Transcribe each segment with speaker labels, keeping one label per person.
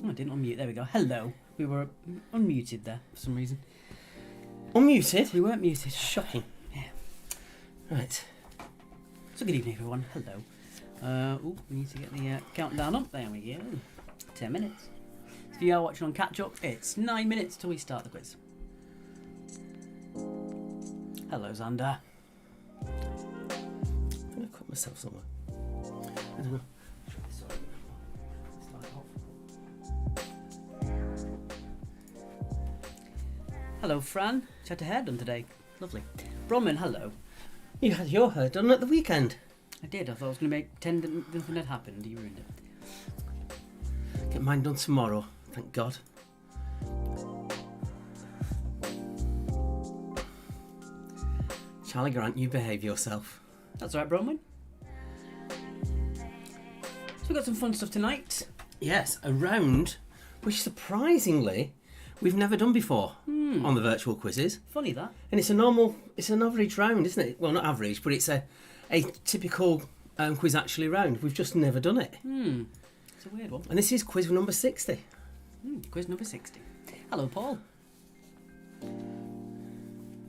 Speaker 1: Oh, I didn't unmute. There we go. Hello. We were unmuted there for some reason.
Speaker 2: Unmuted?
Speaker 1: We weren't muted.
Speaker 2: Shocking.
Speaker 1: Yeah.
Speaker 2: Right.
Speaker 1: So good evening, everyone. Hello. We need to get the countdown up. There we go. 10 minutes. If you are watching on catch up, it's 9 minutes till we start the quiz. Hello, Xander.
Speaker 2: I'm going to cut myself somewhere. I don't know.
Speaker 1: Hello, Fran. She had her hair done today. Lovely. Bronwyn, hello.
Speaker 2: You had your hair done at the weekend.
Speaker 1: I did. I thought I was going to pretend that nothing had happened. You ruined it.
Speaker 2: Get mine done tomorrow, thank God. Charlie Grant, you behave yourself.
Speaker 1: That's all right, Bronwyn. So we've got some fun stuff tonight.
Speaker 2: Yes, a round which surprisingly we've never done before on the virtual quizzes.
Speaker 1: Funny that.
Speaker 2: And it's an average round, isn't it? Well, not average, but it's a typical quiz actually round. We've just never done it.
Speaker 1: It's a weird one.
Speaker 2: And this is quiz number 60.
Speaker 1: Quiz number 60. Hello, Paul.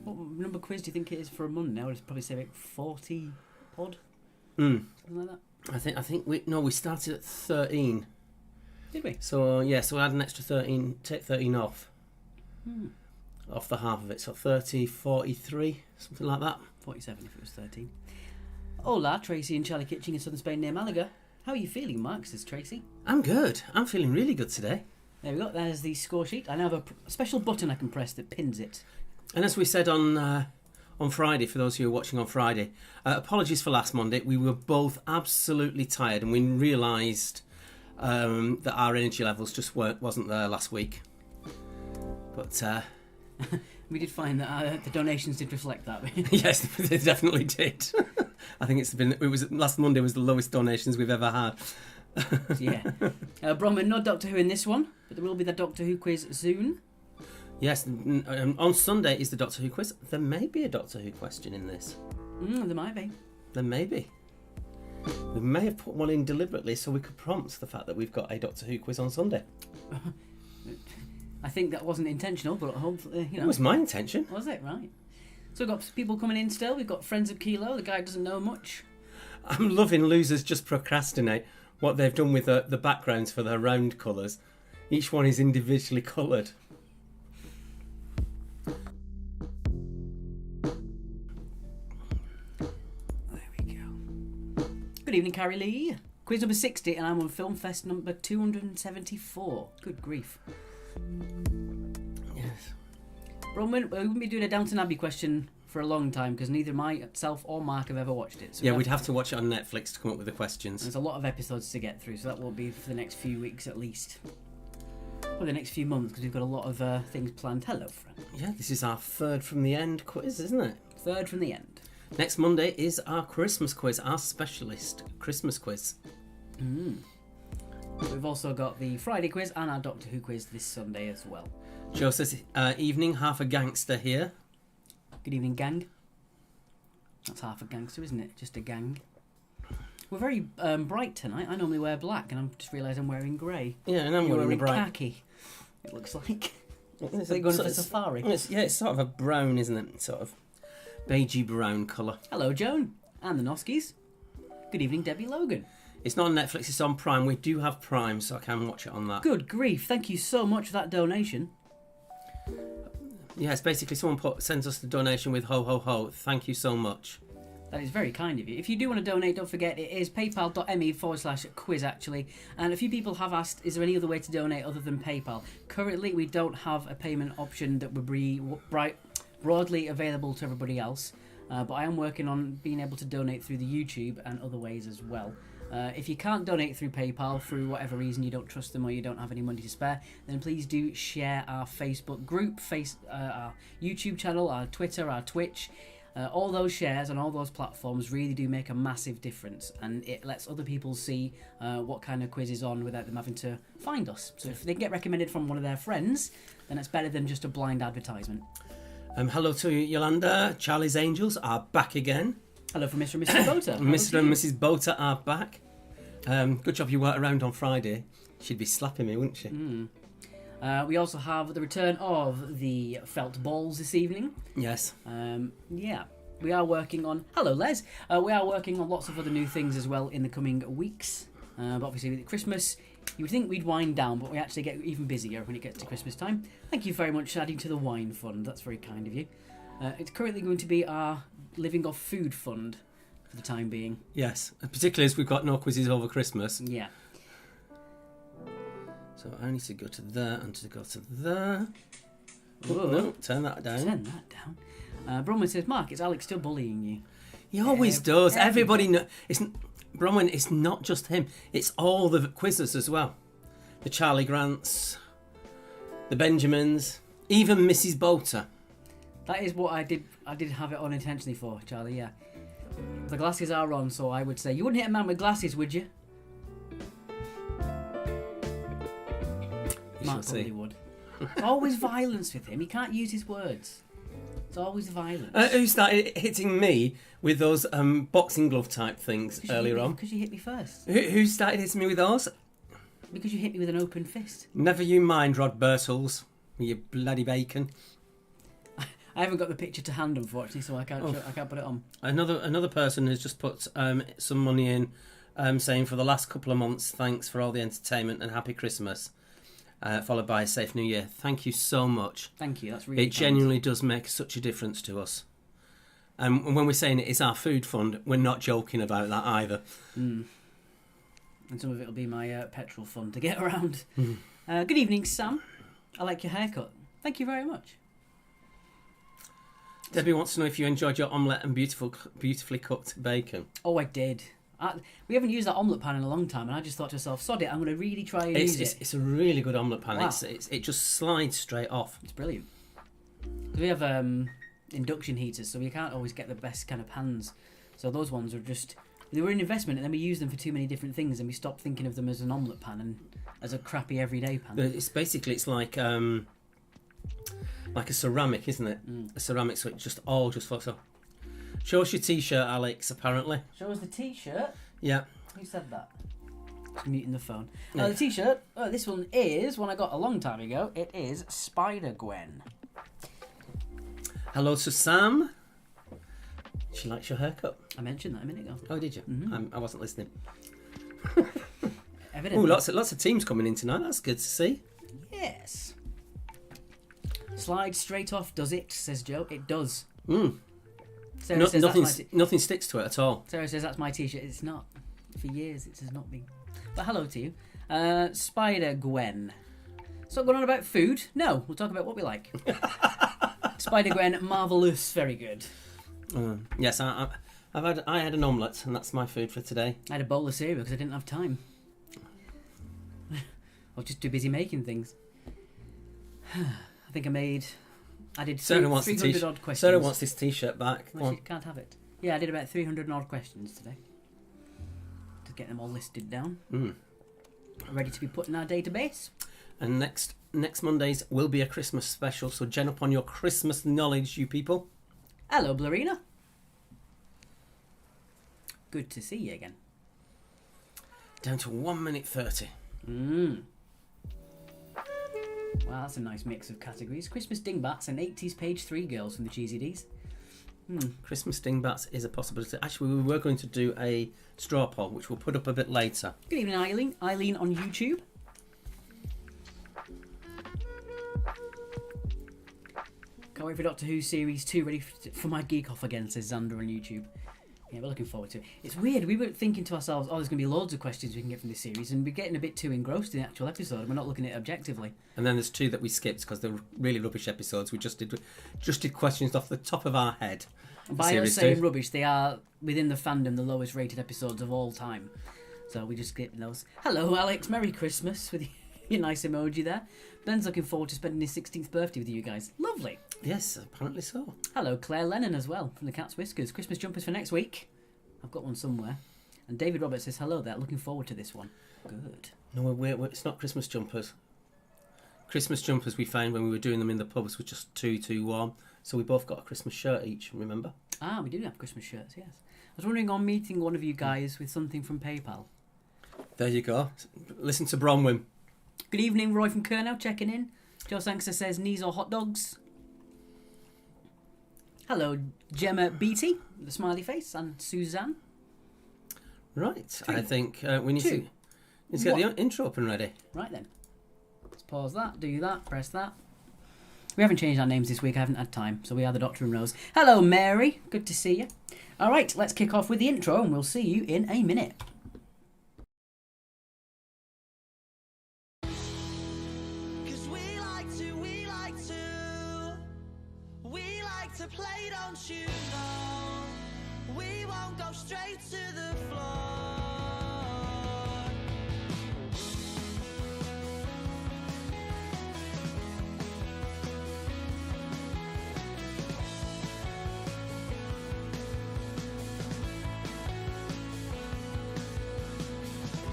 Speaker 1: What number quiz do you think it is for a month now? I'd probably say like 40 pod? Something like that.
Speaker 2: I think we started at 13.
Speaker 1: Did we?
Speaker 2: So so we'll add an extra 13, take 13 off. Off the half of it. So 30, 43, something like that.
Speaker 1: 47 if it was 13. Hola, Tracy in Charlie Kitchen in southern Spain near Malaga. How are you feeling, Mark? Says Tracy.
Speaker 2: I'm good. I'm feeling really good today.
Speaker 1: There we go. There's the score sheet. I now have a special button I can press that pins it.
Speaker 2: And as we said on Friday, for those who are watching on Friday, apologies for last Monday. We were both absolutely tired, and we realised that our energy levels just wasn't there last week. But
Speaker 1: we did find that the donations did reflect that.
Speaker 2: yes, they definitely did. I think last Monday was the lowest donations we've ever had.
Speaker 1: Yeah. Bronwyn, no Doctor Who in this one, but there will be the Doctor Who quiz soon.
Speaker 2: Yes, on Sunday is the Doctor Who quiz. There may be a Doctor Who question in this.
Speaker 1: There might be.
Speaker 2: There may be. We may have put one in deliberately so we could prompt the fact that we've got a Doctor Who quiz on Sunday.
Speaker 1: I think that wasn't intentional, but hopefully,
Speaker 2: It was my intention.
Speaker 1: Was it? Right. So we've got people coming in still. We've got Friends of Kilo. The guy doesn't know much.
Speaker 2: I'm loving losers just procrastinate. What they've done with the backgrounds for their round colours. Each one is individually coloured.
Speaker 1: There we go. Good evening, Carrie Lee. Quiz number 60, and I'm on Film Fest number 274. Good grief.
Speaker 2: Yes.
Speaker 1: Bronwyn, we wouldn't be doing a Downton Abbey question for a long time because neither myself or Mark have ever watched it. So
Speaker 2: Yeah, we'd have to watch it on Netflix to come up with the questions.
Speaker 1: There's a lot of episodes to get through, so that will be for the next few weeks at least. Or the next few months, because we've got a lot of things planned. Hello, friend.
Speaker 2: Yeah, this is our third from the end quiz, isn't it?
Speaker 1: Third from the end.
Speaker 2: Next Monday is our Christmas quiz, our specialist Christmas quiz.
Speaker 1: We've also got the Friday quiz and our Doctor Who quiz this Sunday as well.
Speaker 2: Joe says, evening, half a gangster here.
Speaker 1: Good evening, gang. That's half a gangster, isn't it? Just a gang. We're very bright tonight. I normally wear black, and I just realised I'm wearing grey.
Speaker 2: Yeah, and I'm
Speaker 1: You're
Speaker 2: wearing bright.
Speaker 1: khaki. It looks like.
Speaker 2: It's
Speaker 1: Like going for safari.
Speaker 2: It's sort of a brown, isn't it? Sort of beigey brown colour.
Speaker 1: Hello, Joan. And the Noskis. Good evening, Debbie Logan.
Speaker 2: It's not on Netflix, it's on Prime. We do have Prime, so I can watch it on that.
Speaker 1: Good grief. Thank you so much for that donation.
Speaker 2: Yeah, it's basically someone sends us the donation with ho ho ho. Thank you so much.
Speaker 1: That is very kind of you. If you do want to donate, don't forget it is paypal.me/quiz actually. And a few people have asked, is there any other way to donate other than PayPal? Currently, we don't have a payment option that would be broadly available to everybody else. But I am working on being able to donate through the YouTube and other ways as well. If you can't donate through PayPal, through whatever reason you don't trust them or you don't have any money to spare, then please do share our Facebook group, our YouTube channel, our Twitter, our Twitch. All those shares on all those platforms really do make a massive difference, and it lets other people see what kind of quiz is on without them having to find us. So if they get recommended from one of their friends, then it's better than just a blind advertisement.
Speaker 2: Hello to Yolanda. Charlie's Angels are back again.
Speaker 1: Hello from Mr. and Mrs. Bota.
Speaker 2: Mr. and Mrs. Bota are back. Good job you weren't around on Friday. She'd be slapping me, wouldn't she?
Speaker 1: We also have the return of the felt balls this evening.
Speaker 2: Yes.
Speaker 1: Yeah. We are working on... Hello, Les. We are working on lots of other new things as well in the coming weeks. But obviously with Christmas, you would think we'd wind down, but we actually get even busier when it gets to Christmas time. Thank you very much for adding to the wine fund. That's very kind of you. It's currently going to be our living off food fund for the time being.
Speaker 2: Yes, particularly as we've got no quizzes over Christmas.
Speaker 1: Yeah.
Speaker 2: So I need to go to there and to go to there.
Speaker 1: Whoa.
Speaker 2: No, turn that down.
Speaker 1: Turn that down. Bronwyn says, Mark, is Alex still bullying you?
Speaker 2: He always does. Everybody knows. Bronwyn, it's not just him. It's all the quizzes as well. The Charlie Grants, the Benjamins, even Mrs. Bolter.
Speaker 1: That is what I did have it on intentionally for, Charlie, yeah. The glasses are on, so I would say, you wouldn't hit a man with glasses, would you? Mark probably would. It's always violence with him. He can't use his words. It's always violence.
Speaker 2: Who started hitting me with those boxing glove type things earlier on?
Speaker 1: Because you hit me first.
Speaker 2: Who started hitting me with those?
Speaker 1: Because you hit me with an open fist.
Speaker 2: Never you mind, Rod Birtles, with your bloody bacon.
Speaker 1: I haven't got the picture to hand, unfortunately, so I can't put it on.
Speaker 2: Another person has just put some money in, saying for the last couple of months, thanks for all the entertainment and happy Christmas, followed by a safe New Year. Thank you so much.
Speaker 1: Thank you. That's really.
Speaker 2: It genuinely does make such a difference to us. And when we're saying it's our food fund, we're not joking about that either.
Speaker 1: And some of it will be my petrol fund to get around. Good evening, Sam. I like your haircut. Thank you very much.
Speaker 2: Debbie wants to know if you enjoyed your omelette and beautifully cooked bacon.
Speaker 1: Oh, I did. We haven't used that omelette pan in a long time, and I just thought to myself, sod it, I'm going to really try and use it.
Speaker 2: It's a really good omelette pan.
Speaker 1: Wow.
Speaker 2: It just slides straight off.
Speaker 1: It's brilliant. 'Cause we have induction heaters, so we can't always get the best kind of pans. So those ones are they were an investment, and then we used them for too many different things, and we stopped thinking of them as an omelette pan and as a crappy everyday pan.
Speaker 2: It's like a ceramic, isn't it? A ceramic, so it just floats up. Show us your T-shirt, Alex, apparently.
Speaker 1: Show us the T-shirt?
Speaker 2: Yeah.
Speaker 1: Who said that? Just muting the phone.
Speaker 2: Yeah.
Speaker 1: The T-shirt, this one is one I got a long time ago. It is Spider-Gwen.
Speaker 2: Hello to Sam. She likes your haircut.
Speaker 1: I mentioned that a minute ago.
Speaker 2: Oh, did you? I wasn't listening.
Speaker 1: Evidently.
Speaker 2: Oh, lots of teams coming in tonight. That's good to see.
Speaker 1: Yes. Slide straight off, does it? Says Joe. It does. Sarah says
Speaker 2: Nothing sticks to it at all.
Speaker 1: Sarah says that's my T-shirt. It's not. For years, it has not been. But hello to you. Spider-Gwen. So going on about food? No, we'll talk about what we like. Spider-Gwen, marvellous, very good.
Speaker 2: Yes, I had an omelette, and that's my food for today.
Speaker 1: I had a bowl of cereal because I didn't have time. I was just too busy making things. I think I did 300 odd questions.
Speaker 2: Sarah wants this T-shirt back.
Speaker 1: Well, she can't have it. Yeah, I did about 300 odd questions today. To get them all listed down. Ready to be put in our database.
Speaker 2: And next Mondays will be a Christmas special, so gen up on your Christmas knowledge, you people.
Speaker 1: Hello, Blarina. Good to see you again.
Speaker 2: Down to 1 minute 30.
Speaker 1: Wow, that's a nice mix of categories. Christmas dingbats and 80s page 3 girls from the Cheesy D's.
Speaker 2: Christmas dingbats is a possibility. Actually, we were going to do a straw poll, which we'll put up a bit later.
Speaker 1: Good evening, Eileen. Eileen on YouTube. Can't wait for Doctor Who Series 2, ready for my geek off again, says Xander on YouTube. Yeah, we're looking forward to it. It's weird, we were thinking to ourselves, there's going to be loads of questions we can get from this series, and we're getting a bit too engrossed in the actual episode, and we're not looking at it objectively.
Speaker 2: And then there's 2 that we skipped, because they're really rubbish episodes. We just did questions off the top of our head.
Speaker 1: And by us saying rubbish, they are, within the fandom, the lowest rated episodes of all time. So we just skipped those. Hello, Alex. Merry Christmas, with your nice emoji there. Ben's looking forward to spending his 16th birthday with you guys. Lovely.
Speaker 2: Yes, apparently so.
Speaker 1: Hello, Claire Lennon as well, from the Cat's Whiskers. Christmas jumpers for next week. I've got one somewhere. And David Roberts says, hello there, looking forward to this one. Good.
Speaker 2: No, it's not Christmas jumpers. Christmas jumpers we found when we were doing them in the pubs were just too warm. So we both got a Christmas shirt each, remember?
Speaker 1: Ah, we do have Christmas shirts, yes. I was wondering on meeting one of you guys with something from PayPal.
Speaker 2: There you go. Listen to Bronwyn.
Speaker 1: Good evening, Roy from Kernow checking in. Joe Sangster says knees or hot dogs. Hello, Gemma Beatty, the smiley face, and Suzanne.
Speaker 2: Right, I think we need to get the intro up and ready.
Speaker 1: Right then. Let's pause that, do that, press that. We haven't changed our names this week, I haven't had time, so we are the Doctor and Rose. Hello, Mary, good to see you. All right, let's kick off with the intro, and we'll see you in a minute.
Speaker 3: To play, don't you know? We won't go straight to the floor.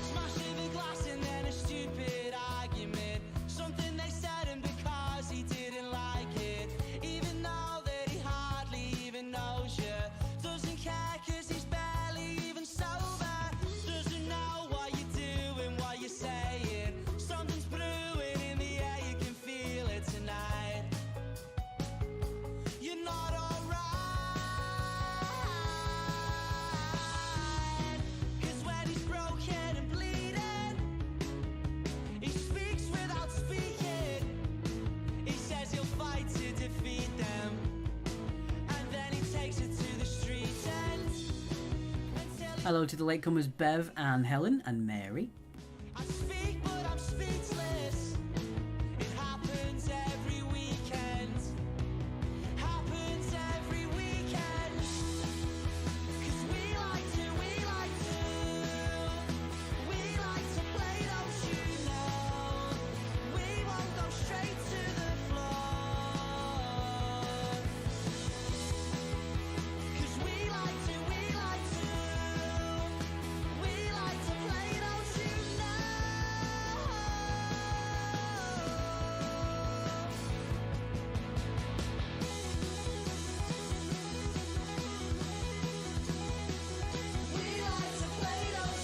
Speaker 3: Smashing the glass and then a stupid argument. Something they said and because he didn't like it. Even though knows you, doesn't care cause he's barely even sober, doesn't know what you're doing, what you're saying, something's brewing in the air, you can feel it tonight, you're not alright, cause when he's broken and bleeding, he speaks without speaking, he says he'll fight to defeat them.
Speaker 1: Hello to the latecomers Bev and Helen and Mary.
Speaker 3: I speak but I'm speechless. It happens every weekend. Happens every weekend. Cause we like to play, don't you know? We won't go straight to the floor. Cause we like to play, don't you know? We like to play, don't you know? We like to play, don't you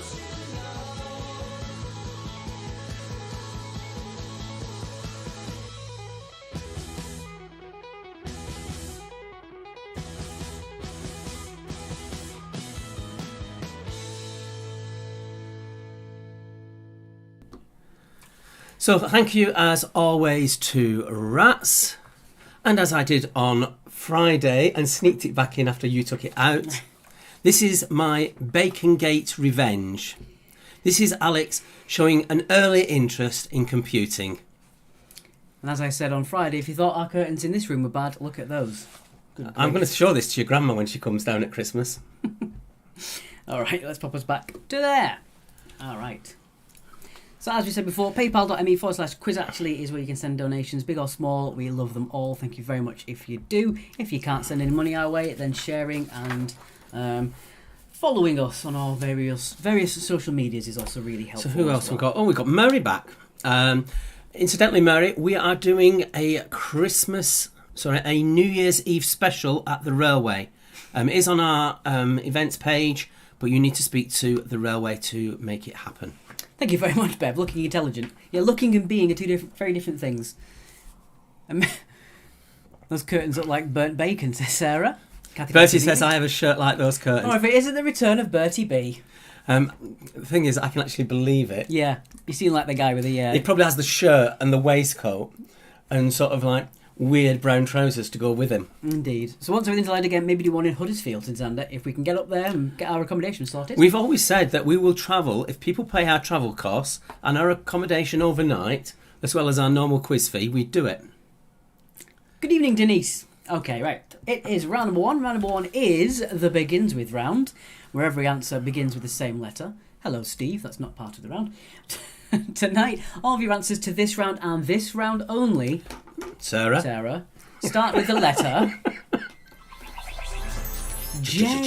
Speaker 3: know?
Speaker 2: So thank you as always to Rats, and as I did on Friday and sneaked it back in after you took it out, this is my Bacon Gate revenge. This is Alex showing an early interest in computing.
Speaker 1: And as I said on Friday, if you thought our curtains in this room were bad, look at those.
Speaker 2: I'm going to show this to your grandma when she comes down at Christmas.
Speaker 1: All right, let's pop us back to there. All right. So as we said before, paypal.me/quiz actually is where you can send donations, big or small. We love them all. Thank you very much if you do. If you can't send any money our way, then sharing and following us on our various social medias is also really helpful.
Speaker 2: So who else we got? Oh, we got Murray back. Incidentally, Murray, we are doing a New Year's Eve special at the Railway. It is on our events page, but you need to speak to the Railway to make it happen.
Speaker 1: Thank you very much, Bev. Looking intelligent. Yeah, looking and being are two very different things. Those curtains look like burnt bacon, says Sarah.
Speaker 2: Bertie says I have a shirt like those curtains.
Speaker 1: Oh, if it isn't the return of Bertie B.
Speaker 2: The thing is, I can actually believe it.
Speaker 1: Yeah, you seem like the guy with the...
Speaker 2: He probably has the shirt and the waistcoat and sort of like weird brown trousers to go with him.
Speaker 1: Indeed. So once everything's allowed again, maybe do one in Huddersfield in Xander, if we can get up there and get our accommodation sorted.
Speaker 2: We've always said that we will travel if people pay our travel costs and our accommodation overnight, as well as our normal quiz fee, we'd do it.
Speaker 1: Good evening, Denise. Okay, right. It is round number one. Round number one is the begins with round, where every answer begins with the same letter. Hello, Steve. That's not part of the round. Tonight, all of your answers to this round and this round only,
Speaker 2: Sarah,
Speaker 1: start with the letter J.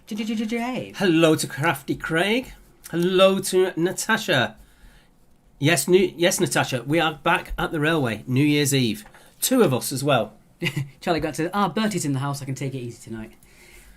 Speaker 2: J.
Speaker 1: J.
Speaker 2: Hello to Crafty Craig. Hello to Natasha. Yes, Natasha, we are back at the railway, New Year's Eve. 2 of us as well.
Speaker 1: Charlie got to, Bertie's in the house, I can take it easy tonight.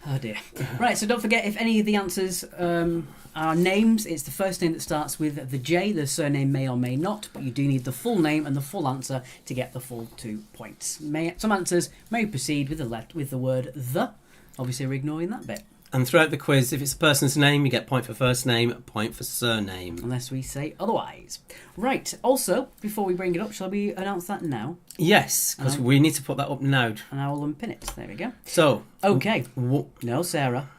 Speaker 1: Oh dear. Right, so don't forget, if any of the answers are names, it's the first name that starts with the J. The surname may or may not, but you do need the full name and the full answer to get the full 2 points. Some answers may proceed with the word the. Obviously, we're ignoring that bit.
Speaker 2: And throughout the quiz, if it's a person's name, you get point for first name, point for surname.
Speaker 1: Unless we say otherwise. Right, also, before we bring it up, shall we announce that now?
Speaker 2: Yes, because we need to put that up now.
Speaker 1: And I will unpin it. There we go.
Speaker 2: So.
Speaker 1: Okay. No, Sarah.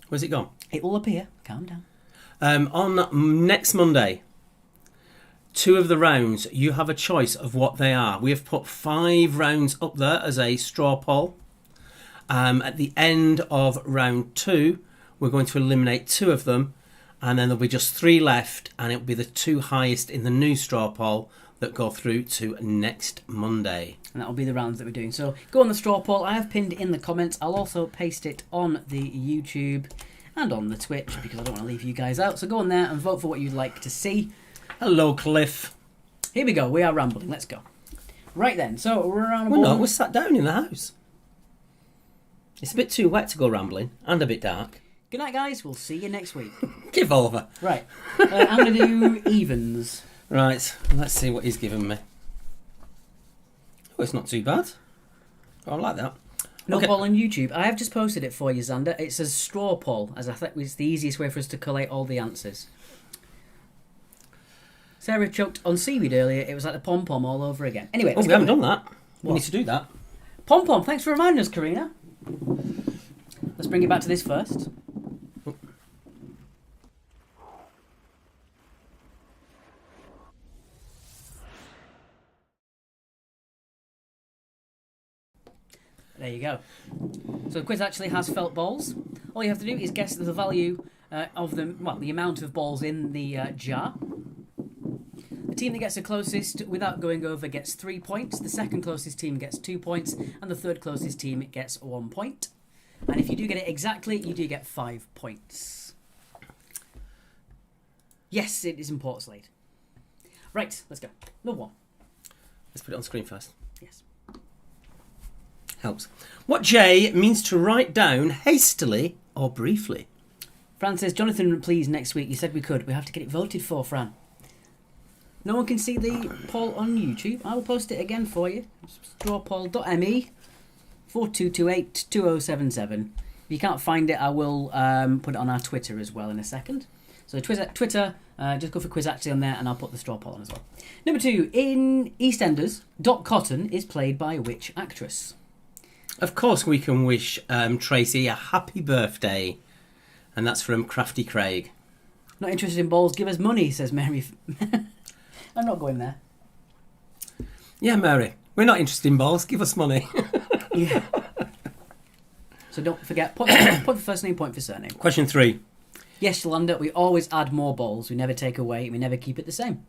Speaker 2: Where's it gone?
Speaker 1: It will appear. Calm down.
Speaker 2: On next Monday, 2 of the rounds, you have a choice of what they are. We have put 5 rounds up there as a straw poll. At the end of round 2, we're going to eliminate 2 of them, and then there'll be just 3 left, and it'll be the 2 highest in the new straw poll that go through to next Monday.
Speaker 1: And that'll be the rounds that we're doing. So go on the straw poll. I have pinned it in the comments. I'll also paste it on the YouTube and on the Twitch because I don't want to leave you guys out. So go on there and vote for what you'd like to see.
Speaker 2: Hello, Cliff.
Speaker 1: Here we go. We are rambling. Let's go. Right then. So we're around.
Speaker 2: Well, no, we're sat down in the house. It's a bit too wet to go rambling and a bit dark.
Speaker 1: Good night, guys. We'll see you next week.
Speaker 2: Give over.
Speaker 1: Right. I'm going to do evens.
Speaker 2: Right. Let's see what he's given me. Oh, it's not too bad. I like that.
Speaker 1: No poll on YouTube. I have just posted it for you, Xander. It says straw poll, as I thought it was the easiest way for us to collate all the answers. Sarah choked on seaweed earlier. It was like the pom-pom all over again. Anyway,
Speaker 2: we haven't done that. We need to do that.
Speaker 1: Pom-pom, thanks for reminding us, Karina. Let's bring it back to this first. There you go. So the quiz actually has felt balls. All you have to do is guess the value of them, well, the amount of balls in the jar. The team that gets the closest without going over gets 3 points. The second closest team gets 2 points. And the third closest team gets 1 point. And if you do get it exactly, you do get 5 points. Yes, it is in Port Slade. Right, let's go. Number 1.
Speaker 2: Let's put it on screen first.
Speaker 1: Yes.
Speaker 2: Helps. What J means to write down hastily or briefly?
Speaker 1: Fran says, Jonathan, please, next week. You said we could. We have to get it voted for, Fran. No one can see the poll on YouTube. I will post it again for you. Strawpoll.me 42282077. If you can't find it, I will put it on our Twitter as well in a second. So Twitter, just go for Quiz Actually on there and I'll put the straw poll on as well. Number 2, in EastEnders, Dot Cotton is played by which actress?
Speaker 2: Of course we can wish Tracy a happy birthday. And that's from Crafty Craig.
Speaker 1: Not interested in balls, give us money, says Mary. I'm not going there.
Speaker 2: Yeah, Mary, we're not interested in balls, give us money.
Speaker 1: Yeah. So don't forget, point for first name, point for surname.
Speaker 2: Question 3.
Speaker 1: Yes, Yolanda, we always add more balls. We never take away, we never keep it the same.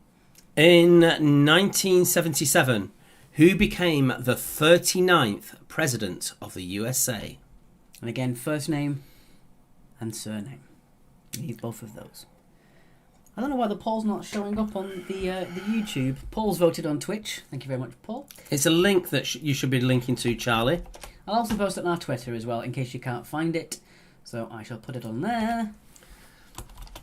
Speaker 2: In 1977, who became the 39th President of the USA?
Speaker 1: And again, first name and surname. You need both of those. I don't know why the poll's not showing up on the YouTube. Paul's voted on Twitch. Thank you very much, Paul.
Speaker 2: It's a link that you should be linking to, Charlie.
Speaker 1: I'll also post it on our Twitter as well, in case you can't find it. So I shall put it on there.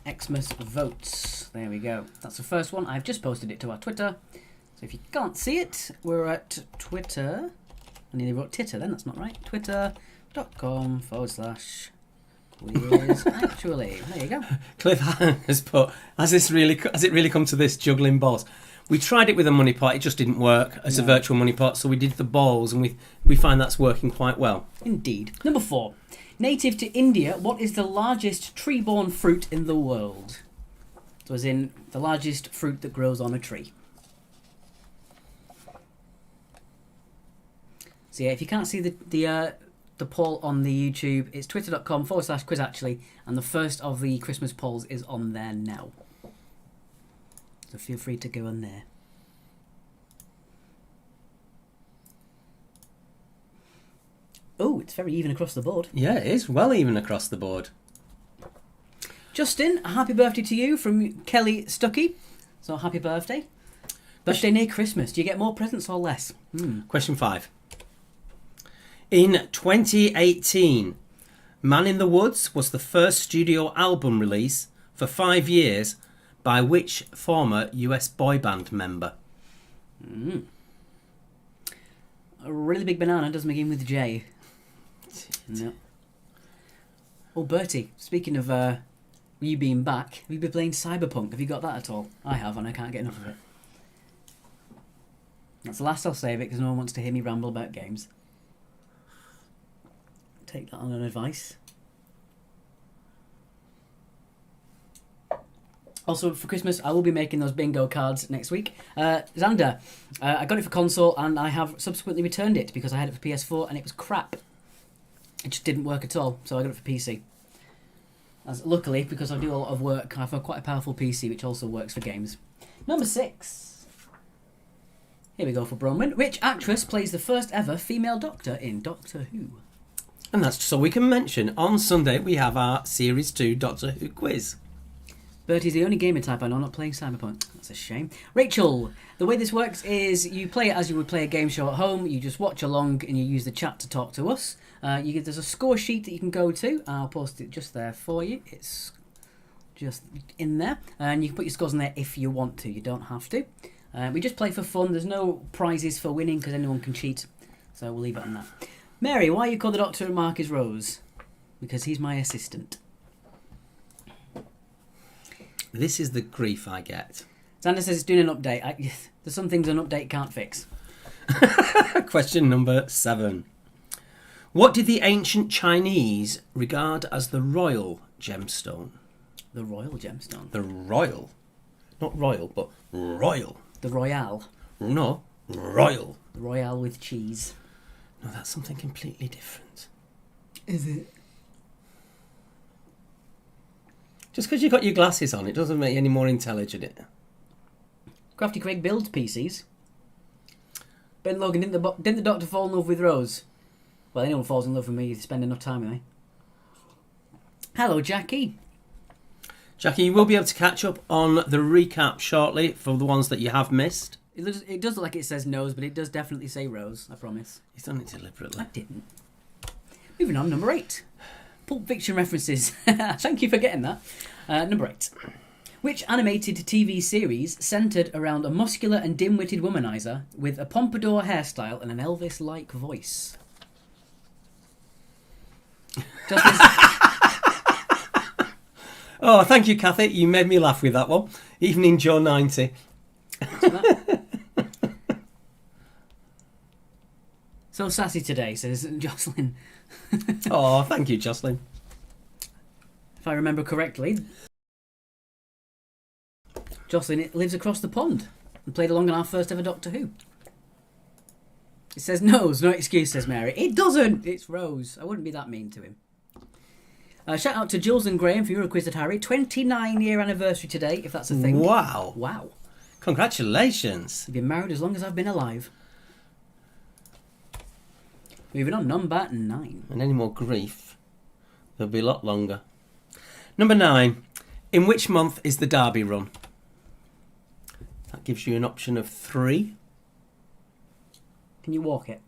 Speaker 1: Xmas votes. There we go. That's the first one. I've just posted it to our Twitter. So if you can't see it, we're at Twitter. I nearly wrote Titter then, that's not right. Twitter.com/quiz actually. There you go.
Speaker 2: Cliff has put, has it really come to this, juggling balls? We tried it with a money pot, it just didn't work as a virtual money pot, so we did the balls, and we find that's working quite well.
Speaker 1: Indeed. Number 4. Native to India, what is the largest tree-borne fruit in the world? So as in, the largest fruit that grows on a tree. So yeah, if you can't see the poll on the YouTube, it's twitter.com/quiz actually, and the first of the Christmas polls is on there now. So feel free to go on there. Oh, it's very even across the board.
Speaker 2: Yeah, it is well even across the board.
Speaker 1: Justin, a happy birthday to you from Kelly Stuckey. So happy birthday. Birthday near Christmas. Do you get more presents or less?
Speaker 2: Question 5. In 2018, Man in the Woods was the first studio album release for 5 years by which former US boy band member?
Speaker 1: A really big banana doesn't begin with J. No. Oh, Bertie, speaking of you being back, have you been playing Cyberpunk? Have you got that at all? I have, and I can't get enough of it. That's the last I'll save it, because no one wants to hear me ramble about games. Take that on an advice. Also, for Christmas, I will be making those bingo cards next week. Xander, I got it for console, and I have subsequently returned it because I had it for PS4, and it was crap. It just didn't work at all, so I got it for PC. Luckily, because I do a lot of work, I have quite a powerful PC, which also works for games. Number 6. Here we go for Bronwyn. Which actress plays the first ever female Doctor in Doctor Who?
Speaker 2: And that's so we can mention, on Sunday we have our Series 2 Doctor Who quiz.
Speaker 1: Bertie's the only gamer type I know not playing Cyberpunk. That's a shame. Rachel, the way this works is you play it as you would play a game show at home. You just watch along and you use the chat to talk to us. There's a score sheet that you can go to. I'll post it just there for you. It's just in there. And you can put your scores in there if you want to. You don't have to. We just play for fun. There's no prizes for winning because anyone can cheat. So we'll leave it on that. Mary, why are you called the Doctor and Mark is Rose? Because he's my assistant.
Speaker 2: This is the grief I get.
Speaker 1: Xander says it's doing an update. There's some things an update can't fix.
Speaker 2: Question number 7. What did the ancient Chinese regard as the royal gemstone?
Speaker 1: The Royal Gemstone.
Speaker 2: The royal. Not royal, but royal.
Speaker 1: The Royale.
Speaker 2: No, royal.
Speaker 1: The Royale with cheese.
Speaker 2: No, that's something completely different.
Speaker 1: Is it?
Speaker 2: Just because you've got your glasses on, it doesn't make you any more intelligent.
Speaker 1: Crafty Craig builds PCs. Ben Logan, didn't the Doctor fall in love with Rose? Well, anyone falls in love with me if you spend enough time with me. Hello, Jackie.
Speaker 2: Jackie, you will be able to catch up on the recap shortly for the ones that you have missed.
Speaker 1: It does look like it says nose, but it does definitely say Rose, I promise.
Speaker 2: He's done it deliberately.
Speaker 1: I didn't. Moving on, number 8. Pulp Fiction references. Thank you for getting that. Number 8. Which animated TV series centred around a muscular and dim-witted womanizer with a pompadour hairstyle and an Elvis-like voice?
Speaker 2: Oh, thank you, Kathy. You made me laugh with that one. Evening Joe 90.
Speaker 1: So sassy today, says Jocelyn.
Speaker 2: Oh, thank you, Jocelyn.
Speaker 1: If I remember correctly, Jocelyn lives across the pond and played along in our first ever Doctor Who. It says nose, no excuse, says Mary. It doesn't! It's Rose. I wouldn't be that mean to him. Shout out to Jules and Graham for your quiz at Harry. 29-year anniversary today, if that's a thing.
Speaker 2: Wow.
Speaker 1: Wow.
Speaker 2: Congratulations.
Speaker 1: I've been married as long as I've been alive. Moving on, number 9.
Speaker 2: And any more grief, there'll be a lot longer. Number 9. In which month is the Derby run? That gives you an option of 3.
Speaker 1: Can you walk it?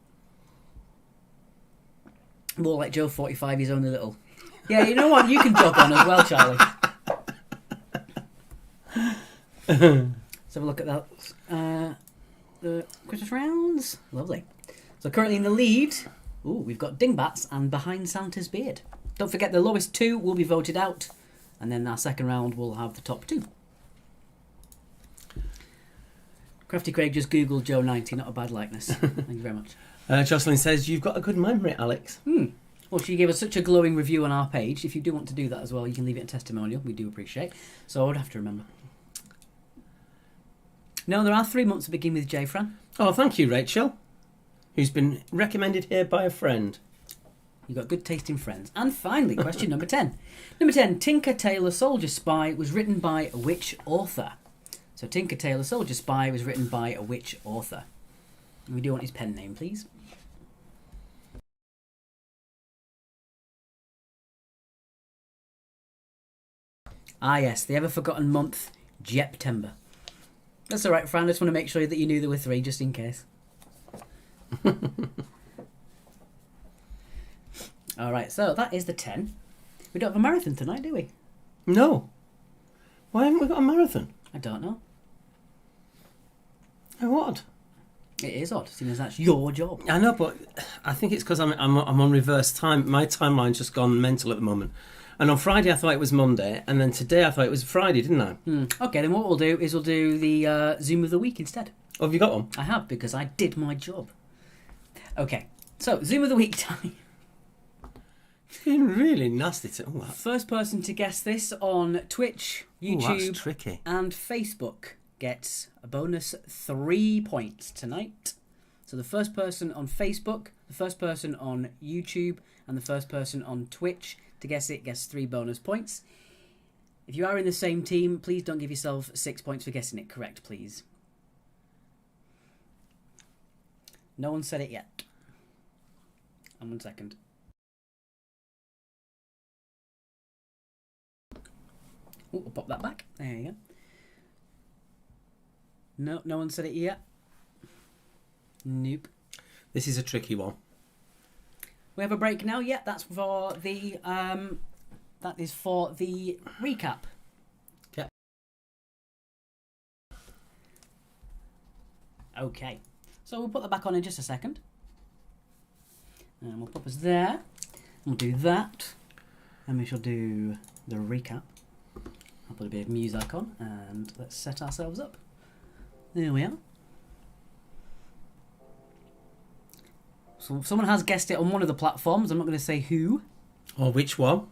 Speaker 1: More like Joe 45, he's only little. Yeah, you know what? You can jog on as well, Charlie. Let's have a look at that. The Christmas rounds. Lovely. So currently in the lead, we've got Dingbats and Behind Santa's Beard. Don't forget the lowest 2 will be voted out. And then our second round will have the top 2. Crafty Craig just googled Joe 90, not a bad likeness. Thank you very much.
Speaker 2: Jocelyn says, you've got a good memory, Alex.
Speaker 1: Well, she gave us such a glowing review on our page. If you do want to do that as well, you can leave it a testimonial. We do appreciate. So I would have to remember. No, there are 3 months that begin with J, Fran.
Speaker 2: Oh, thank you, Rachel, who's been recommended here by a friend.
Speaker 1: You've got good taste in friends. And finally, question number 10. Number 10, Tinker Tailor Soldier Spy was written by which author? So Tinker Tailor Soldier Spy was written by which author? And we do want his pen name, please. Ah yes, the ever-forgotten month, Jeptember. That's all right, Fran. I just want to make sure that you knew there were 3, just in case. All right, so that is the 10. We don't have a marathon tonight, do we?
Speaker 2: No. Why haven't we got a marathon?
Speaker 1: I don't know.
Speaker 2: How odd.
Speaker 1: It is odd, seeing as that's your job.
Speaker 2: I know, but I think it's because I'm on reverse time. My timeline's just gone mental at the moment. And on Friday I thought it was Monday, and then today I thought it was Friday, didn't I?
Speaker 1: Okay, then what we'll do is we'll do the Zoom of the Week instead.
Speaker 2: Oh, have you got one?
Speaker 1: I have, because I did my job. Okay, so Zoom of the Week time.
Speaker 2: It's been really nasty.
Speaker 1: First person to guess this on Twitch, YouTube,
Speaker 2: that's tricky.
Speaker 1: and Facebook gets a bonus 3 points tonight. So the first person on Facebook, the first person on YouTube, and the first person on Twitch to guess it gets 3 bonus points. If you are in the same team, please don't give yourself 6 points for guessing it correct, please. No one said it yet. And 1 second. Oh, I'll pop that back. There you go. No one said it yet. Nope.
Speaker 2: This is a tricky one.
Speaker 1: We have a break now. Yeah, that's for the that is for the recap.
Speaker 2: Yeah.
Speaker 1: Okay. So we'll put that back on in just a second. And we'll pop us there. We'll do that. And we shall do the recap. I'll put a bit of music on and let's set ourselves up. There we are. So someone has guessed it on one of the platforms. I'm not going to say who.
Speaker 2: Or which one?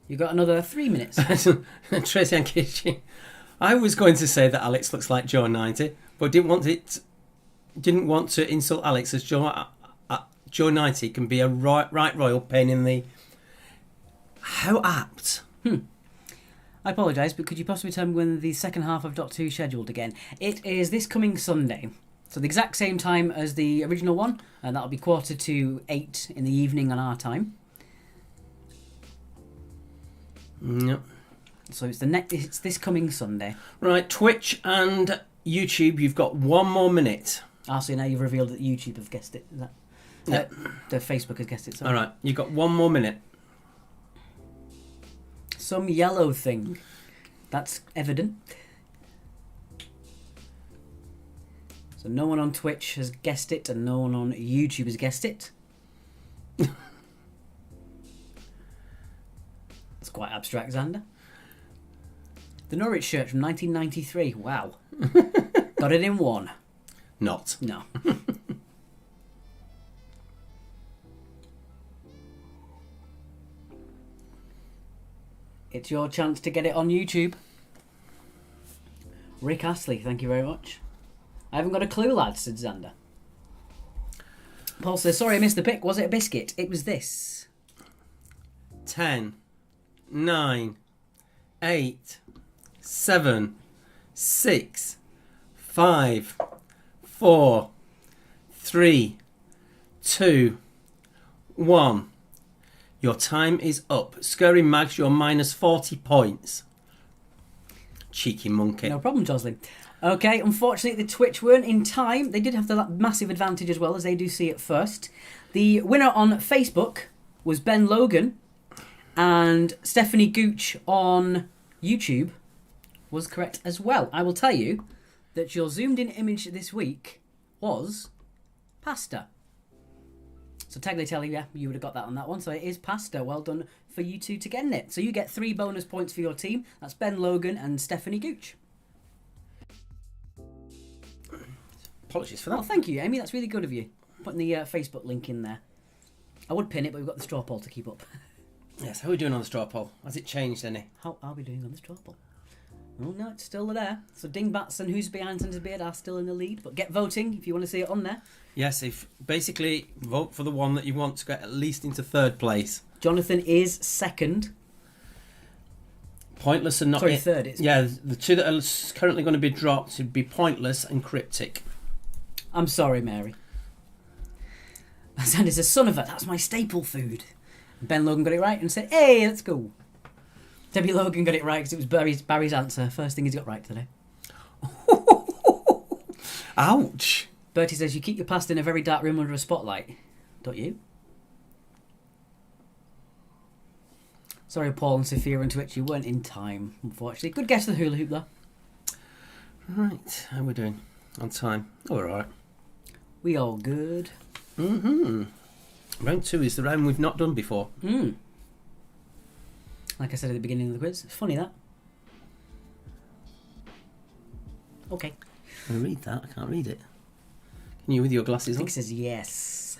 Speaker 1: You've got another 3 minutes.
Speaker 2: Tracy and Kitchen. I was going to say that Alex looks like Joe 90, but didn't want to insult Alex, as Joe 90 can be a right royal pain in the... How apt.
Speaker 1: I apologise, but could you possibly tell me when the second half of Doctor Who is scheduled again? It is this coming Sunday. So the exact same time as the original one, and that'll be 7:45 in the evening on our time.
Speaker 2: Yep.
Speaker 1: So it's this coming Sunday.
Speaker 2: Right, Twitch and YouTube, you've got 1 more minute.
Speaker 1: So now you've revealed that YouTube have guessed it. Is that?
Speaker 2: Yep.
Speaker 1: The Facebook has guessed it. Sorry.
Speaker 2: All right, you've got 1 more minute.
Speaker 1: Some yellow thing. That's evident. So no one on Twitch has guessed it, and no one on YouTube has guessed it. It's quite abstract, Xander. The Norwich shirt from 1993. Wow. Got it in 1.
Speaker 2: Not.
Speaker 1: No. It's your chance to get it on YouTube. Rick Astley, thank you very much. I haven't got a clue, lad, said Xander. Paul says, sorry I missed the pick. Was it a biscuit? It was this.
Speaker 2: 10, 9, 8, 7, 6, 5, 4, 3, 2, 1. Your time is up. Scurry Mags, you're minus 40 points. Cheeky monkey.
Speaker 1: No problem, Jocelyn. Okay, unfortunately, the Twitch weren't in time. They did have the massive advantage as well, as they do see it first. The winner on Facebook was Ben Logan, and Stephanie Gooch on YouTube was correct as well. I will tell you that your zoomed-in image this week was pasta. So technically, yeah, you would have got that on that one. So it is pasta. Well done for you two to getting it. So you get 3 bonus points for your team. That's Ben Logan and Stephanie Gooch.
Speaker 2: Apologies for that.
Speaker 1: Well, thank you, Amy. That's really good of you. Putting the Facebook link in there. I would pin it, but we've got the straw poll to keep up.
Speaker 2: Yes, how are we doing on the straw poll? Has it changed any?
Speaker 1: How are we doing on the straw poll? Oh, no, it's still there. So Dingbats and Who's Behind Santa's Beard are still in the lead. But get voting if you want to see it on there.
Speaker 2: Yes, if basically vote for the one that you want to get at least into 3rd place.
Speaker 1: Jonathan is 2nd.
Speaker 2: Pointless and not...
Speaker 1: Sorry, 3rd. It's...
Speaker 2: Yeah, the 2 that are currently going to be dropped would be Pointless and Cryptic.
Speaker 1: I'm sorry, Mary. Sandy says, son of a, that's my staple food. And Ben Logan got it right and said, hey, let's go. Debbie Logan got it right because it was Barry's answer. First thing he's got right today.
Speaker 2: Ouch.
Speaker 1: Bertie says, you keep your past in a very dark room under a spotlight. Don't you? Sorry, Paul and Sophia and Twitch, you weren't in time, unfortunately. Good guess for the hula hoop, though.
Speaker 2: Right, how we doing? On time? Oh, all right.
Speaker 1: We all good.
Speaker 2: Mm-hmm. Round 2 is the round we've not done before.
Speaker 1: Like I said at the beginning of the quiz. It's funny, that. Okay.
Speaker 2: Can I read that? I can't read it. Can you with your glasses
Speaker 1: I think
Speaker 2: on?
Speaker 1: it says yes.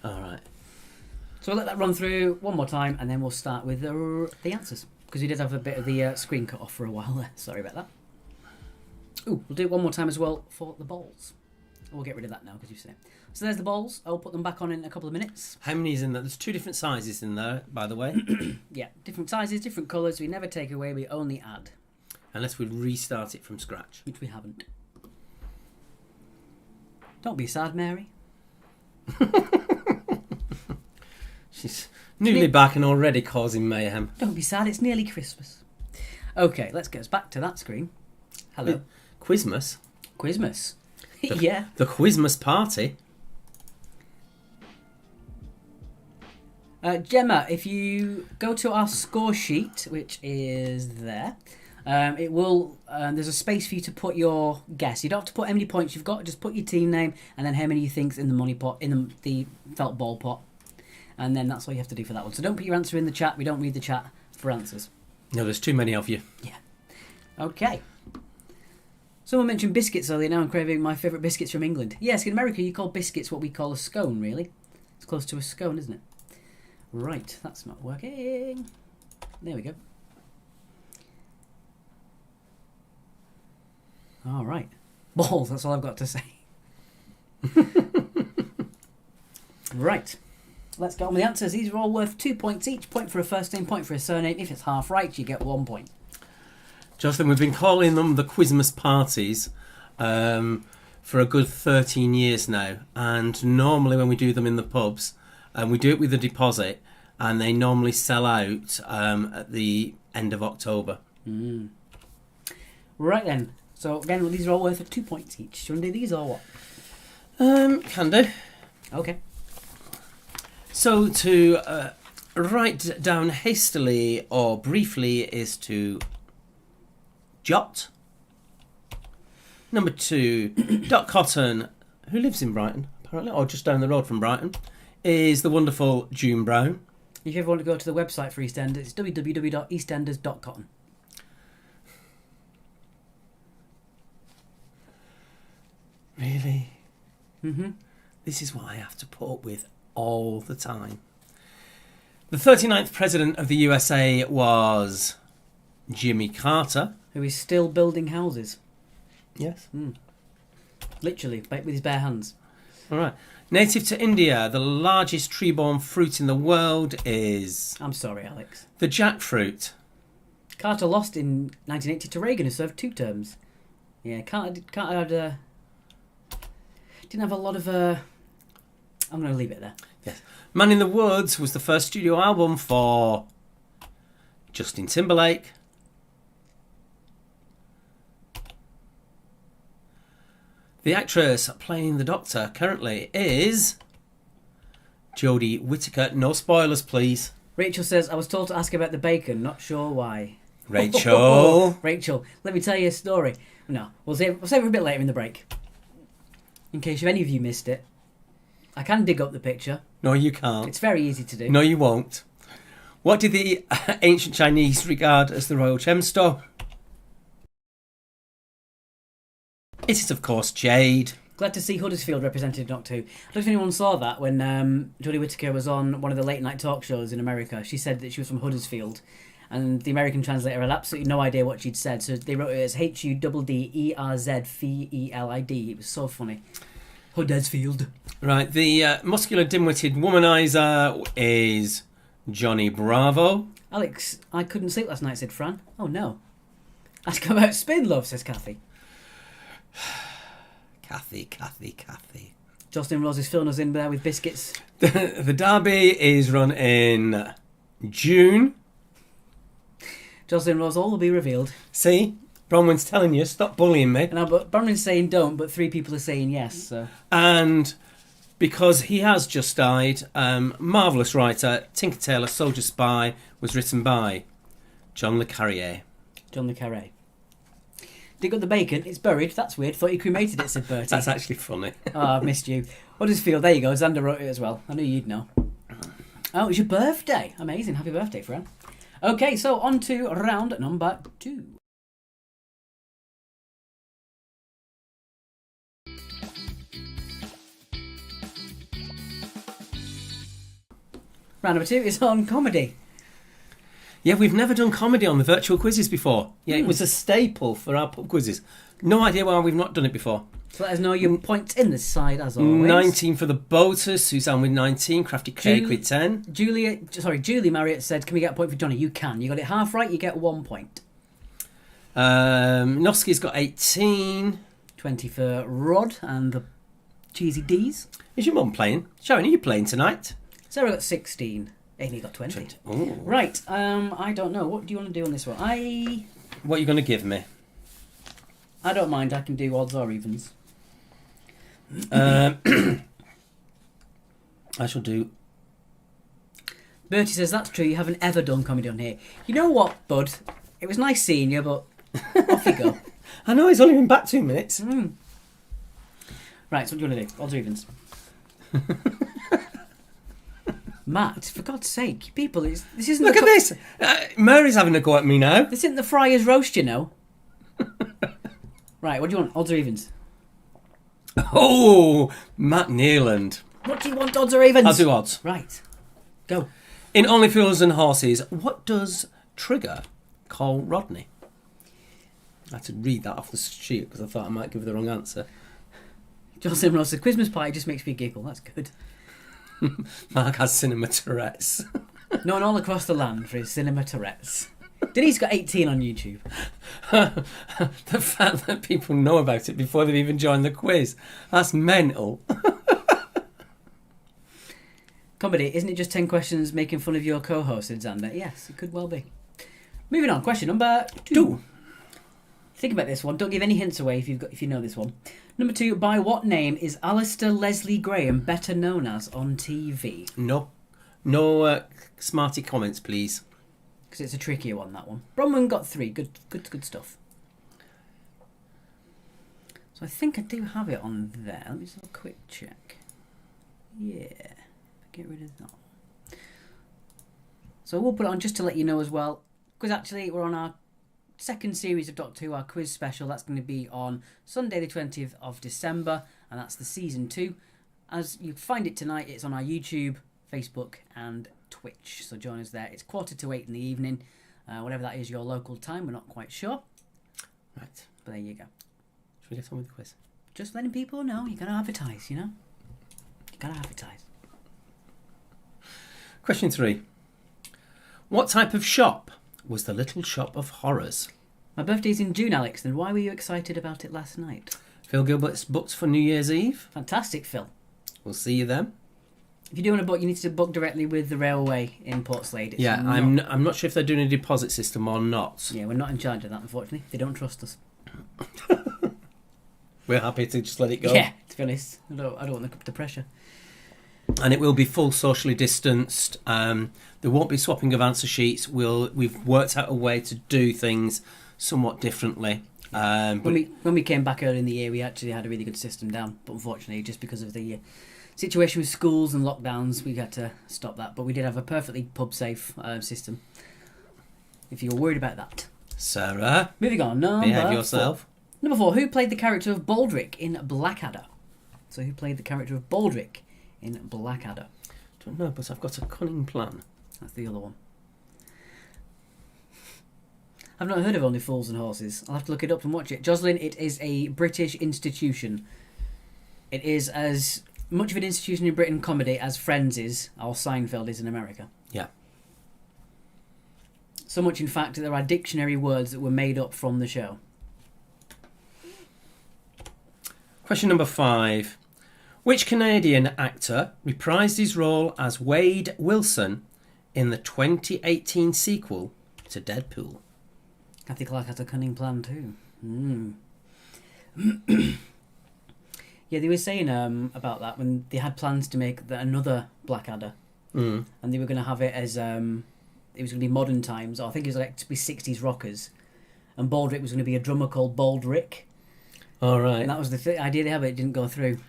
Speaker 2: All right.
Speaker 1: So I'll let that run through one more time, and then we'll start with the answers. Because we did have a bit of the screen cut off for a while there. Sorry about that. Ooh, we'll do it one more time as well for the balls. We'll get rid of that now because you've seen it. So there's the balls. I'll put them back on in a couple of minutes.
Speaker 2: How many is in there? There's 2 different sizes in there, by the way.
Speaker 1: Yeah, different sizes, different colours. We never take away, we only add.
Speaker 2: Unless we restart it from scratch.
Speaker 1: Which we haven't. Don't be sad, Mary.
Speaker 2: She's newly back and already causing mayhem.
Speaker 1: Don't be sad, it's nearly Christmas. Okay, let's get us back to that screen. Hello.
Speaker 2: Quizmas?
Speaker 1: Quizmas. Yeah.
Speaker 2: The Quizmas party?
Speaker 1: Gemma, if you go to our score sheet, which is there, it will. There's a space for you to put your guess. You don't have to put how many points you've got. Just put your team name and then how many you think's in the money pot, in the felt ball pot, and then that's all you have to do for that one. So don't put your answer in the chat. We don't read the chat for answers.
Speaker 2: No, there's too many of you.
Speaker 1: Yeah. Okay. Someone mentioned biscuits earlier. Now I'm craving my favourite biscuits from England. Yes, in America you call biscuits what we call a scone, really. It's close to a scone, isn't it? Right, that's not working. There we go. All right. Balls, that's all I've got to say. Right. Let's get on with the answers. These are all worth 2 points each. Point for a first name, point for a surname. If it's half right, you get 1 point.
Speaker 2: Jocelyn, we've been calling them the Quizmas parties for a good 13 years now. And normally when we do them in the pubs, we do it with a deposit, and they normally sell out at the end of October.
Speaker 1: Right then. So again, these are all worth 2 points each. Do you want to do these or what?
Speaker 2: Can do.
Speaker 1: Okay.
Speaker 2: So to write down hastily or briefly is to jot. Number 2, Dot Cotton, who lives in Brighton, apparently, or just down the road from Brighton, is the wonderful June Brown.
Speaker 1: If you ever want to go to the website for EastEnders, it's www.eastenders.com.
Speaker 2: Really? Mm-hmm. This is what I have to put up with all the time. The 39th president of the USA was Jimmy Carter.
Speaker 1: Who is still building houses.
Speaker 2: Yes.
Speaker 1: Literally, with his bare hands.
Speaker 2: All right. Native to India, the largest tree-borne fruit in the world is
Speaker 1: I'm sorry, Alex.
Speaker 2: the jackfruit.
Speaker 1: Carter lost in 1980 to Reagan, who served 2 terms. Yeah, Carter had, didn't have a lot of... I'm going to leave it there.
Speaker 2: Yes. Man in the Woods was the first studio album for Justin Timberlake. The actress playing the Doctor currently is Jodie Whittaker. No spoilers, please.
Speaker 1: Rachel says, I was told to ask about the bacon, not sure why.
Speaker 2: Rachel.
Speaker 1: Rachel, let me tell you a story. No, we'll save it for a bit later in the break. In case if any of you missed it. I can dig up the picture.
Speaker 2: No, you can't.
Speaker 1: It's very easy to do.
Speaker 2: No, you won't. What did the ancient Chinese regard as the royal gemstone? It is, of course, jade.
Speaker 1: Glad to see Huddersfield represented in Doctor Who. I don't know if anyone saw that when Jodie Whittaker was on one of the late night talk shows in America. She said that she was from Huddersfield, and the American translator had absolutely no idea what she'd said, so they wrote it as Huddersfield. It was so funny. Huddersfield.
Speaker 2: Right, the muscular dim-witted womanizer is Johnny Bravo.
Speaker 1: Alex, I couldn't sleep last night, said Fran. Oh no. Ask about spin, love, says Kathy.
Speaker 2: Kathy.
Speaker 1: Justin Rose is filling us in there with biscuits.
Speaker 2: The derby is run in June.
Speaker 1: Jocelyn Rose, all will be revealed.
Speaker 2: See? Bronwyn's telling you, stop bullying me.
Speaker 1: Now, but Bronwyn's saying don't, but 3 people are saying yes. So
Speaker 2: And because he has just died, marvellous writer, Tinker Tailor Soldier Spy was written by John le Carrier.
Speaker 1: John le Carré. Dig up the bacon. It's buried. That's weird. Thought you cremated it, said Bertie.
Speaker 2: That's actually funny.
Speaker 1: Oh, I've missed you. What does it feel? There you go. Xander wrote it as well. I knew you'd know. Oh, it's your birthday. Amazing. Happy birthday, Fran. Okay, so on to round number 2. Round number 2 is on comedy.
Speaker 2: Yeah, we've never done comedy on the virtual quizzes before. Yeah, it was a staple for our pub quizzes. No idea why we've not done it before.
Speaker 1: So let us know your points in the side as always.
Speaker 2: 19 for the boaters, Suzanne with 19, Crafty Cake with 10.
Speaker 1: Julie Marriott said, can we get a point for Johnny? You can. You got it half right, you get 1 point.
Speaker 2: Noski's got 18.
Speaker 1: 20 for Rod and the Cheesy D's.
Speaker 2: Is your mum playing? Sharon, are you playing tonight?
Speaker 1: Sarah got 16. Amy got 20.
Speaker 2: Ooh.
Speaker 1: Right, I don't know. What do you want to do on this one?
Speaker 2: What are you going to give me?
Speaker 1: I don't mind. I can do odds or evens.
Speaker 2: I shall do...
Speaker 1: Bertie says, that's true. You haven't ever done comedy on here. You know what, bud? It was nice seeing you, but off you go.
Speaker 2: I know, he's only been back 2 minutes.
Speaker 1: Right, so what do you want to do? Odds or evens? Matt, for God's sake, people, this isn't...
Speaker 2: Look at this! Mary's having a go at me now.
Speaker 1: This isn't the Friar's Roast, you know. Right, what do you want? Odds or evens?
Speaker 2: Oh, Matt Nearland.
Speaker 1: What do you want, odds or evens?
Speaker 2: I'll do odds.
Speaker 1: Right, go.
Speaker 2: In Only Fools and Horses, what does Trigger call Rodney? I had to read that off the sheet because I thought I might give the wrong answer.
Speaker 1: Jocelyn Ross, the Christmas pie just makes me giggle. That's good.
Speaker 2: Mark has cinema Tourette's.
Speaker 1: Known all across the land for his cinema Tourette's. Denise got 18 on YouTube.
Speaker 2: The fact that people know about it before they've even joined the quiz. That's mental.
Speaker 1: Comedy, isn't it just 10 questions making fun of your co-host, Xander? Yes, it could well be. Moving on, question number 2. Think about this one. Don't give any hints away if you know this one. Number 2, by what name is Alistair Leslie Graham better known as on TV?
Speaker 2: No smarty comments, please.
Speaker 1: Because it's a trickier one, that one. Bronwyn got 3. Good stuff. So I think I do have it on there. Let me just have a quick check. Yeah. Get rid of that. So we'll put it on just to let you know as well. Because actually we're on our second series of Doctor Who, our quiz special. That's going to be on Sunday the 20th of December. And that's the season 2. As you find it tonight, it's on our YouTube, Facebook and Twitch. So join us there. It's 7:45 in the evening. Whatever that is, your local time. We're not quite sure.
Speaker 2: Right.
Speaker 1: But there you go.
Speaker 2: Should we get on with the quiz?
Speaker 1: Just letting people know. You got to advertise, you know. You got to advertise.
Speaker 2: Question 3. What type of shop was the Little Shop of Horrors?
Speaker 1: My birthday's in June, Alex. Then why were you excited about it last night?
Speaker 2: Phil Gilbert's booked for New Year's Eve.
Speaker 1: Fantastic, Phil.
Speaker 2: We'll see you then.
Speaker 1: If you're doing a book, you need to book directly with the railway in Portslade. It's
Speaker 2: Yeah,
Speaker 1: not-
Speaker 2: I'm not sure if they're doing a deposit system or not.
Speaker 1: Yeah, we're not in charge of that, unfortunately. They don't trust us.
Speaker 2: We're happy to just let it go.
Speaker 1: Yeah, to be honest, I don't want the pressure.
Speaker 2: And it will be full socially distanced. There won't be swapping of answer sheets. We've worked out a way to do things somewhat differently. But
Speaker 1: When we came back early in the year, we actually had a really good system down. But unfortunately, just because of the situation with schools and lockdowns, we had to stop that. But we did have a perfectly pub-safe system, if you were worried about that.
Speaker 2: Sarah,
Speaker 1: Moving on, number
Speaker 2: behave yourself.
Speaker 1: 4. Number 4, who played the character of Baldric in Blackadder? So who played the character of Baldric in Blackadder?
Speaker 2: Don't know, but I've got a cunning plan.
Speaker 1: That's the other one. I've not heard of Only Fools and Horses. I'll have to look it up and watch it. Jocelyn, it is a British institution. It is as much of an institution in Britain comedy as Friends is, or Seinfeld is in America.
Speaker 2: Yeah.
Speaker 1: So much, in fact, that there are dictionary words that were made up from the show.
Speaker 2: Question number 5. Which Canadian actor reprised his role as Wade Wilson in the 2018 sequel to Deadpool?
Speaker 1: Kathy Clark has a cunning plan too. Yeah, they were saying about that when they had plans to make another Blackadder, and they were going to have it as it was going to be modern times. Or I think it was like to be 60s rockers, and Baldrick was going to be a drummer called Baldrick.
Speaker 2: All right.
Speaker 1: And that was the idea they had, but it didn't go through.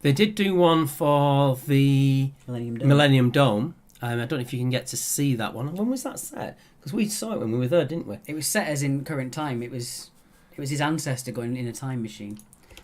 Speaker 2: They did do one for the
Speaker 1: Millennium Dome.
Speaker 2: Dome. I don't know if you can get to see that one. When was that set? Because we saw it when we were there, didn't we?
Speaker 1: It was set as in current time. It was his ancestor going in a time machine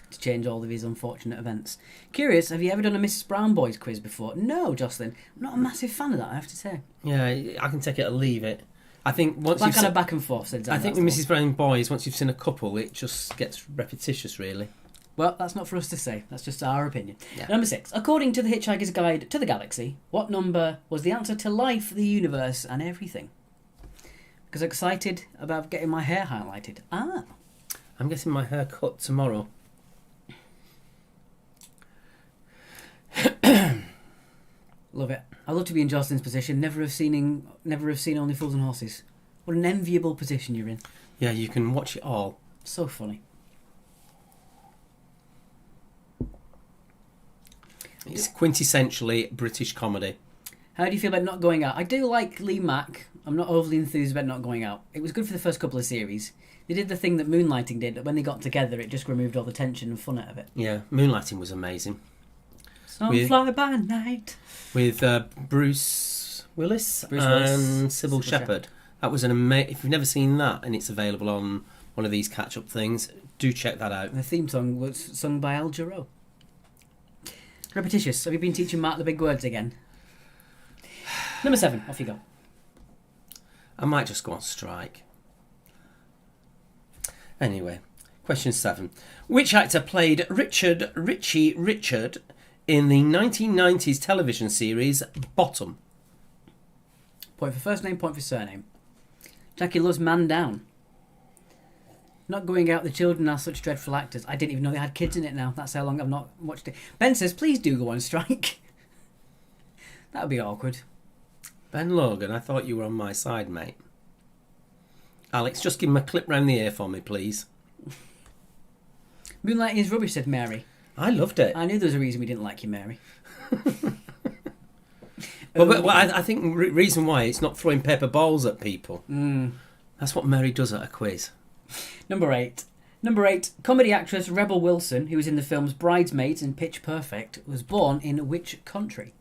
Speaker 1: to change all of his unfortunate events. Curious, have you ever done a Mrs. Brown Boys quiz before? No, Jocelyn. I'm not a massive fan of that, I have to say.
Speaker 2: Yeah, I can take it or leave it. I think once
Speaker 1: That
Speaker 2: you've
Speaker 1: kind
Speaker 2: seen,
Speaker 1: of back and forth.
Speaker 2: I think with Mrs. Brown Boys, once you've seen a couple, it just gets repetitious, really.
Speaker 1: Well, that's not for us to say. That's just our opinion.
Speaker 2: Yeah.
Speaker 1: Number 6. According to the Hitchhiker's Guide to the Galaxy, what number was the answer to life, the universe, and everything? Because I'm excited about getting my hair highlighted.
Speaker 2: I'm getting my hair cut tomorrow.
Speaker 1: Love it. I'd love to be in Jocelyn's position. Never have seen Only Fools and Horses. What an enviable position you're in.
Speaker 2: Yeah, you can watch it all.
Speaker 1: So funny.
Speaker 2: It's quintessentially British comedy.
Speaker 1: How do you feel about not going out? I do like Lee Mack. I'm not overly enthused about not going out. It was good for the first couple of series. They did the thing that Moonlighting did, that when they got together, it just removed all the tension and fun out of it.
Speaker 2: Yeah, Moonlighting was amazing.
Speaker 1: Some fly by night.
Speaker 2: With Bruce Willis
Speaker 1: Bruce
Speaker 2: and
Speaker 1: Willis,
Speaker 2: Sybil Shepherd. That was an amazing... If you've never seen that and it's available on one of these catch-up things, do check that out.
Speaker 1: The theme song was sung by Al Jarreau. Repetitious. Have you been teaching Mark the big words again? Number 7. Off you go.
Speaker 2: I might just go on strike. Anyway, question 7. Which actor played Richie Richard in the 1990s television series Bottom?
Speaker 1: Point for first name, point for surname. Jackie loves Man Down. Not going out, the children are such dreadful actors. I didn't even know they had kids in it now. That's how long I've not watched it. Ben says, please do go on strike. That would be awkward.
Speaker 2: Ben Logan, I thought you were on my side, mate. Alex, just give him a clip round the ear for me, please.
Speaker 1: Moonlighting is rubbish, said Mary.
Speaker 2: I loved it.
Speaker 1: I knew there was a reason we didn't like you, Mary.
Speaker 2: Well, I think reason why it's not throwing paper balls at people. That's what Mary does at a quiz.
Speaker 1: Number 8. Number 8. Comedy actress Rebel Wilson, who was in the films Bridesmaids and Pitch Perfect, was born in which country?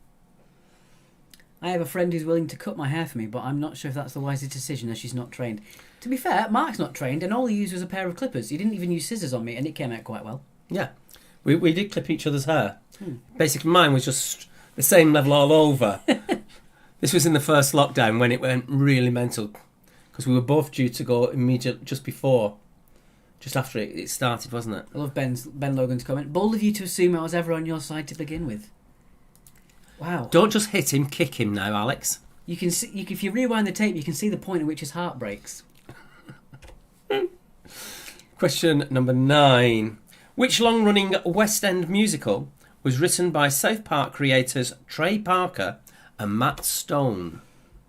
Speaker 1: I have a friend who's willing to cut my hair for me, but I'm not sure if that's the wisest decision as she's not trained. To be fair, Mark's not trained, and all he used was a pair of clippers. He didn't even use scissors on me, and it came out quite well.
Speaker 2: Yeah. We did clip each other's hair. Basically, mine was just the same level all over. This was in the first lockdown when it went really mental. Because we were both due to go immediately just after it started, wasn't it?
Speaker 1: I love Ben Logan's comment. Bold of you to assume I was ever on your side to begin with. Wow.
Speaker 2: Don't just hit him, kick him now, Alex.
Speaker 1: You can see, if you rewind the tape, you can see the point at which his heart breaks.
Speaker 2: Question number 9. Which long-running West End musical was written by South Park creators Trey Parker and Matt Stone?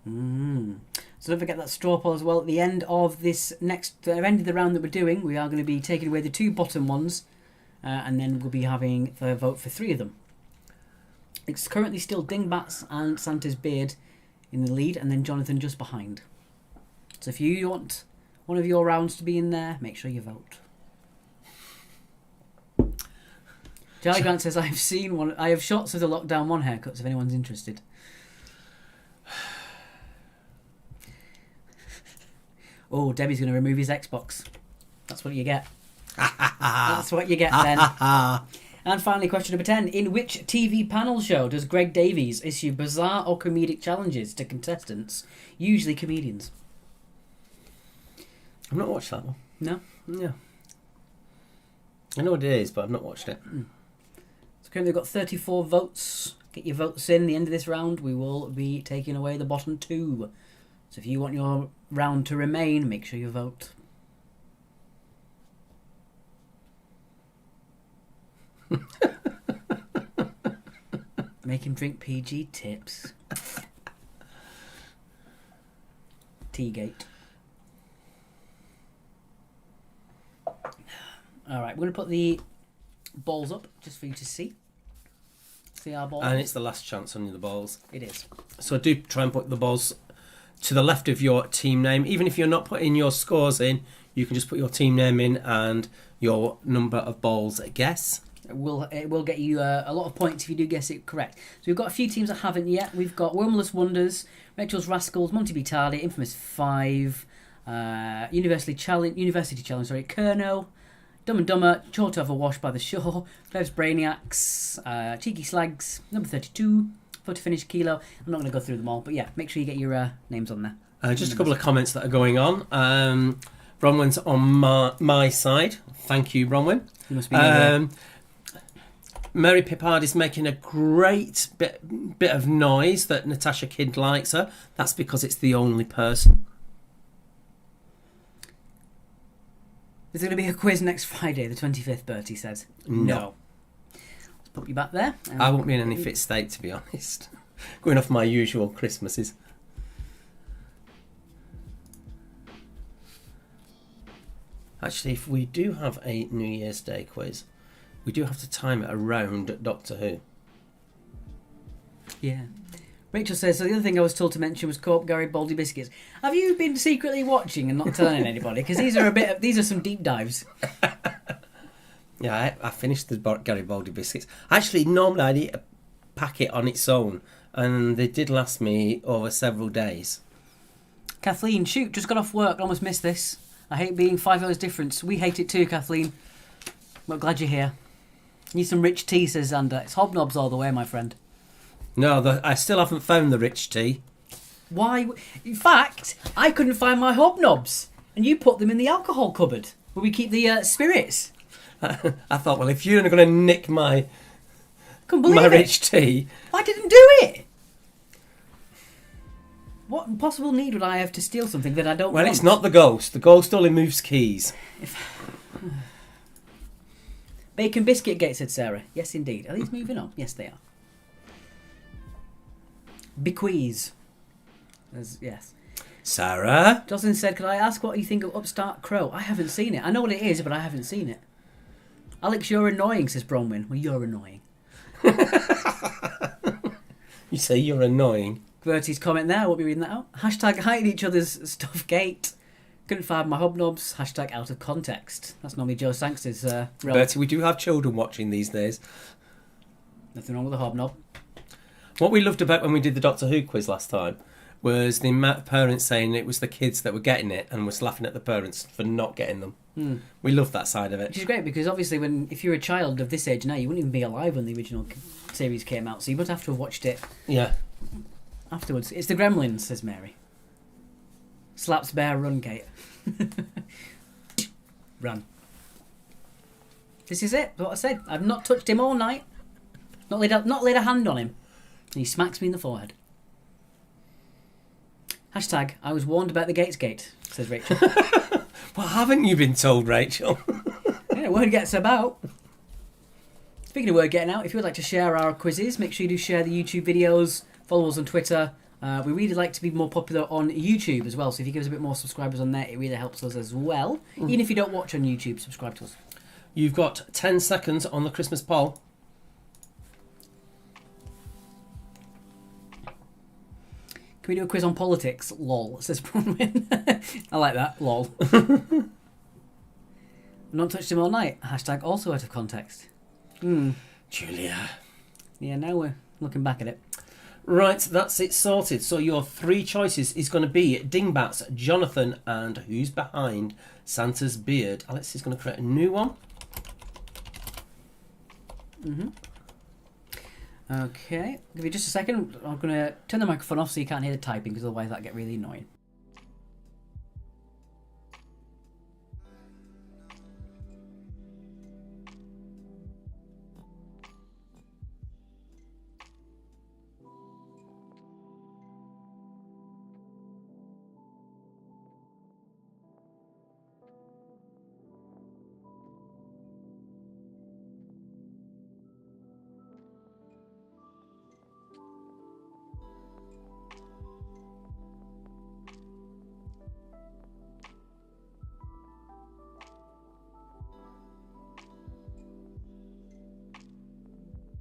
Speaker 1: So don't forget that straw poll as well. At the end of this end of the round that we're doing, we are going to be taking away the 2 bottom ones, and then we'll be having the vote for 3 of them. It's currently still Dingbats and Santa's Beard in the lead, and then Jonathan just behind. So if you want one of your rounds to be in there, make sure you vote. Charlie Grant says, I have shots of the Lockdown 1 haircuts if anyone's interested. Oh, Debbie's going to remove his Xbox. That's what you get. That's what you get then. And finally, question number 10. In which TV panel show does Greg Davies issue bizarre or comedic challenges to contestants, usually comedians?
Speaker 2: I've not watched that one.
Speaker 1: No?
Speaker 2: Yeah. I know what it is, but I've not watched it.
Speaker 1: So currently we've got 34 votes. Get your votes in. At the end of this round, we will be taking away the bottom 2. So if you want your round to remain, make sure you vote. Make him drink PG tips. Teagate. All right, we're going to put the balls up just for you to see. See our balls?
Speaker 2: And it's the last chance on the balls.
Speaker 1: It is.
Speaker 2: So do try and put the balls to the left of your team name. Even if you're not putting your scores in, you can just put your team name in and your number of balls guess.
Speaker 1: It will get you a lot of points if you do guess it correct. So we've got a few teams that haven't yet. We've got Wormless Wonders, Rachel's Rascals, Monty Vitale, Infamous 5, University Challenge, Kerno, Dumb and Dumber, Chore to Have a Wash by the Shore, Bev's Brainiacs, Cheeky Slags, Number 32, Photo Finish Kilo. I'm not going to go through them all, but yeah, make sure you get your names on there.
Speaker 2: Just a couple of comments that are going on. Bronwyn's on my side. Thank you, Bronwyn.
Speaker 1: You must be
Speaker 2: Mary Pippard is making a great bit of noise that Natasha Kidd likes her. That's because it's the only person.
Speaker 1: Is there going to be a quiz next Friday, the 25th, Bertie says?
Speaker 2: No.
Speaker 1: Let's put you back there.
Speaker 2: I won't be in any fit state, to be honest. Going off my usual Christmases. Actually, if we do have a New Year's Day quiz, we do have to time it around Doctor Who.
Speaker 1: Yeah. Rachel says, so the other thing I was told to mention was Co-op Gary Baldy Biscuits. Have you been secretly watching and not telling anybody? Because these are some deep dives.
Speaker 2: Yeah, I finished the Garibaldi biscuits. Actually, normally I'd eat a packet on its own, and they did last me over several days.
Speaker 1: Kathleen, shoot, just got off work, almost missed this. I hate being 5 hours difference. We hate it too, Kathleen. But glad you're here. Need some rich tea, says Xander. It's hobnobs all the way, my friend.
Speaker 2: No, I still haven't found the rich tea.
Speaker 1: Why? In fact, I couldn't find my hobnobs, and you put them in the alcohol cupboard where we keep the spirits.
Speaker 2: I thought, well, if you're going to nick my
Speaker 1: Couldn't
Speaker 2: rich tea...
Speaker 1: I didn't do it! What possible need would I have to steal something that I don't want?
Speaker 2: Well, it's not the ghost. The ghost only moves keys.
Speaker 1: Bacon Biscuit Gate, said Sarah. Yes, indeed. Are these moving on? Yes, they are. Bequeeze. Yes.
Speaker 2: Sarah?
Speaker 1: Jocelyn said, could I ask what you think of Upstart Crow? I haven't seen it. I know what it is, but I haven't seen it. Alex, you're annoying, says Bronwyn. Well, you're annoying.
Speaker 2: You say you're annoying.
Speaker 1: Bertie's comment there, I won't be reading that out. Hashtag hide each other's stuff gate. Couldn't find my hobnobs. Hashtag out of context. That's normally Joe Sanks's
Speaker 2: Bertie, we do have children watching these days.
Speaker 1: Nothing wrong with a hobnob.
Speaker 2: What we loved about when we did the Doctor Who quiz last time was the amount of parents saying it was the kids that were getting it and was laughing at the parents for not getting them. We loved that side of it.
Speaker 1: Which is great because obviously if you're a child of this age now, you wouldn't even be alive when the original series came out, so you would have to have watched it afterwards. It's the Gremlins, says Mary. Slaps bear, run, Kate. Run. This is it, what I said. I've not touched him all night. Not laid a hand on him. And he smacks me in the forehead. Hashtag, I was warned about the Gates Gate, says Rachel.
Speaker 2: Well, haven't you been told, Rachel?
Speaker 1: Yeah, word gets about. Speaking of word getting out, if you would like to share our quizzes, make sure you do share the YouTube videos, follow us on Twitter. We really like to be more popular on YouTube as well, so if you give us a bit more subscribers on there, it really helps us as well. Even if you don't watch on YouTube, subscribe to us.
Speaker 2: You've got 10 seconds on the Christmas poll.
Speaker 1: Can we do a quiz on politics? Lol, says Bronwyn. I like that. Lol. Not touched him all night. Hashtag also out of context.
Speaker 2: Julia.
Speaker 1: Yeah, now we're looking back at it.
Speaker 2: Right, that's it sorted. So your 3 choices is going to be Dingbats, Jonathan, and who's behind Santa's beard. Alex is going to create a new one.
Speaker 1: Okay, give me just a second. I'm going to turn the microphone off so you can't hear the typing, because otherwise that'll get really annoying.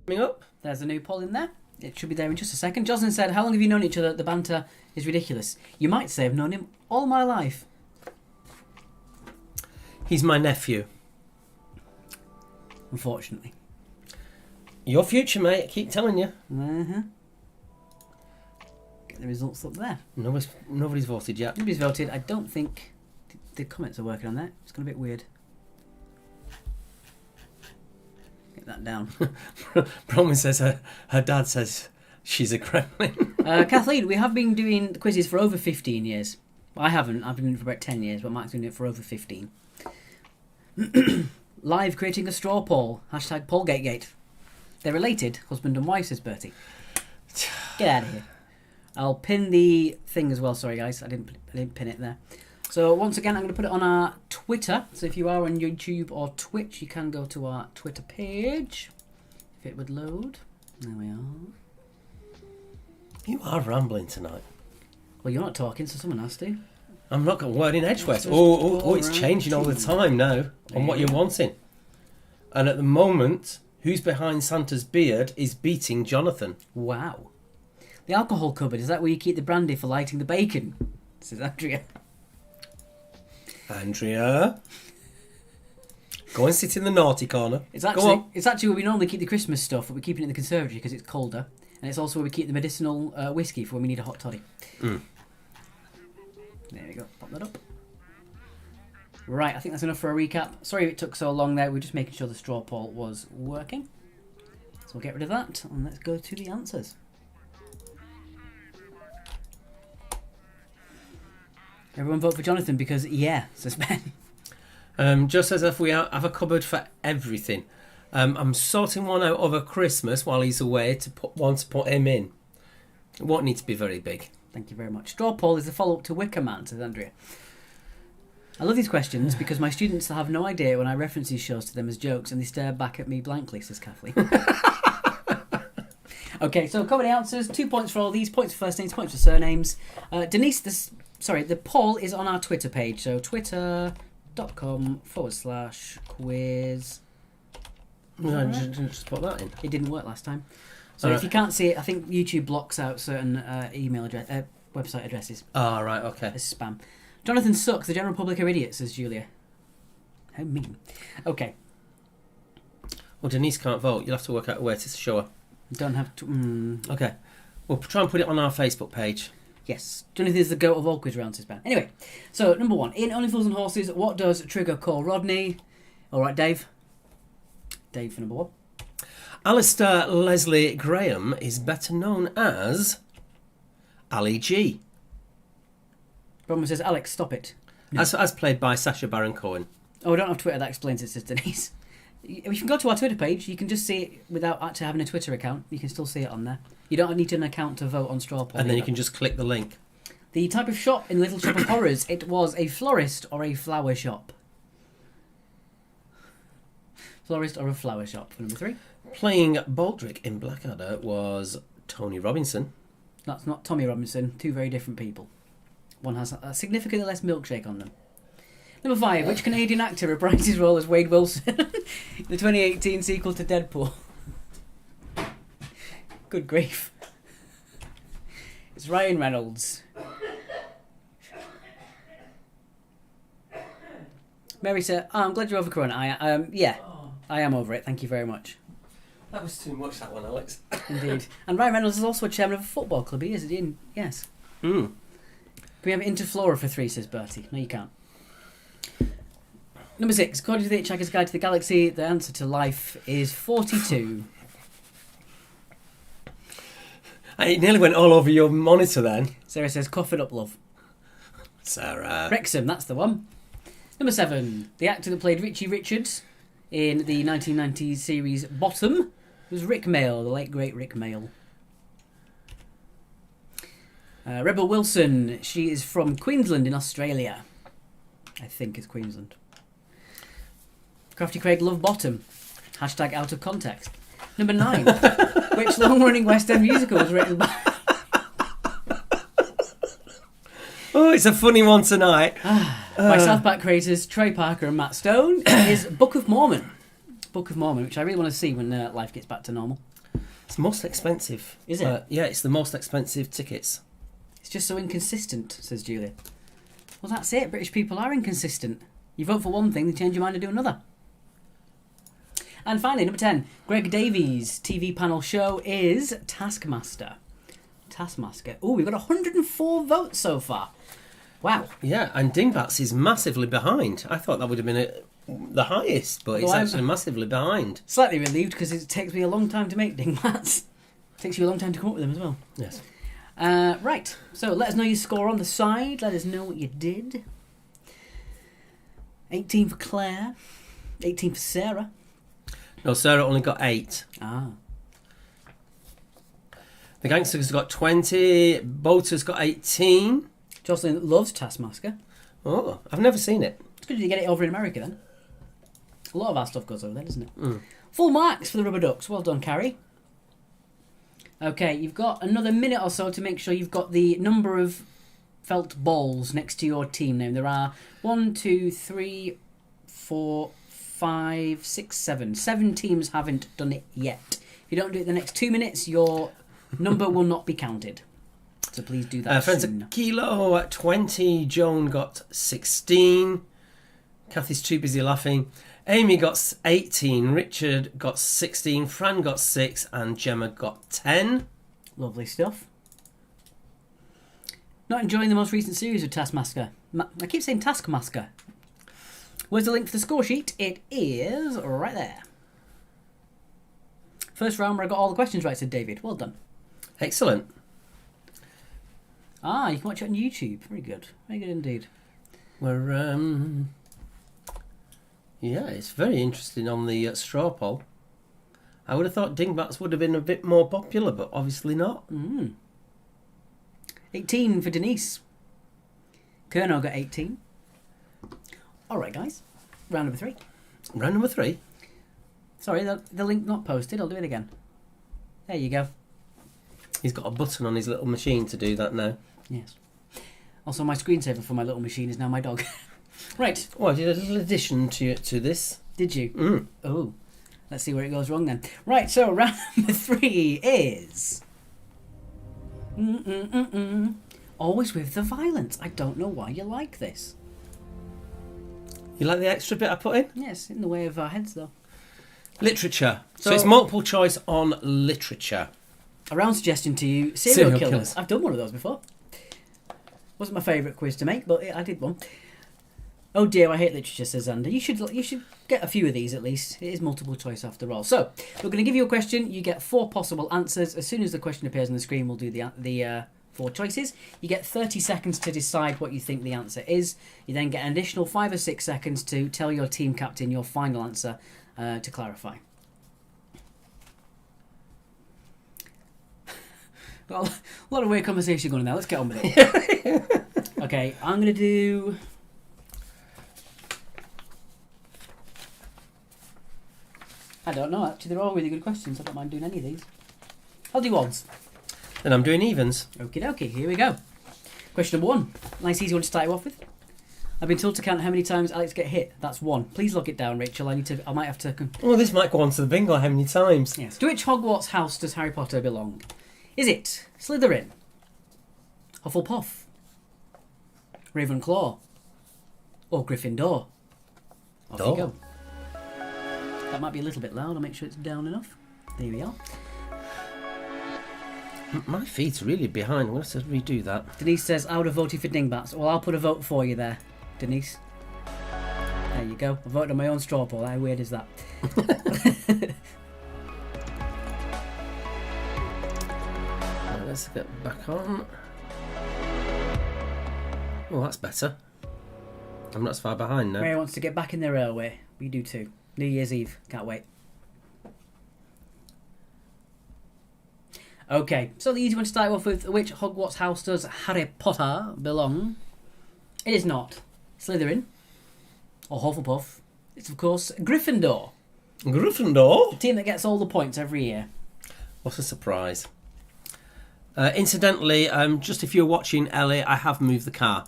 Speaker 2: Coming up.
Speaker 1: There's a new poll in there. It should be there in just a second. Jocelyn said, how long have you known each other? The banter is ridiculous. You might say I've known him all my life.
Speaker 2: He's my nephew.
Speaker 1: Unfortunately.
Speaker 2: Your future, mate. I keep telling you.
Speaker 1: Uh-huh. Get the results up there.
Speaker 2: Nobody's voted yet.
Speaker 1: Nobody's voted. I don't think the comments are working on that. It's gone a bit weird. Get that down.
Speaker 2: Bronwyn says her dad says she's a gremlin.
Speaker 1: Kathleen, we have been doing the quizzes for over 15 years. I haven't. I've been doing it for about 10 years, but Mark's been doing it for over 15. Live creating a straw poll. Hashtag Pollgategate. They're related, husband and wife, says Bertie. Get out of here. I'll pin the thing as well. Sorry, guys. I didn't pin it there. So, once again, I'm going to put it on our Twitter. So, if you are on YouTube or Twitch, you can go to our Twitter page. If it would load. There we are.
Speaker 2: You are rambling tonight.
Speaker 1: Well, you're not talking, so someone has to.
Speaker 2: I'm not got a word in edgewise.
Speaker 1: Just
Speaker 2: Oh, it's
Speaker 1: around
Speaker 2: changing all the
Speaker 1: to-
Speaker 2: time now on what you're wanting. And at the moment, who's behind Santa's beard is beating Jonathan.
Speaker 1: Wow. The alcohol cupboard, is that where you keep the brandy for lighting the bacon? Says Andrea.
Speaker 2: Andrea, go and sit in the naughty corner.
Speaker 1: It's
Speaker 2: Go
Speaker 1: actually
Speaker 2: on.
Speaker 1: where we normally keep the Christmas stuff, but we're keeping it in the conservatory because it's colder. And it's also where we keep the medicinal whiskey for when we need a hot toddy.
Speaker 2: Mm.
Speaker 1: There we go. Pop that up. Right, I think that's enough for a recap. Sorry it took so long there. We're just making sure the straw poll was working. So we'll get rid of that and let's go to the answers. Everyone vote for Jonathan because, yeah, says Ben.
Speaker 2: Just as if we have a cupboard for everything. I'm sorting one out over Christmas while he's away to put him in. It won't need to be very big.
Speaker 1: Thank you very much. Straw poll is the follow-up to Wicker Man, says Andrea. I love these questions because my students have no idea when I reference these shows to them as jokes and they stare back at me blankly, says Kathleen. Okay, so comedy answers. 2 points for all these. Points for first names, points for surnames. Denise, the poll is on our Twitter page. So twitter.com/quiz.
Speaker 2: No, just put that in.
Speaker 1: It didn't work last time. So
Speaker 2: All
Speaker 1: if you can't see it, I think YouTube blocks out certain email address, website addresses
Speaker 2: Ah, right, okay.
Speaker 1: as spam. Jonathan sucks. The general public are idiots, says Julia. How mean. Okay.
Speaker 2: Well, Denise can't vote. You'll have to work out a way to show her.
Speaker 1: Don't have to...
Speaker 2: Okay. We'll try and put it on our Facebook page.
Speaker 1: Yes. Jonathan is the goat of all quiz rounds, says Ben. Anyway, so number one. In Only Fools and Horses, what does Trigger call Rodney? All right, Dave. Dave for number one.
Speaker 2: Alistair Leslie Graham is better known as Ali G.
Speaker 1: Bromwell says, Alex, stop it.
Speaker 2: As played by Sacha Baron Cohen.
Speaker 1: Oh, we don't have Twitter. That explains it, says Denise. If you can go to our Twitter page, you can just see it without actually having a Twitter account. You can still see it on there. You don't need an account to vote on straw poll.
Speaker 2: And then you
Speaker 1: either.
Speaker 2: can just click the link.
Speaker 1: The type of shop in Little Shop of Horrors, it was a florist or a flower shop. Florist or a flower shop for number three.
Speaker 2: Playing Baldric in Blackadder was Tony Robinson.
Speaker 1: That's not Tommy Robinson. Two very different people. One has a significantly less milkshake on them. Number five. Which Canadian actor reprised his role as Wade Wilson in the 2018 sequel to Deadpool? Good grief. It's Ryan Reynolds. Mary said, I'm glad you're over Corona. Yeah, I am over it. Thank you very much.
Speaker 2: That was too much, that one, Alex.
Speaker 1: Indeed. And Ryan Reynolds is also a chairman of a football club. He is, yes.
Speaker 2: Mm.
Speaker 1: Can we have Interflora for three, says Bertie. No, you can't. Number six. According to the Hitchhiker's Guide to the Galaxy, the answer to life is 42.
Speaker 2: It nearly went all over your monitor then.
Speaker 1: Sarah says, cough it up, love.
Speaker 2: Sarah.
Speaker 1: Wrexham, that's the one. Number seven. The actor that played Richie Richards in the 1990s series Bottom was Rick Mayall, the late great Rick Mayall. Rebel Wilson, she is from Queensland in Australia. I think it's Queensland. Crafty Craig love Bottom. Hashtag out of context. Number 9. Which long-running West End musical was written by...
Speaker 2: Oh, it's a funny one tonight.
Speaker 1: by South Park creators Trey Parker and Matt Stone is Book of Mormon. Book of Mormon, which I really want to see when life gets back to normal.
Speaker 2: It's most expensive.
Speaker 1: Is it?
Speaker 2: Yeah, it's the most expensive tickets.
Speaker 1: It's just so inconsistent, says Julia. Well, that's it. British people are inconsistent. You vote for one thing, they change your mind and do another. And finally, number 10, Greg Davies' TV panel show is Taskmaster. Taskmaster. Oh, we've got 104 votes so far. Wow.
Speaker 2: Yeah, and Dingbats is massively behind. I thought that would have been the highest, but it's
Speaker 1: Well,
Speaker 2: actually massively behind.
Speaker 1: Slightly relieved because it takes me a long time to make dingbats. Takes you a long time to come up with them as well.
Speaker 2: Yes.
Speaker 1: Right, so let us know your score on the side. Let us know what you did. 18 for Claire. 18 for Sarah.
Speaker 2: No, Sarah only got 8.
Speaker 1: Ah.
Speaker 2: The Gangsters got 20. Boater's got 18.
Speaker 1: Jocelyn loves Taskmaster.
Speaker 2: Oh, I've never seen it.
Speaker 1: It's good you get it over in America then. A lot of our stuff goes over there, doesn't it?
Speaker 2: Mm.
Speaker 1: Full marks for the Rubber Ducks. Well done, Carrie. Okay, you've got another minute or so to make sure you've got the number of felt balls next to your team name. There are 1, 2, 3, 4, 5, 6, 7. 7 teams haven't done it yet. If you don't do it in the next 2 minutes, your number will not be counted. So please do that
Speaker 2: Friends
Speaker 1: soon.
Speaker 2: of Kilo at 20. Joan got 16. Kathy's too busy laughing. Amy got 18. Richard got 16. Fran got 6. And Gemma got 10.
Speaker 1: Lovely stuff. Not enjoying the most recent series of Taskmaster. I keep saying Taskmaster. Where's the link for the score sheet? It is right there. First round where I got all the questions right, said David. Well done.
Speaker 2: Excellent.
Speaker 1: Ah, you can watch it on YouTube. Very good. Very good indeed.
Speaker 2: We're, yeah, it's very interesting on the straw poll. I would have thought Dingbats would have been a bit more popular, but obviously not.
Speaker 1: 18 for Denise. Kerno got 18. All right, guys. Round number 3.
Speaker 2: Round number 3.
Speaker 1: Sorry, the link not posted. I'll do it again. There you go.
Speaker 2: He's got a button on his little machine to do that now.
Speaker 1: Yes. Also, my screensaver for my little machine is now my dog. Right.
Speaker 2: Oh, I did a little addition to this.
Speaker 1: Did you?
Speaker 2: Mm.
Speaker 1: Oh. Let's see where it goes wrong then. Right, so round number 3 is... Always with the violence. I don't know why you like this.
Speaker 2: You like the extra bit I put in?
Speaker 1: Yes, in the way of our heads though.
Speaker 2: Literature. So
Speaker 1: So-
Speaker 2: it's multiple choice on literature.
Speaker 1: A round suggestion to you, serial
Speaker 2: Serial
Speaker 1: killers.
Speaker 2: killers.
Speaker 1: I've done one of those before. Wasn't my favourite quiz to make, but I did one. Oh dear, I hate literature, says Xander. You should get a few of these at least. It is multiple choice after all. So, we're going to give you a question. You get 4 possible answers. As soon as the question appears on the screen, we'll do the 4 choices. You get 30 seconds to decide what you think the answer is. You then get an additional 5 or 6 seconds to tell your team captain your final answer to clarify. Well, a lot of weird conversation going on now. Let's get on with it. Okay, I'm going to do... I don't know, actually. They're all really good questions. I don't mind doing any of these. I'll do odds.
Speaker 2: Then I'm doing evens.
Speaker 1: Okie dokie, here we go. Question number 1. Nice easy one to start you off with. I've been told to count how many times Alex get hit. That's 1. Please log it down, Rachel. I might have to...
Speaker 2: Well, this might go on to the bingo. How many times?
Speaker 1: Yes. To which Hogwarts house does Harry Potter belong? Is it Slytherin, Hufflepuff, Ravenclaw, or Gryffindor? Off you
Speaker 2: Door.
Speaker 1: go. That might be a little bit loud. I'll make sure it's down enough. There we are.
Speaker 2: My feet's really behind. I'm going to have to redo that.
Speaker 1: Denise says, I would have voted for Dingbats. Well, I'll put a vote for you there, Denise. There you go. I voted on my own straw poll. How weird is that?
Speaker 2: Right, let's get back on. Oh, that's better. I'm not as far behind now.
Speaker 1: Mary wants to get back in the railway. We do too. New Year's Eve. Can't wait. Okay, so the easy one to start off with. Which Hogwarts house does Harry Potter belong? It is not Slytherin or Hufflepuff. It's, of course, Gryffindor.
Speaker 2: Gryffindor?
Speaker 1: The team that gets all the points every year.
Speaker 2: What a surprise. Incidentally, just if you're watching Ellie, I have moved the car.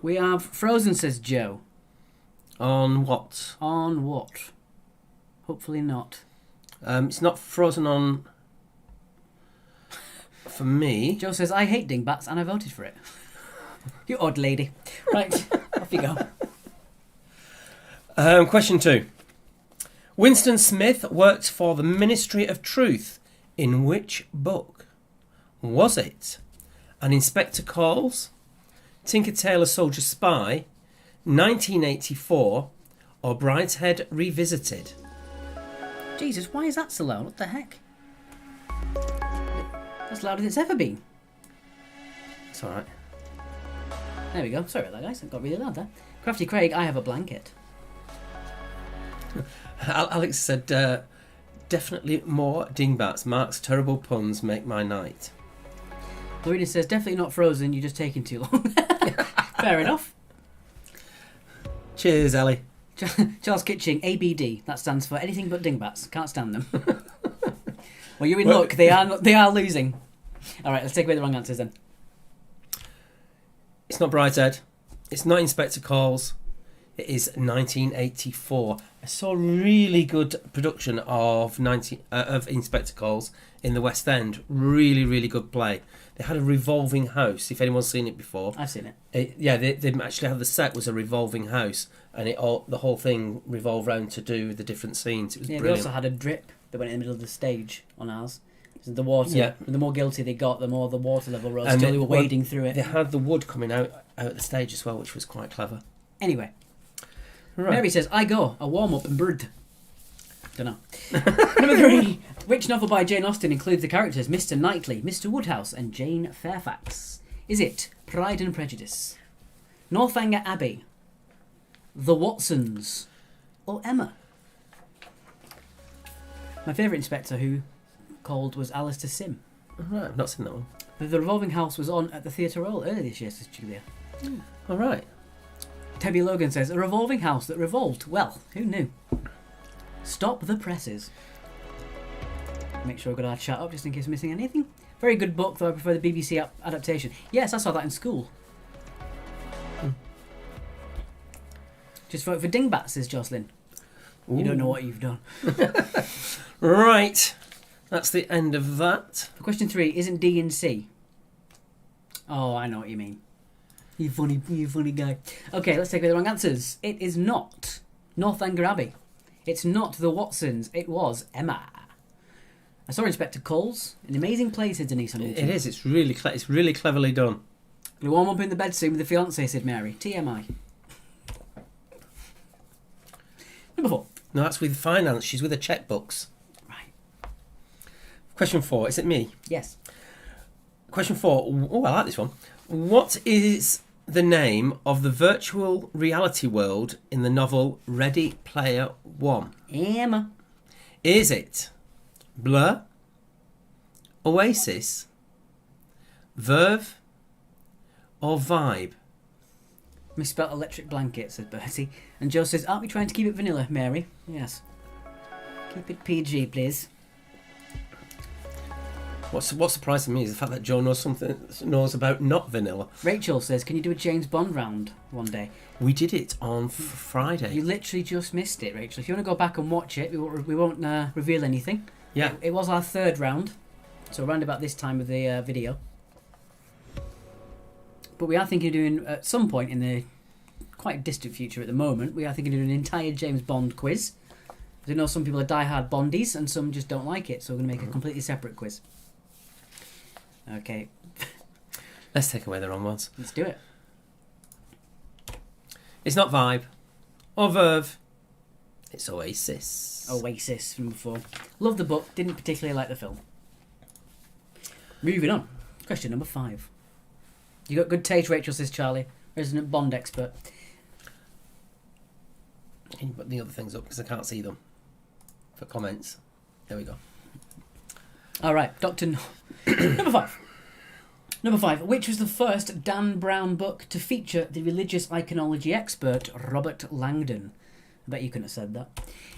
Speaker 1: We have Frozen, says Joe.
Speaker 2: On what?
Speaker 1: On what? Hopefully not.
Speaker 2: It's not frozen on for me.
Speaker 1: Joe says, I hate dingbats and I voted for it. You odd lady. Right, off you go.
Speaker 2: Question 2. Winston Smith worked for the Ministry of Truth in which book? Was it An Inspector Calls, Tinker Tailor Soldier Spy, 1984, or Brideshead Revisited?
Speaker 1: Jesus, why is that so loud? What the heck? That's louder than it's ever been.
Speaker 2: It's alright.
Speaker 1: There we go. Sorry about that, guys. It got really loud there. Crafty Craig, I have a blanket.
Speaker 2: Alex said, definitely more dingbats. Mark's terrible puns make my night.
Speaker 1: Lorena says, definitely not Frozen, you're just taking too long. Fair enough.
Speaker 2: Cheers, Ellie.
Speaker 1: Charles Kitching, ABD. That stands for anything but dingbats. Can't stand them. Well, you're in luck. They are losing. All right, let's take away the wrong answers then.
Speaker 2: It's not Brideshead. It's not Inspector Calls. It is 1984. I saw a really good production of Inspector Calls in the West End. Really, really good play. They had a revolving house. If anyone's seen it before,
Speaker 1: I've seen it.
Speaker 2: They actually had the set was a revolving house, and the whole thing revolved around to do the different scenes. It was brilliant.
Speaker 1: They also had a drip that went in the middle of the stage on ours. So the water.
Speaker 2: Yeah.
Speaker 1: The more guilty they got, the more the water level rose.
Speaker 2: And
Speaker 1: Until they were wading through it.
Speaker 2: They had the wood coming out at the stage as well, which was quite clever.
Speaker 1: Anyway,
Speaker 2: Right.
Speaker 1: Mary says, I go, a warm-up and bird. Don't know. Number 3. Which novel by Jane Austen includes the characters Mr. Knightley, Mr. Woodhouse and Jane Fairfax? Is it Pride and Prejudice, Northanger Abbey, The Watsons, or Emma? My favourite Inspector Who called was Alistair Sim.
Speaker 2: Right, I've not seen that one.
Speaker 1: The Revolving House was on at the Theatre Royal earlier this year, says Julia.
Speaker 2: All right.
Speaker 1: Tebby Logan says, a revolving house that revolved. Well, who knew? Stop the presses. Make sure I've got our chat up just in case I'm missing anything. Very good book, though I prefer the BBC adaptation. Yes, I saw that in school. Just vote for Dingbat, says Jocelyn. You don't know what you've done.
Speaker 2: Right. That's the end of that.
Speaker 1: For question 3, isn't D and C? Oh, I know what you mean. You funny guy. Okay, let's take away the wrong answers. It is not Northanger Abbey. It's not The Watsons. It was Emma. I saw Inspector Calls. An amazing play, said Denise on
Speaker 2: It is. It's really cleverly done.
Speaker 1: Gonna warm up in the bed soon with the fiance, said Mary. TMI. Number 4.
Speaker 2: No, that's with finance. She's with her checkbooks.
Speaker 1: Right.
Speaker 2: Question 4. Is it me?
Speaker 1: Yes.
Speaker 2: Question 4. Oh, I like this one. What is the name of the virtual reality world in the novel Ready Player One?
Speaker 1: Emma.
Speaker 2: Is it Blur, Oasis, Verve, or Vibe?
Speaker 1: Misspelled electric blanket, said Bertie. And Joe says, aren't we trying to keep it vanilla, Mary? Yes. Keep it PG, please.
Speaker 2: What surprises me is the fact that Joe knows about not vanilla.
Speaker 1: Rachel says, can you do a James Bond round one day?
Speaker 2: We did it on Friday.
Speaker 1: You literally just missed it, Rachel. If you want to go back and watch it, we won't reveal anything.
Speaker 2: Yeah.
Speaker 1: It was our 3rd round, so around about this time of the video. But we are thinking of doing, at some point in the quite distant future at the moment, we are thinking of doing an entire James Bond quiz. Because I know some people are diehard Bondies and some just don't like it, so we're going to make a completely separate quiz. Okay,
Speaker 2: Let's take away the wrong ones.
Speaker 1: let's do it.
Speaker 2: It's not Vibe or Verve. It's Oasis.
Speaker 1: Oasis, number 4. Love the book, didn't particularly like the film. Moving on. Question number 5. You got good taste, Rachel, says Charlie, resident Bond expert.
Speaker 2: Can you put the other things up because I can't see them for comments? There we go.
Speaker 1: All right, Dr. No. Number 5. Number 5. Which was the first Dan Brown book to feature the religious iconology expert Robert Langdon? I bet you couldn't have said that.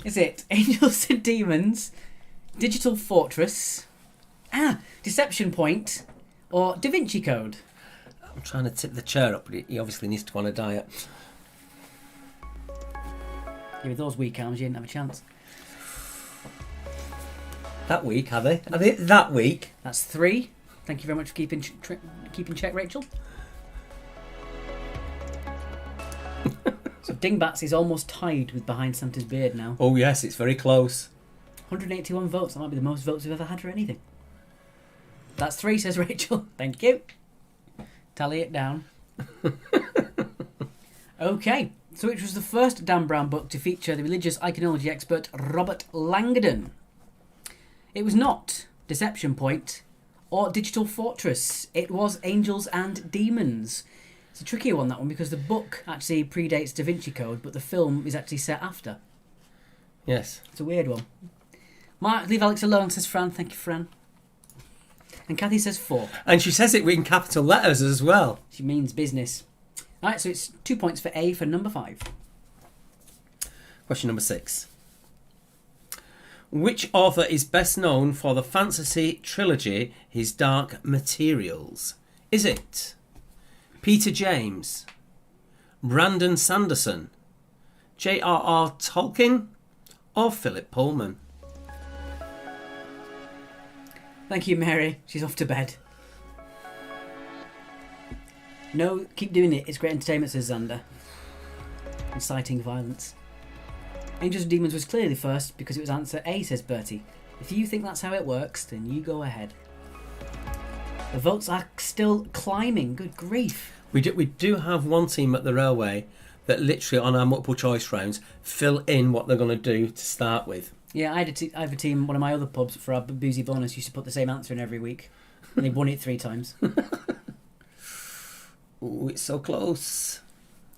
Speaker 1: Is it Angels and Demons, Digital Fortress, Deception Point, or Da Vinci Code?
Speaker 2: I'm trying to tip the chair up, but he obviously needs to go on a diet.
Speaker 1: Yeah, with those weak arms, you didn't have a chance.
Speaker 2: That week, are they? Are they that week?
Speaker 1: That's 3, Thank you very much for keeping check, Rachel. So Dingbats is almost tied with Behind Santa's Beard now.
Speaker 2: Oh yes, it's very close.
Speaker 1: 181 votes. That might be the most votes we've ever had for anything. That's 3, says Rachel. Thank you. Tally it down. Okay, so which was the first Dan Brown book to feature the religious iconology expert Robert Langdon? It was not Deception Point or Digital Fortress. It was Angels and Demons. It's a trickier one, that one, because the book actually predates Da Vinci Code, but the film is actually set after.
Speaker 2: Yes.
Speaker 1: It's a weird one. Mark, leave Alex alone, says Fran. Thank you, Fran. And Kathy says 4.
Speaker 2: And she says it in capital letters as well.
Speaker 1: She means business. Alright, so it's 2 points for A for number 5.
Speaker 2: Question number 6. Which author is best known for the fantasy trilogy His Dark Materials? Is it Peter James, Brandon Sanderson, J.R.R. Tolkien, or Philip Pullman?
Speaker 1: Thank you, Mary. She's off to bed. No, keep doing it. It's great entertainment, says Xander. Inciting violence. Angels and Demons was clearly first because it was answer A, says Bertie. If you think that's how it works, then you go ahead. The votes are still climbing. Good grief.
Speaker 2: We do have one team at the railway that literally on our multiple choice rounds fill in what they're going to do to start with.
Speaker 1: Yeah, I have a team, one of my other pubs, for our boozy bonus, used to put the same answer in every week. And they won it 3 times.
Speaker 2: Ooh, it's so close.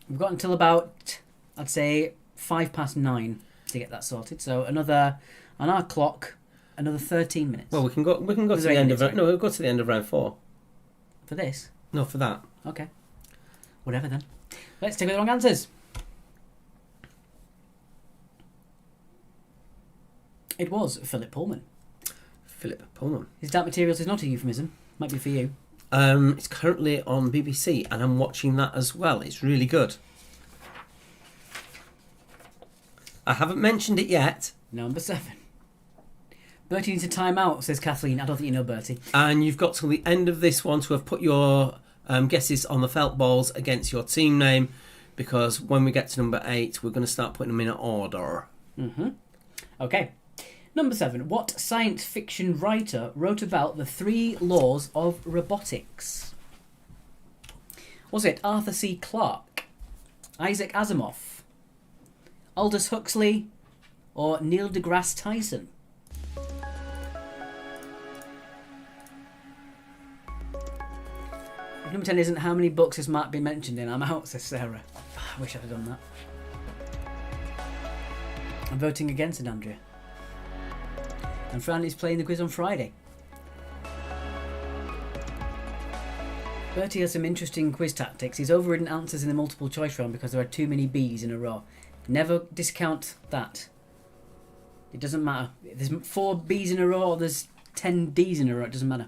Speaker 1: We've got until about, I'd say, 9:05 to get that sorted. So another, on our clock, another 13 minutes.
Speaker 2: Well, we can go to the end of no, we'll go to the end of round 4.
Speaker 1: For this?
Speaker 2: No, for that.
Speaker 1: Okay. Whatever then. Let's take the wrong answers. It was Philip Pullman.
Speaker 2: Philip Pullman.
Speaker 1: His Dark Materials is not a euphemism. Might be for you.
Speaker 2: It's currently on BBC and I'm watching that as well. It's really good. I haven't mentioned it yet.
Speaker 1: Number 7. Bertie needs a time-out, says Kathleen. I don't think you know Bertie.
Speaker 2: And you've got till the end of this one to have put your guesses on the felt balls against your team name, because when we get to number 8, we're going to start putting them in order.
Speaker 1: Mm-hmm. Okay. Number 7. What science fiction writer wrote about the 3 laws of robotics? Was it Arthur C. Clarke, Isaac Asimov, Aldous Huxley, or Neil deGrasse Tyson? If number 10 isn't how many books has Mark been mentioned in, I'm out, says Sarah. I wish I'd have done that. I'm voting against it, Andrea. And Fran is playing the quiz on Friday. Bertie has some interesting quiz tactics. He's overridden answers in the multiple choice round because there are too many B's in a row. Never discount that. It doesn't matter. If there's 4 B's in a row or there's 10 D's in a row, it doesn't matter.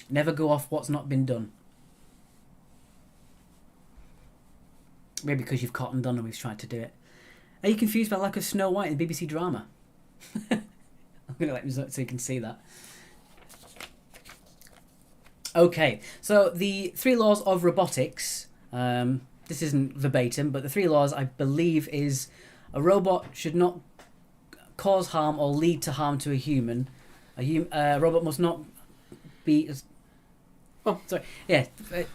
Speaker 1: Never go off what's not been done. Maybe because you've cottoned on and we've tried to do it. Are you confused by the lack of Snow White in the BBC drama? I'm going to let you so you can see that. Okay, so the 3 laws of robotics. This isn't verbatim, but the 3 laws, I believe, is a robot should not cause harm or lead to harm to a human. A robot must not be... Oh, sorry. Yeah,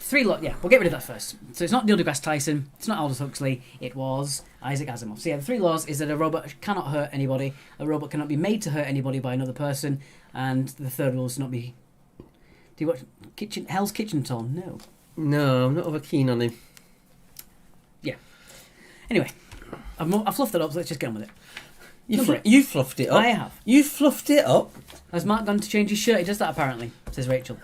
Speaker 1: 3 laws. Yeah, we'll get rid of that first. So it's not Neil deGrasse Tyson. It's not Aldous Huxley. It was Isaac Asimov. So yeah, the 3 laws is that a robot cannot hurt anybody. A robot cannot be made to hurt anybody by another person. And the 3rd rule is to not be... Do you watch Hell's Kitchen at all? No.
Speaker 2: No, I'm not over keen on him.
Speaker 1: Yeah. Anywed, I've fluffed it up, so let's just get on with it.
Speaker 2: You fluffed it up.
Speaker 1: I have.
Speaker 2: You fluffed it up.
Speaker 1: Has Mark gone to change his shirt? He does that apparently, says Rachel.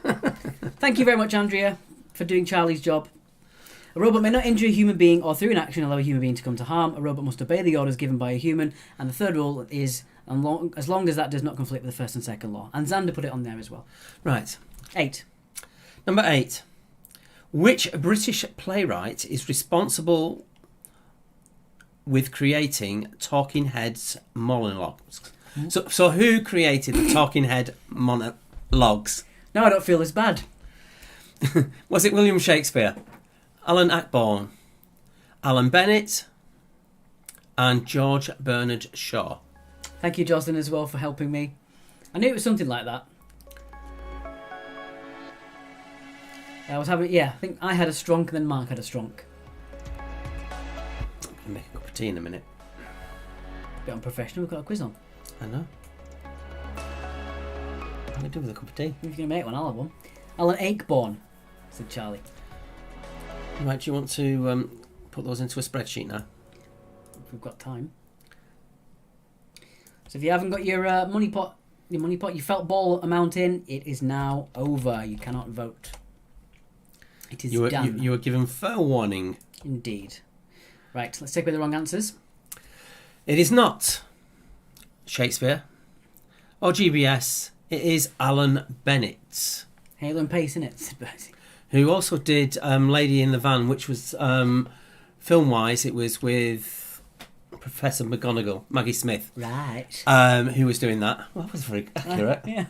Speaker 1: Thank you very much, Andrea, for doing Charlie's job. A robot may not injure a human being or through an action allow a human being to come to harm. A robot must obey the orders given by a human. And the 3rd rule is as long as that does not conflict with the 1st and 2nd law. And Xander put it on there as well.
Speaker 2: Right.
Speaker 1: 8.
Speaker 2: Number 8. Which British playwright is responsible with creating Talking Heads monologues? So who created the Talking Head monologues?
Speaker 1: Now I don't feel as bad.
Speaker 2: Was it William Shakespeare, Alan Ayckbourn, Alan Bennett, and George Bernard Shaw?
Speaker 1: Thank you, Jocelyn, as well, for helping me. I knew it was something like that. I think I had a strunk and then Mark had a strunk.
Speaker 2: I'm going to make a cup of tea in a minute.
Speaker 1: Bit unprofessional, we've got a quiz on.
Speaker 2: I know. What do I do with a cup of tea?
Speaker 1: If you're going to make one, I'll have one. Alan Ayckbourn, said Charlie.
Speaker 2: Right, do you want to put those into a spreadsheet now?
Speaker 1: If we've got time. So if you haven't got your money pot, your felt ball amount in, it is now over. You cannot vote. It is done.
Speaker 2: You were given fair warning.
Speaker 1: Indeed. Right, let's take away the wrong answers.
Speaker 2: It is not Shakespeare or GBS. It is Alan Bennett,
Speaker 1: Halo and Pace, innit?
Speaker 2: who also did Lady in the Van, which was film-wise, it was with Professor McGonagall, Maggie Smith,
Speaker 1: Right.
Speaker 2: who was doing that. Well, that was very accurate.
Speaker 1: Yeah.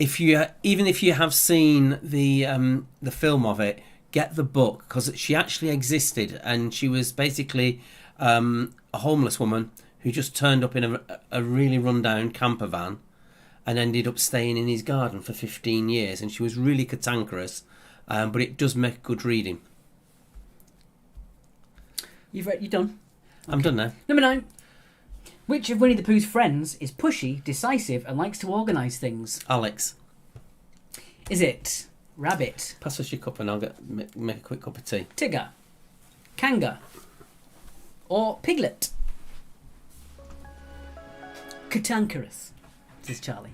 Speaker 2: Even if you have seen the film of it, get the book, because she actually existed, and she was basically a homeless woman who just turned up in a really run-down camper van and ended up staying in his garden for 15 years, and she was really cantankerous, but it does make good reading.
Speaker 1: You're done.
Speaker 2: I'm done now.
Speaker 1: Number 9. Which of Winnie the Pooh's friends is pushy, decisive, and likes to organise things?
Speaker 2: Alex,
Speaker 1: Is it Rabbit,
Speaker 2: pass us your cup and I'll make a quick cup of tea.
Speaker 1: Tigger, Kanga, or Piglet? Cantankerous, says Charlie.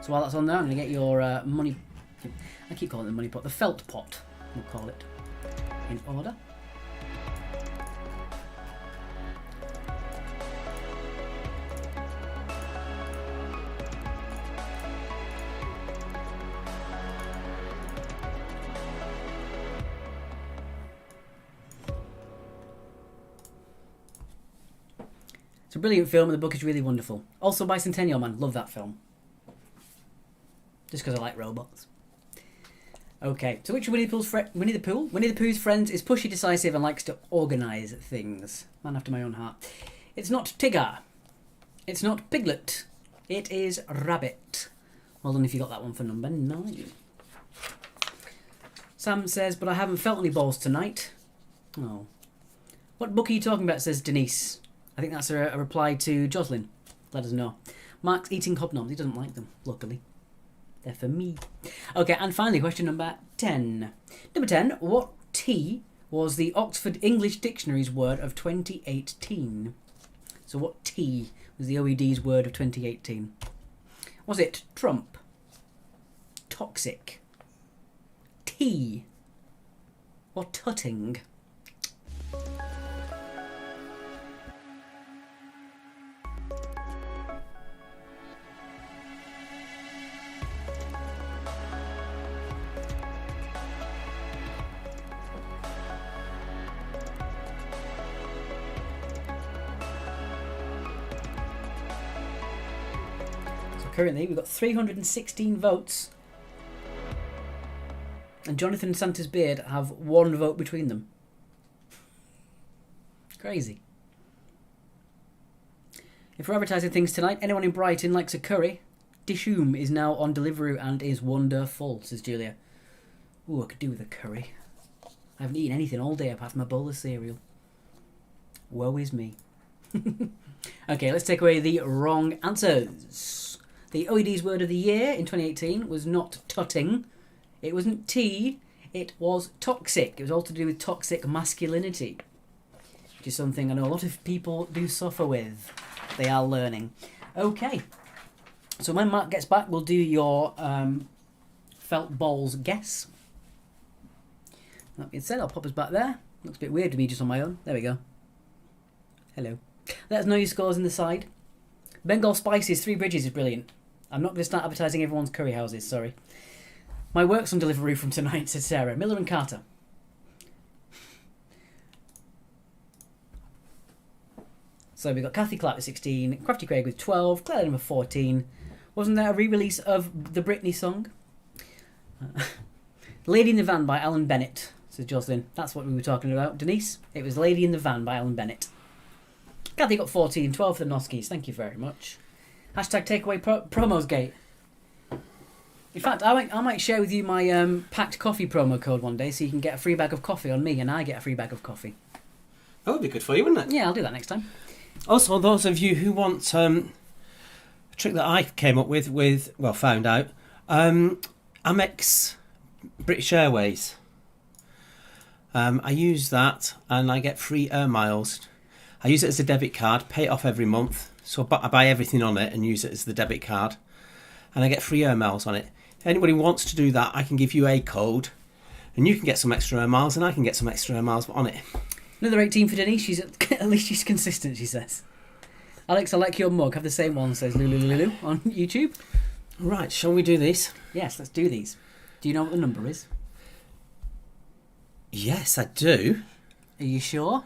Speaker 1: So while that's on there, I'm going to get your money... I keep calling it the money pot. The felt pot, we'll call it. In order. It's a brilliant film and the book is really wonderful. Also Bicentennial Man, love that film. Just because I like robots. Okay, so which Winnie the Pooh's friends is pushy, decisive and likes to organise things. Man after my own heart. It's not Tigger. It's not Piglet. It is Rabbit. Well done if you got that one for number 9. Sam says, but I haven't felt any balls tonight. Oh. What book are you talking about, says Denise. I think that's a reply to Jocelyn. Let us know. Mark's eating hobnobs. He doesn't like them, luckily. They're for me. Okay, and finally, question number 10. Number 10. What T was the Oxford English Dictionary's word of 2018? So what T was the OED's word of 2018? Was it Trump, toxic, tea, or tutting? Currently, we've got 316 votes. And Jonathan and Santa's Beard have 1 vote between them. Crazy. If we're advertising things tonight, anyone in Brighton likes a curry, Dishoom is now on Deliveroo and is wonderful, says Julia. Ooh, I could do with a curry. I haven't eaten anything all day apart from a bowl of cereal. Woe is me. Okay, let's take away the wrong answers. The OED's word of the year in 2018 was not tutting. It wasn't tea. It was toxic. It was all to do with toxic masculinity, which is something I know a lot of people do suffer with. They are learning. Okay. So when Mark gets back, we'll do your felt balls guess. That being said, I'll pop us back there. Looks a bit weird to me just on my own. There we go. Hello. Let us know your scores in the side. Bengal Spices, 3 Bridges is brilliant. I'm not going to start advertising everyone's curry houses, sorry. My work's on Deliveroo from tonight, said Sarah. Miller and Carter. So we've got Kathy Clark with 16, Crafty Craig with 12, Claire number 14, Wasn't there a re-release of the Britney song? Lady in the Van by Alan Bennett, says Jocelyn. That's what we were talking about. Denise, it was Lady in the Van by Alan Bennett. Kathy got 14, 12 for the Noskis. Thank you very much. Hashtag takeaway promos gate. In fact, I might share with you my packed coffee promo code one day so you can get a free bag of coffee on me and I get a free bag of coffee.
Speaker 2: That would be good for you, wouldn't it?
Speaker 1: Yeah, I'll do that next time.
Speaker 2: Also, those of you who want a trick that I came up with found out, Amex British Airways. I use that and I get free air miles. I use it as a debit card, pay it off every month. So I buy everything on it and use it as the debit card. And I get free air miles on it. If anybody wants to do that, I can give you a code. And you can get some extra air miles and I can get some extra air miles on it.
Speaker 1: Another 18 for Denise. At least she's consistent, she says. Alex, I like your mug. Have the same one, says Lulu on YouTube.
Speaker 2: Right, shall we do this?
Speaker 1: Yes, let's do these. Do you know what the number is?
Speaker 2: Yes, I do.
Speaker 1: Are you sure?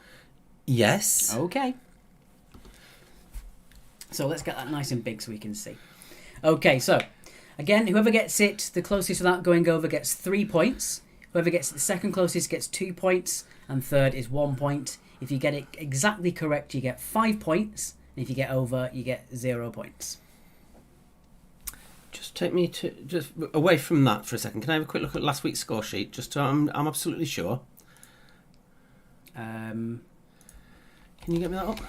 Speaker 2: Yes.
Speaker 1: Okay. So let's get that nice and big so we can see. Okay, so again, whoever gets it the closest without going over gets 3 points. Whoever gets the second closest gets 2 points. And third is 1 point. If you get it exactly correct, you get 5 points. And if you get over, you get 0 points.
Speaker 2: Just take me just away from that for a second. Can I have a quick look at last week's score sheet? Just so I'm absolutely sure. Can you get me that up?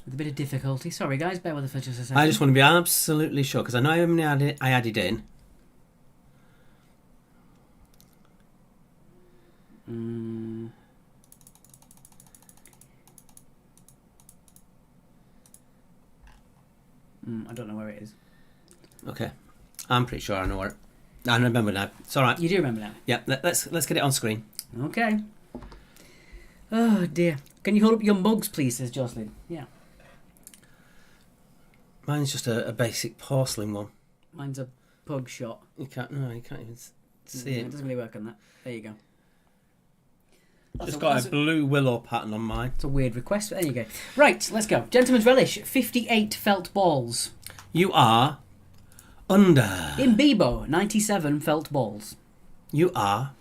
Speaker 1: With a bit of difficulty. Sorry, guys. Bear with us for just a second.
Speaker 2: I just want to be absolutely sure because I know how many I added in.
Speaker 1: I don't know where it is.
Speaker 2: Okay, I'm pretty sure I know where. I remember now. It's all right.
Speaker 1: You do remember now?
Speaker 2: Yeah, let's get it on screen.
Speaker 1: Okay. Oh dear. Can you hold up your mugs, please? Says Jocelyn. Yeah.
Speaker 2: Mine's just a basic porcelain one.
Speaker 1: Mine's a pug shot.
Speaker 2: You can't even see
Speaker 1: It
Speaker 2: it.
Speaker 1: doesn't really work on that. There you go.
Speaker 2: It's got a blue willow pattern on mine.
Speaker 1: It's a weird request, but there you go. Right, let's go. Gentleman's Relish, 58 felt balls.
Speaker 2: You are under.
Speaker 1: In Bebo, 97 felt balls.
Speaker 2: You are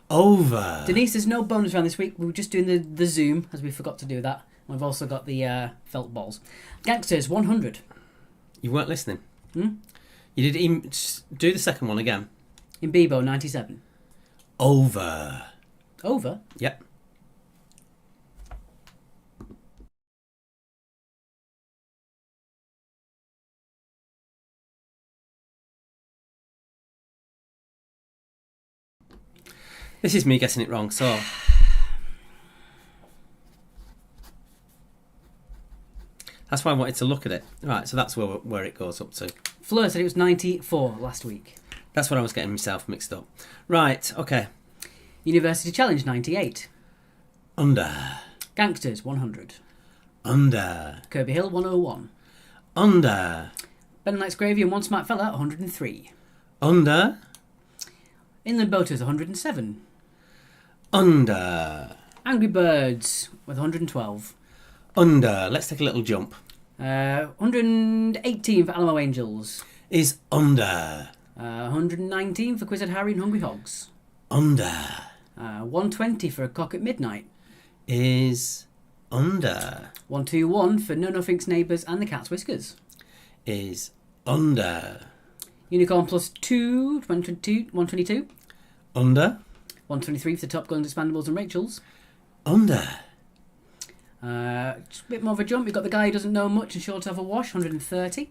Speaker 2: over.
Speaker 1: Denise, there's no bonus round this week. We were just doing the Zoom, as we forgot to do that. We've also got the felt balls. Gangsters, 100.
Speaker 2: You weren't listening.
Speaker 1: Hmm?
Speaker 2: You did do the second one again.
Speaker 1: In Bebo, 97.
Speaker 2: Over.
Speaker 1: Over?
Speaker 2: Yep. This is me getting it wrong, so... That's why I wanted to look at it. Right, so that's where it goes up to.
Speaker 1: Fleur said it was 94 last week.
Speaker 2: That's what I was getting myself mixed up. Right, okay.
Speaker 1: University Challenge, 98.
Speaker 2: Under.
Speaker 1: Gangsters, 100.
Speaker 2: Under.
Speaker 1: Kirby Hill, 101.
Speaker 2: Under.
Speaker 1: Ben Knight's Gravy and One Smart Fella, 103.
Speaker 2: Under.
Speaker 1: Inland Boaters, 107.
Speaker 2: Under.
Speaker 1: Angry Birds, with 112.
Speaker 2: Under. Let's take a little jump.
Speaker 1: 118 for Alamo Angels.
Speaker 2: Is under.
Speaker 1: 119 for Quiz at Harry and Hungry Hogs.
Speaker 2: Under.
Speaker 1: 120 for A Cock at Midnight.
Speaker 2: Is under.
Speaker 1: 121 for No Nothing's Neighbours and The Cat's Whiskers.
Speaker 2: Is under.
Speaker 1: Unicorn Plus 2, 122.
Speaker 2: Under.
Speaker 1: 123 for the Top Gun Expandables and Rachel's.
Speaker 2: Under.
Speaker 1: Just a bit more of a jump. You've got The Guy Who Doesn't Know Much and Sure to Have a Wash, 130.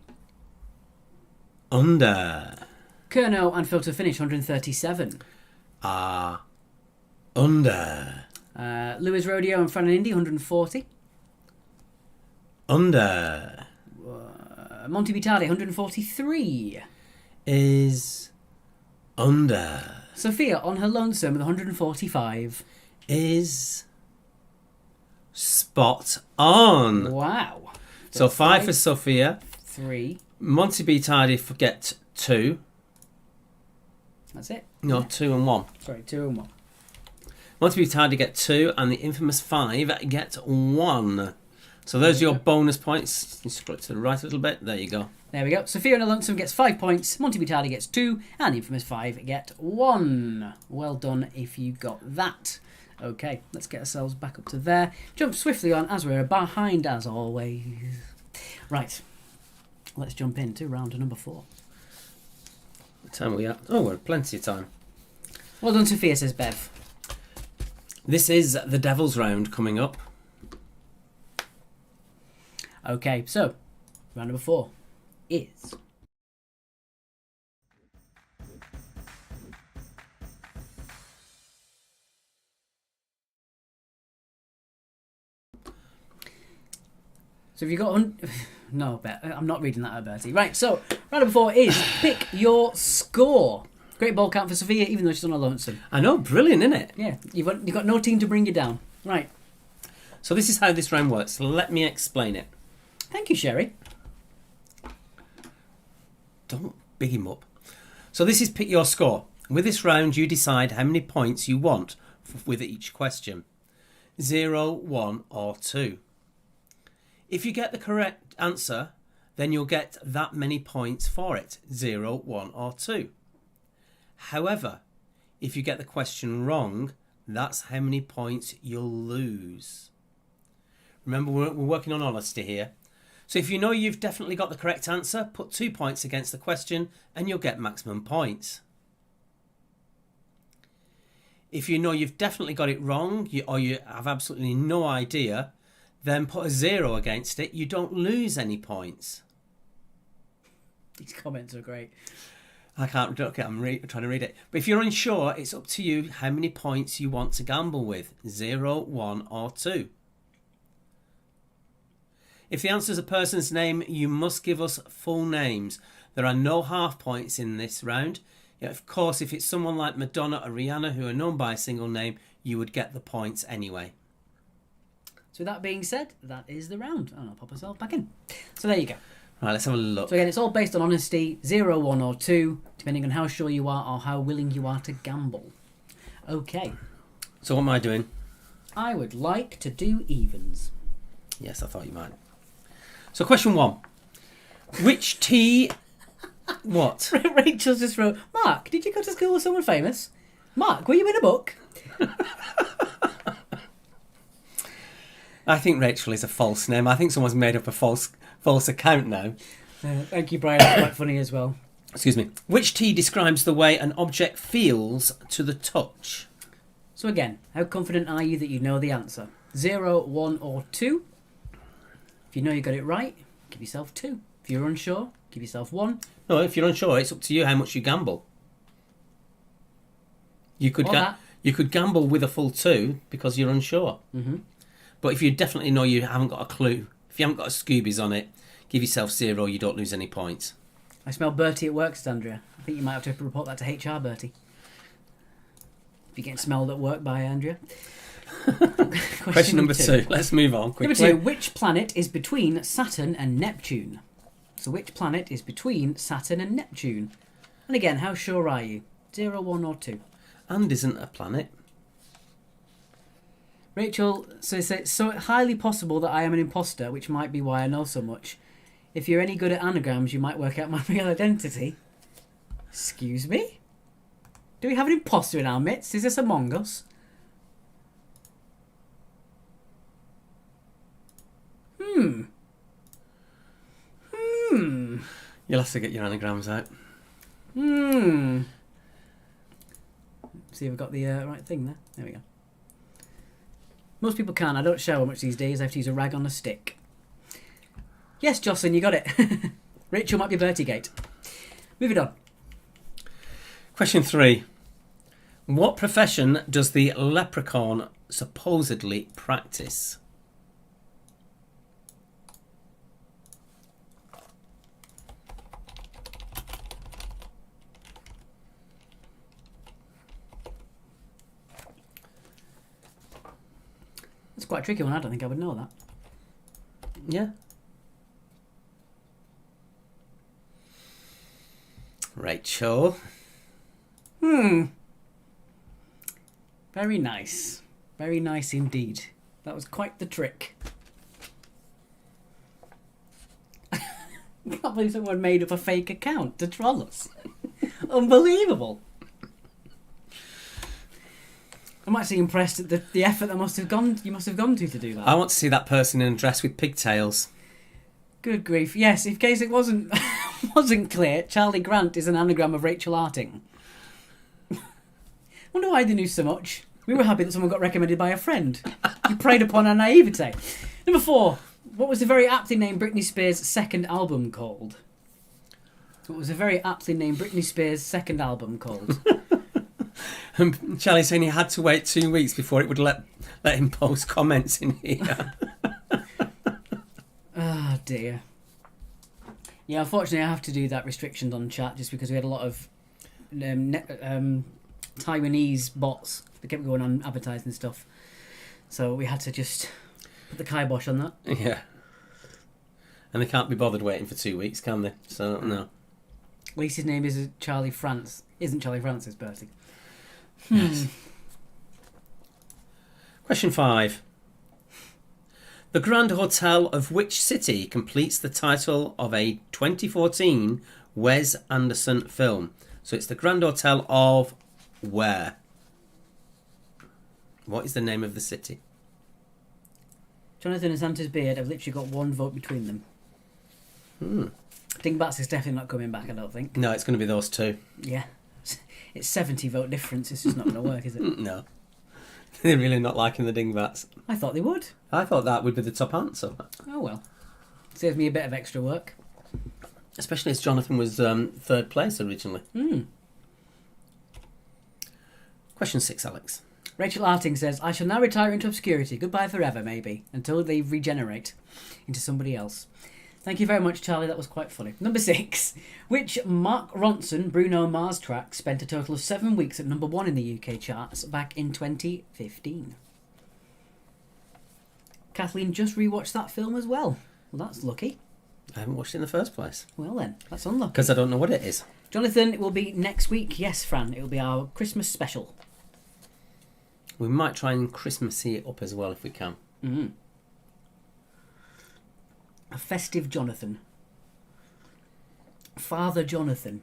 Speaker 2: Under.
Speaker 1: Kerno and Photo Finish, 137.
Speaker 2: Under.
Speaker 1: Lewis Rodeo and Fran and Indy, 140.
Speaker 2: Under.
Speaker 1: Monty Vitale, 143.
Speaker 2: Is under.
Speaker 1: Sophia on her lonesome with 145.
Speaker 2: Is spot on.
Speaker 1: Wow.
Speaker 2: So 5 for Sophia.
Speaker 1: 3.
Speaker 2: Monty B. Tidy forget 2.
Speaker 1: That's it.
Speaker 2: No, 2 and 1.
Speaker 1: Sorry, 2 and 1.
Speaker 2: Monty B. Tidy get 2, and the infamous 5 get 1. So there's your bonus points. You scroll it to the right a little bit. There you go.
Speaker 1: There we go. Sophia and Alonso gets 5 points. Monty Vitali gets 2. And Infamous 5 get 1. Well done if you got that. Okay, let's get ourselves back up to there. Jump swiftly on as we're behind as always. Right. Let's jump into round number 4.
Speaker 2: What time are we at? Oh, we're plenty of time.
Speaker 1: Well done, Sophia, says Bev.
Speaker 2: This is the Devil's Round coming up.
Speaker 1: Okay, so round number 4 is... So if you got... No, I'm not reading that out, Bertie. Right, so round number 4 is pick your score. Great ball count for Sophia, even though she's on a lonesome.
Speaker 2: I know, brilliant, isn't it?
Speaker 1: Yeah, you've got no team to bring you down. Right.
Speaker 2: So this is how this round works. Let me explain it.
Speaker 1: Thank you, Sherry.
Speaker 2: Don't big him up. So this is pick your score. With this round, you decide how many points you want with each question. 0, 1 or 2. If you get the correct answer, then you'll get that many points for it. 0, 1 or 2. However, if you get the question wrong, that's how many points you'll lose. Remember, we're working on honesty here. So if you know you've definitely got the correct answer, put 2 points against the question and you'll get maximum points. If you know you've definitely got it wrong or you have absolutely no idea, then put a 0 against it. You don't lose any points.
Speaker 1: These comments are great.
Speaker 2: I can't. Okay, I'm trying to read it. But if you're unsure, it's up to you how many points you want to gamble with. 0, 1 or 2. If the answer is a person's name, you must give us full names. There are no half points in this round. Yeah, of course, if it's someone like Madonna or Rihanna who are known by a single name, you would get the points anyway.
Speaker 1: So with that being said, that is the round. And I'll pop myself back in. So there you go.
Speaker 2: Right, let's have a look.
Speaker 1: So again, it's all based on honesty. 0, 1 or 2, depending on how sure you are or how willing you are to gamble. Okay.
Speaker 2: So what am I doing?
Speaker 1: I would like to do evens.
Speaker 2: Yes, I thought you might. So question 1. Which tea... What?
Speaker 1: Rachel's just wrote, Mark, did you go to school with someone famous? Mark, were you in a book?
Speaker 2: I think Rachel is a false name. I think someone's made up a false account now.
Speaker 1: Thank you, Brian. That's quite funny as well.
Speaker 2: Excuse me. Which T describes the way an object feels to the touch?
Speaker 1: So again, how confident are you that you know the answer? 0, 1 or 2? If you know you got it right, give yourself 2. If you're unsure, give yourself 1.
Speaker 2: No, if you're unsure, it's up to you how much you gamble. You could you could gamble with a full 2 because you're unsure.
Speaker 1: Mm-hmm.
Speaker 2: But if you definitely know you haven't got a clue, if you haven't got a Scoobies on it, give yourself 0, you don't lose any points.
Speaker 1: I smell Bertie at work, Andrea. I think you might have to report that to HR, Bertie. If you're getting smelled at work by Andrea.
Speaker 2: Question number 2. Let's move on quickly.
Speaker 1: Number 2. Which planet is between Saturn and Neptune? So which planet is between Saturn and Neptune? And again, how sure are you? 0, 1 or 2?
Speaker 2: And isn't a planet.
Speaker 1: Rachel says it's so highly possible that I am an imposter, which might be why I know so much. If you're any good at anagrams, you might work out my real identity. Excuse me? Do we have an imposter in our midst? Is this Among Us?
Speaker 2: You'll have to get your anagrams out.
Speaker 1: See if we've got the right thing there. There we go. Most people can. I don't shower much these days. I have to use a rag on a stick. Yes, Jocelyn, you got it. Rachel might be Bertiegate. Moving on.
Speaker 2: Question 3. What profession does the leprechaun supposedly practice?
Speaker 1: It's quite a tricky one. I don't think I would know that.
Speaker 2: Yeah. Rachel.
Speaker 1: Very nice. Very nice indeed. That was quite the trick. I can't believe someone made up a fake account to troll us. Unbelievable. I'm actually impressed at the effort that you must have gone to do that.
Speaker 2: I want to see that person in a dress with pigtails.
Speaker 1: Good grief. Yes, in case it wasn't clear, Charlie Grant is an anagram of Rachel Arting. Wonder why they knew so much. We were happy that someone got recommended by a friend. You preyed upon our naivete. Number 4. What was the very aptly named Britney Spears' second album called? What was the very aptly named Britney Spears' second album called?
Speaker 2: And Charlie saying he had to wait 2 weeks before it would let him post comments in here.
Speaker 1: Oh dear. Yeah, unfortunately I have to do that restrictions on chat just because we had a lot of Taiwanese bots that kept going on advertising stuff. So we had to just put the kibosh on that.
Speaker 2: Yeah. And they can't be bothered waiting for 2 weeks, can they? So, no.
Speaker 1: At least his name is Charlie France. Isn't Charlie Francis, Bertie?
Speaker 2: Yes. Question 5. The Grand Hotel of which city completes the title of a 2014 Wes Anderson film? So it's the Grand Hotel of where? What is the name of the city?
Speaker 1: Jonathan and Santa's Beard have literally got one vote between them. Dingbats is definitely not coming back, I don't think.
Speaker 2: No, it's going to be those two.
Speaker 1: Yeah. It's 70 vote difference. It's just not going to work, is it?
Speaker 2: No. They're really not liking the Dingbats.
Speaker 1: I thought they would.
Speaker 2: I thought that would be the top answer.
Speaker 1: Oh well. Saves me a bit of extra work.
Speaker 2: Especially as Jonathan was third place originally. Question 6, Alex.
Speaker 1: Rachel Arting says, I shall now retire into obscurity. Goodbye forever, maybe. Until they regenerate into somebody else. Thank you very much, Charlie. That was quite funny. Number 6. Which Mark Ronson Bruno Mars track spent a total of 7 weeks at number 1 in the UK charts back in 2015? Kathleen just rewatched that film as well. Well, that's lucky.
Speaker 2: I haven't watched it in the first place.
Speaker 1: Well then, that's unlucky.
Speaker 2: Because I don't know what it is.
Speaker 1: Jonathan, it will be next week. Yes, Fran, it will be our Christmas special.
Speaker 2: We might try and Christmassy it up as well if we can.
Speaker 1: A festive Jonathan. Father Jonathan.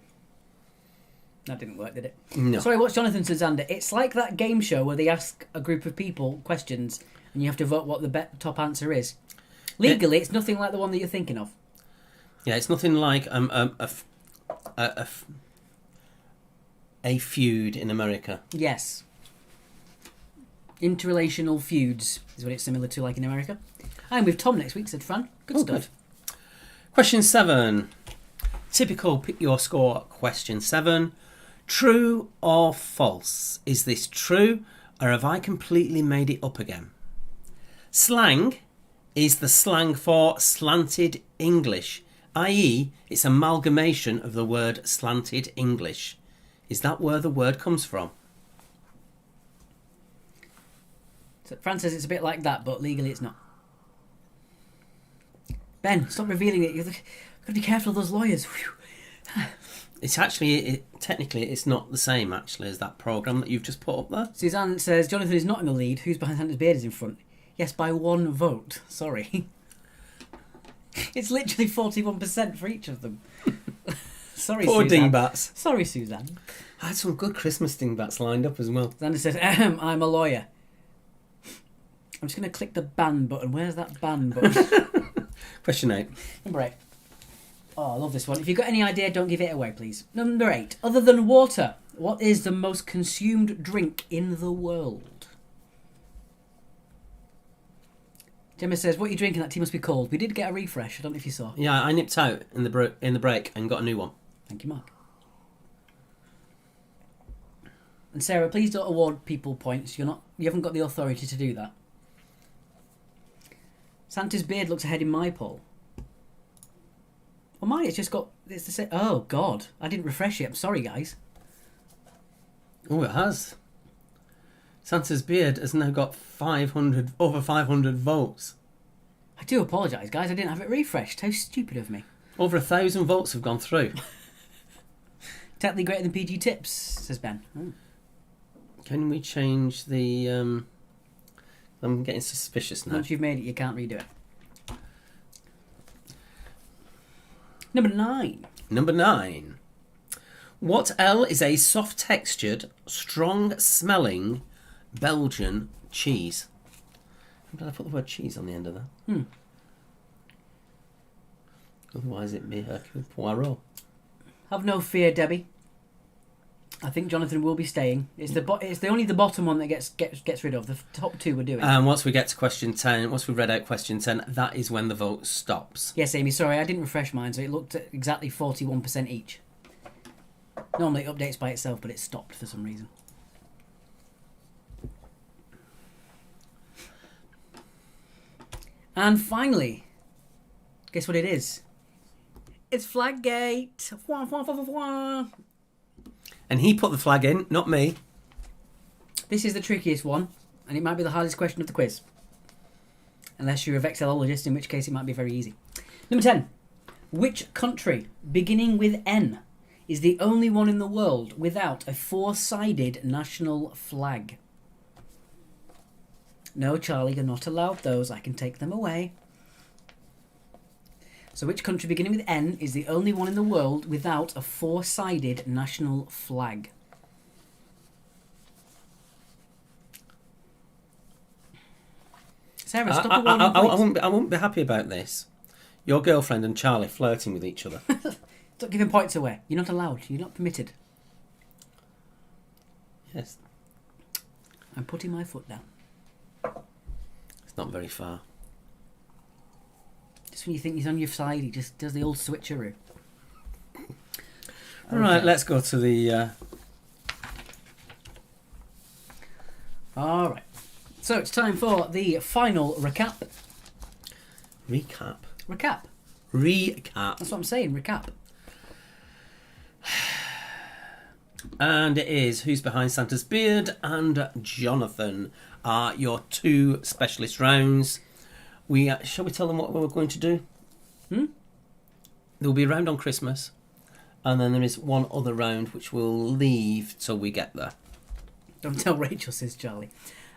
Speaker 1: That didn't work, did it?
Speaker 2: No.
Speaker 1: Sorry, what's Jonathan Suzander? It's like that game show where they ask a group of people questions and you have to vote what the top answer is. Legally, it's nothing like the one that you're thinking of.
Speaker 2: Yeah, it's nothing like a feud in America.
Speaker 1: Yes. Interrelational feuds is what it's similar to, like in America. I'm with Tom next week, said Fran. Good stuff.
Speaker 2: Good. Question 7. Typical pick your score question 7. True or false? Is this true or have I completely made it up again? Slang is the slang for slanted English, i.e. it's amalgamation of the word slanted English. Is that where the word comes from?
Speaker 1: So Fran says it's a bit like that, but legally it's not. Ben, stop revealing it. You've got to be careful of those lawyers. Whew.
Speaker 2: It's actually, technically, it's not the same, actually, as that programme that you've just put up there.
Speaker 1: Suzanne says, Jonathan is not in the lead. Who's behind Santa's Beard is in front. Yes, by 1 vote. Sorry. It's literally 41% for each of them. Sorry,
Speaker 2: Poor
Speaker 1: Suzanne.
Speaker 2: dingbats.
Speaker 1: Sorry, Suzanne.
Speaker 2: I had some good Christmas dingbats lined up as well.
Speaker 1: Xander says, I'm a lawyer. I'm just going to click the ban button. Where's that ban button?
Speaker 2: Question 8.
Speaker 1: Number 8. Oh, I love this one. If you've got any idea, don't give it away, please. Number 8. Other than water, what is the most consumed drink in the world? Gemma says, what are you drinking? That tea must be cold. We did get a refresh. I don't know if you saw.
Speaker 2: Yeah, I nipped out in the break and got a new one.
Speaker 1: Thank you, Mark. And Sarah, please don't award people points. You haven't got the authority to do that. Santa's Beard looks ahead in my poll. Oh, mine, it's the same. Oh, God. I didn't refresh it. I'm sorry, guys.
Speaker 2: Oh, it has. Santa's Beard has now got over 500 votes.
Speaker 1: I do apologise, guys. I didn't have it refreshed. How stupid of me.
Speaker 2: Over 1,000 votes have gone through.
Speaker 1: Technically greater than PG Tips, says Ben. Oh.
Speaker 2: Can we change the... I'm getting suspicious now.
Speaker 1: Once you've made it, you can't redo it. Number 9.
Speaker 2: Number 9. What L is a soft-textured, strong-smelling Belgian cheese? How did I put the word cheese on the end of that? Otherwise it'd be Hercule Poirot.
Speaker 1: Have no fear, Debbie. I think Jonathan will be staying. It's the only the bottom one that gets rid of. The top 2 we're doing.
Speaker 2: And once we get to question 10, once we've read out question 10, that is when the vote stops.
Speaker 1: Yes, Amy, sorry, I didn't refresh mine, so it looked at exactly 41% each. Normally it updates by itself, but it stopped for some reason. And finally, guess what it is? It's Flaggate. Wah, wah, wah, wah, wah.
Speaker 2: And he put the flag in, not me.
Speaker 1: This is the trickiest one, and it might be the hardest question of the quiz. Unless you're a vexillologist, in which case it might be very easy. Number 10. Which country, beginning with N, is the only one in the world without a 4-sided national flag? No, Charlie, you're not allowed those. I can take them away. So which country beginning with N is the only one in the world without a 4-sided national flag? Sarah, stop
Speaker 2: I won't be happy about this. Your girlfriend and Charlie flirting with each other.
Speaker 1: Stop giving points away. You're not allowed. You're not permitted.
Speaker 2: Yes,
Speaker 1: I'm putting my foot down.
Speaker 2: it's not very far.
Speaker 1: Just when you think he's on your side, he just does the old switcheroo.
Speaker 2: Right, let's go to the...
Speaker 1: All right. So it's time for the final recap.
Speaker 2: Recap.
Speaker 1: Recap.
Speaker 2: Recap.
Speaker 1: That's what I'm saying. Recap.
Speaker 2: And it is Who's Behind Santa's Beard and Jonathan are your 2 specialist rounds. Shall we tell them what we're going to do? There will be a round on Christmas, and then there is one other round which we'll leave till we get there.
Speaker 1: Don't tell Rachel, says Charlie.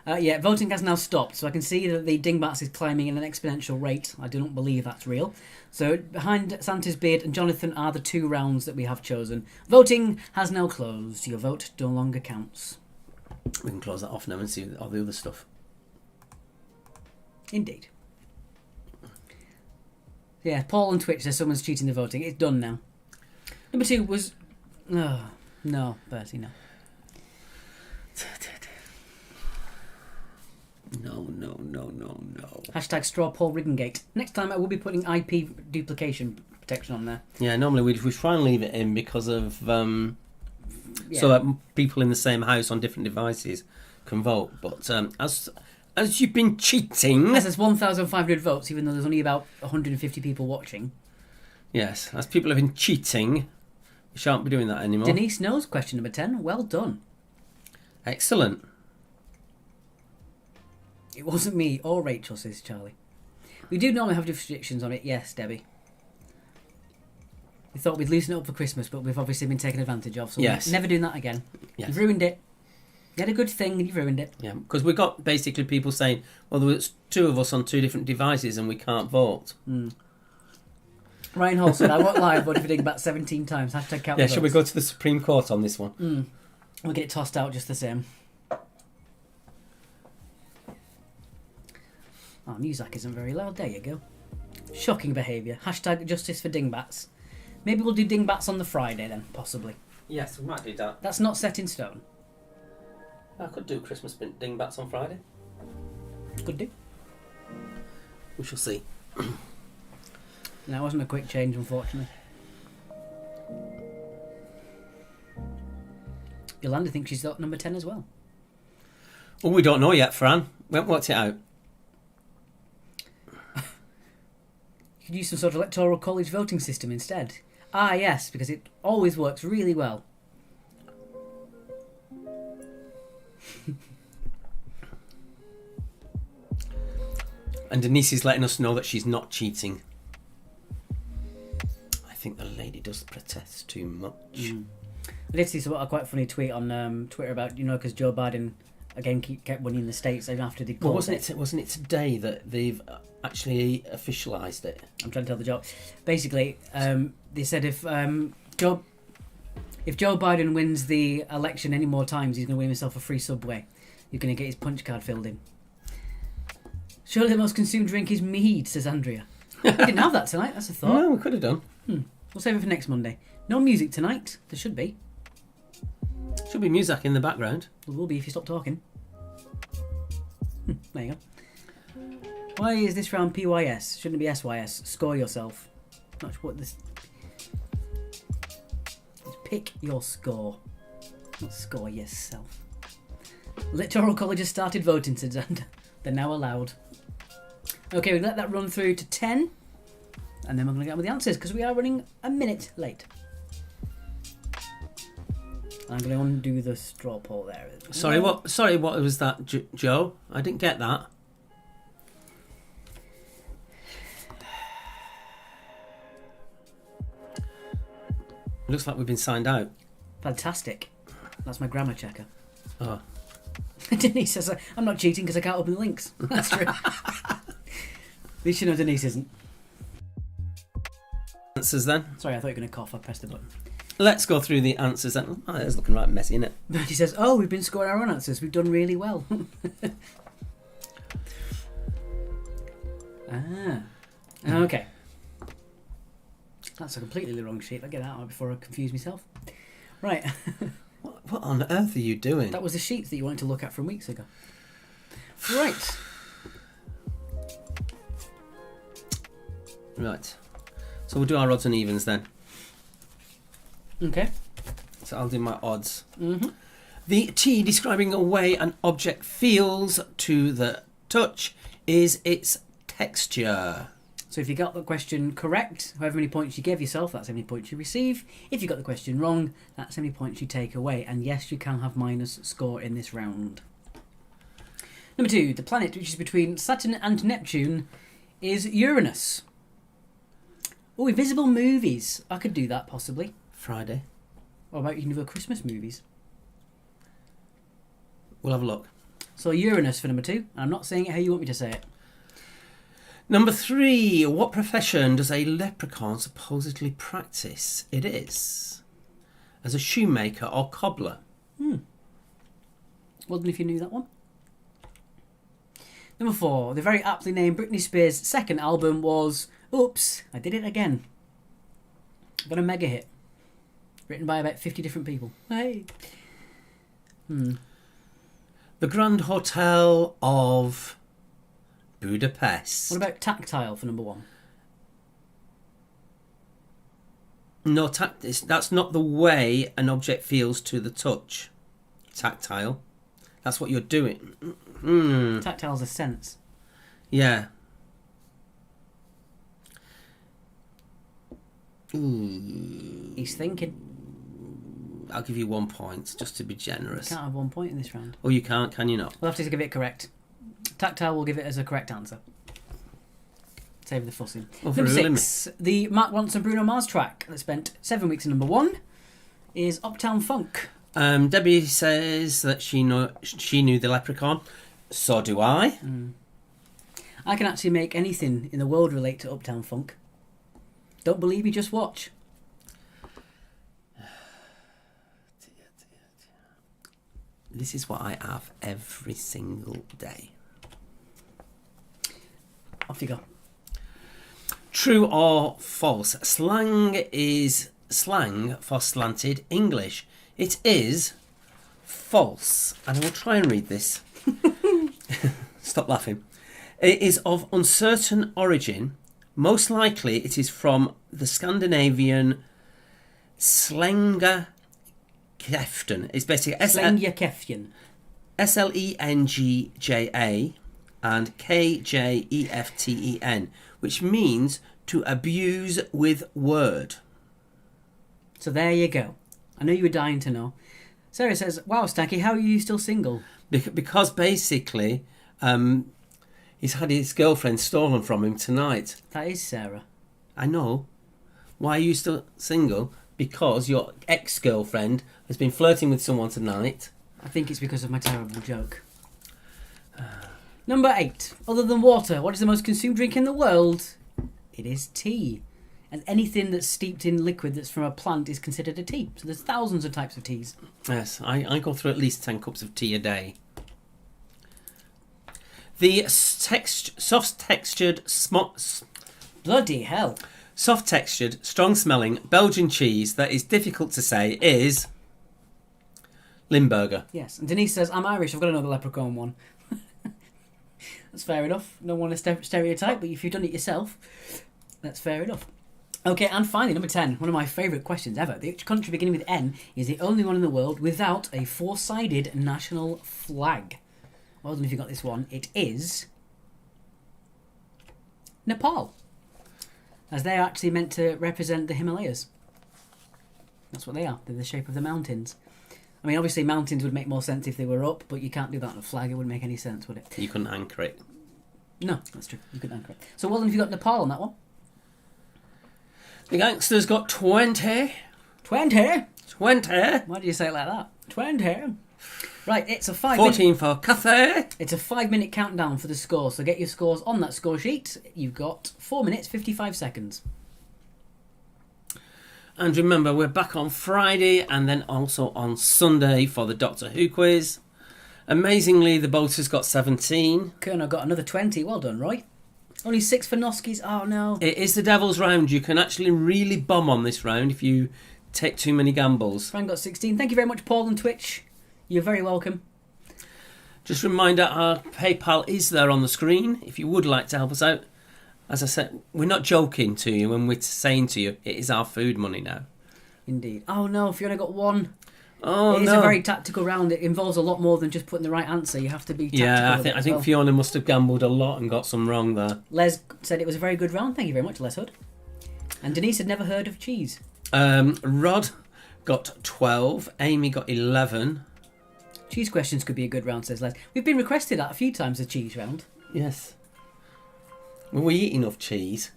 Speaker 1: Voting has now stopped, so I can see that the dingbats is climbing at an exponential rate. I do not believe that's real. So Behind Santa's Beard and Jonathan are the 2 rounds that we have chosen. Voting has now closed. Your vote no longer counts.
Speaker 2: We can close that off now and see all the other stuff.
Speaker 1: Indeed. Yeah, Paul on Twitch says someone's cheating the voting. It's done now. Number 2 was... Oh, no, Bertie, no.
Speaker 2: No.
Speaker 1: Hashtag straw Paul Riggingate. Next time I will be putting IP duplication protection on there.
Speaker 2: Yeah, normally we try and leave it in because of... So that people in the same house on different devices can vote. But as you've been cheating...
Speaker 1: As there's 1,500 votes, even though there's only about 150 people watching.
Speaker 2: Yes, as people have been cheating, we shan't be doing that anymore.
Speaker 1: Denise knows question number 10. Well done.
Speaker 2: Excellent.
Speaker 1: It wasn't me or Rachel, says Charlie. We do normally have restrictions on it, yes, Debbie. We thought we'd loosen it up for Christmas, but we've obviously been taken advantage of, so
Speaker 2: yes.
Speaker 1: we're never doing that again.
Speaker 2: Yes.
Speaker 1: You've ruined it. You had a good thing and you've ruined it.
Speaker 2: Yeah, because we got basically people saying, well, there was 2 of us on 2 different devices and we can't vote.
Speaker 1: Ryan Hall said, I won't lie, I voted for Dingbat 17 times. Hashtag count.
Speaker 2: Yeah,
Speaker 1: the
Speaker 2: should we
Speaker 1: votes.
Speaker 2: go to the Supreme Court on this one?
Speaker 1: We'll get it tossed out just the same. Oh, Muzak isn't very loud. There you go. Shocking behaviour. Hashtag justice for dingbats. Maybe we'll do dingbats on the Friday then, possibly.
Speaker 2: Yes, we might do that.
Speaker 1: That's not set in stone.
Speaker 2: I could do Christmas dingbats on Friday.
Speaker 1: Could do.
Speaker 2: We shall see.
Speaker 1: No, it wasn't a quick change, unfortunately. Yolanda thinks she's got number 10 as well.
Speaker 2: Oh, we don't know yet, Fran. We haven't worked it out.
Speaker 1: You could use some sort of electoral college voting system instead. Ah, yes, because it always works really well.
Speaker 2: And Denise is letting us know that she's not cheating. I think the lady does protest too much.
Speaker 1: I did see a quite funny tweet on Twitter about, because Joe Biden again kept winning in the States even after they
Speaker 2: But
Speaker 1: called
Speaker 2: wasn't it today that they've actually officialised it?
Speaker 1: I'm trying to tell the joke. Basically, they said if Joe Biden wins the election any more times, he's going to win himself a free Subway. He's going to get his punch card filled in. Surely the most consumed drink is mead, says Andrea. We didn't have that tonight, that's a thought.
Speaker 2: No, we could have done.
Speaker 1: We'll save it for next Monday. No music tonight. There should be.
Speaker 2: Should be music in the background.
Speaker 1: There will be if you stop talking. There you go. Why is this round PYS? Shouldn't it be SYS? Score yourself. Not sure what this... Pick your score. Not score yourself. Electoral College has started voting, said Xander. They're now allowed. Okay, we let that run through to 10. And then we're going to get on with the answers, because we are running a minute late. I'm going to undo the straw poll there.
Speaker 2: Sorry, what was that, Joe? I didn't get that. Looks like we've been signed out.
Speaker 1: Fantastic. That's my grammar checker.
Speaker 2: Oh.
Speaker 1: Denise says, I'm not cheating because I can't open the links. That's true. At least you know Denise isn't.
Speaker 2: Answers then.
Speaker 1: Sorry, I thought you were going to cough. I pressed the button.
Speaker 2: Let's go through the answers then. Oh, it's looking right messy, isn't it?
Speaker 1: Bertie says, oh, we've been scoring our own answers. We've done really well. Okay. That's a completely wrong sheet. I'll get that out before I confuse myself. Right.
Speaker 2: What on earth are you doing?
Speaker 1: That was the sheets that you wanted to look at from weeks ago. Right.
Speaker 2: Right. So we'll do our odds and evens then.
Speaker 1: Okay.
Speaker 2: So I'll do my odds.
Speaker 1: Mm-hmm.
Speaker 2: The T describing a way an object feels to the touch is its texture.
Speaker 1: So if you got the question correct, however many points you give yourself, that's how many points you receive. If you got the question wrong, that's how many points you take away. And yes, you can have minus score in this round. Number 2, the planet which is between Saturn and Neptune is Uranus. Oh, invisible movies. I could do that possibly.
Speaker 2: Friday.
Speaker 1: What about you can do Christmas movies?
Speaker 2: We'll have a look.
Speaker 1: So Uranus for number 2. I'm not saying it how you want me to say it.
Speaker 2: Number 3. What profession does a leprechaun supposedly practice? It is as a shoemaker or cobbler.
Speaker 1: Well done if you knew that one. Number 4. The very aptly named Britney Spears' second album was Oops, I Did It Again. Got a mega hit. Written by about 50 different people. Hey.
Speaker 2: The Grand Hotel of Budapest.
Speaker 1: What about Tactile for number 1?
Speaker 2: No, that's not the way an object feels to the touch. Tactile. That's what you're doing.
Speaker 1: Tactile's a sense.
Speaker 2: Yeah.
Speaker 1: He's thinking.
Speaker 2: I'll give you 1 point, just to be generous.
Speaker 1: Can't have 1 point in this round.
Speaker 2: Oh, you can't, can you not?
Speaker 1: We'll have to give it correct. Tactile will give it as a correct answer. Save the fussing.
Speaker 2: Well,
Speaker 1: Number 6, the Mark Ronson Bruno Mars track that spent 7 weeks in number 1 is Uptown Funk.
Speaker 2: Debbie says that she knew the leprechaun. So do I.
Speaker 1: I can actually make anything in the world relate to Uptown Funk. Don't believe me, just watch.
Speaker 2: This is what I have every single day.
Speaker 1: Off you go.
Speaker 2: True or false? Slang is slang for slanted English. It is false. And I will try and read this. Stop laughing. It is of uncertain origin. Most likely it is from the Scandinavian Slengja Keften. It's basically
Speaker 1: Slengja Keften.
Speaker 2: Slengja and Kjeften, which means to abuse with word.
Speaker 1: So there you go. I know you were dying to know. Sarah says, wow, Stacky, how are you still single?
Speaker 2: Because basically, he's had his girlfriend stolen from him tonight.
Speaker 1: That is Sarah.
Speaker 2: I know. Why are you still single? Because your ex-girlfriend has been flirting with someone tonight.
Speaker 1: I think it's because of my terrible joke. Number 8. Other than water, what is the most consumed drink in the world? It is tea. And anything that's steeped in liquid that's from a plant is considered a tea. So there's thousands of types of teas.
Speaker 2: Yes, I go through at least 10 cups of tea a day. The soft-textured,
Speaker 1: Bloody hell.
Speaker 2: soft-textured, strong-smelling Belgian cheese that is difficult to say is Limburger.
Speaker 1: Yes. And Denise says, I'm Irish, I've got another leprechaun one. That's fair enough. No one is stereotype, but if you've done it yourself, that's fair enough. Okay, and finally, number 10, one of my favourite questions ever. Which country beginning with N is the only one in the world without a four-sided national flag? Well done if you got this one. It is Nepal, as they are actually meant to represent the Himalayas. That's what they are. They're the shape of the mountains. I mean, obviously mountains would make more sense if they were up, but you can't do that on a flag. It wouldn't make any sense, would it?
Speaker 2: You couldn't anchor it.
Speaker 1: No, that's true. You couldn't anchor it. So well done if you got Nepal on that one.
Speaker 2: The gangsters got 20.
Speaker 1: 20?
Speaker 2: 20.
Speaker 1: Why do you say it like that? 20. Right, it's a 5
Speaker 2: 14 for Cathay.
Speaker 1: It's a 5-minute countdown for the score, so get your scores on that score sheet. You've got 4 minutes, 55 seconds.
Speaker 2: And remember, we're back on Friday and then also on Sunday for the Doctor Who quiz. Amazingly, the Boaters got 17.
Speaker 1: Kerno got another 20. Well done, Roy. Only 6 for Noskis. Oh, no.
Speaker 2: It is the Devil's Round. You can actually really bomb on this round if you take too many gambles.
Speaker 1: Fran got 16. Thank you very much, Paul and Twitch. You're very welcome.
Speaker 2: Just a reminder, our PayPal is there on the screen if you would like to help us out. As I said, we're not joking to you when we're saying to you, it is our food money now.
Speaker 1: Indeed. Oh, no, Fiona got 1.
Speaker 2: Oh,
Speaker 1: It is
Speaker 2: no.
Speaker 1: a very tactical round. It involves a lot more than just putting the right answer. You have to be tactical.
Speaker 2: Yeah,
Speaker 1: with it
Speaker 2: I
Speaker 1: as
Speaker 2: think
Speaker 1: well.
Speaker 2: Fiona must have gambled a lot and got some wrong there.
Speaker 1: Les said it was a very good round. Thank you very much, Les Hood. And Denise had never heard of cheese.
Speaker 2: Rod got 12. Amy got 11.
Speaker 1: Cheese questions could be a good round, says Les. We've been requested that a few times, the cheese round.
Speaker 2: Yes. When we eat enough cheese,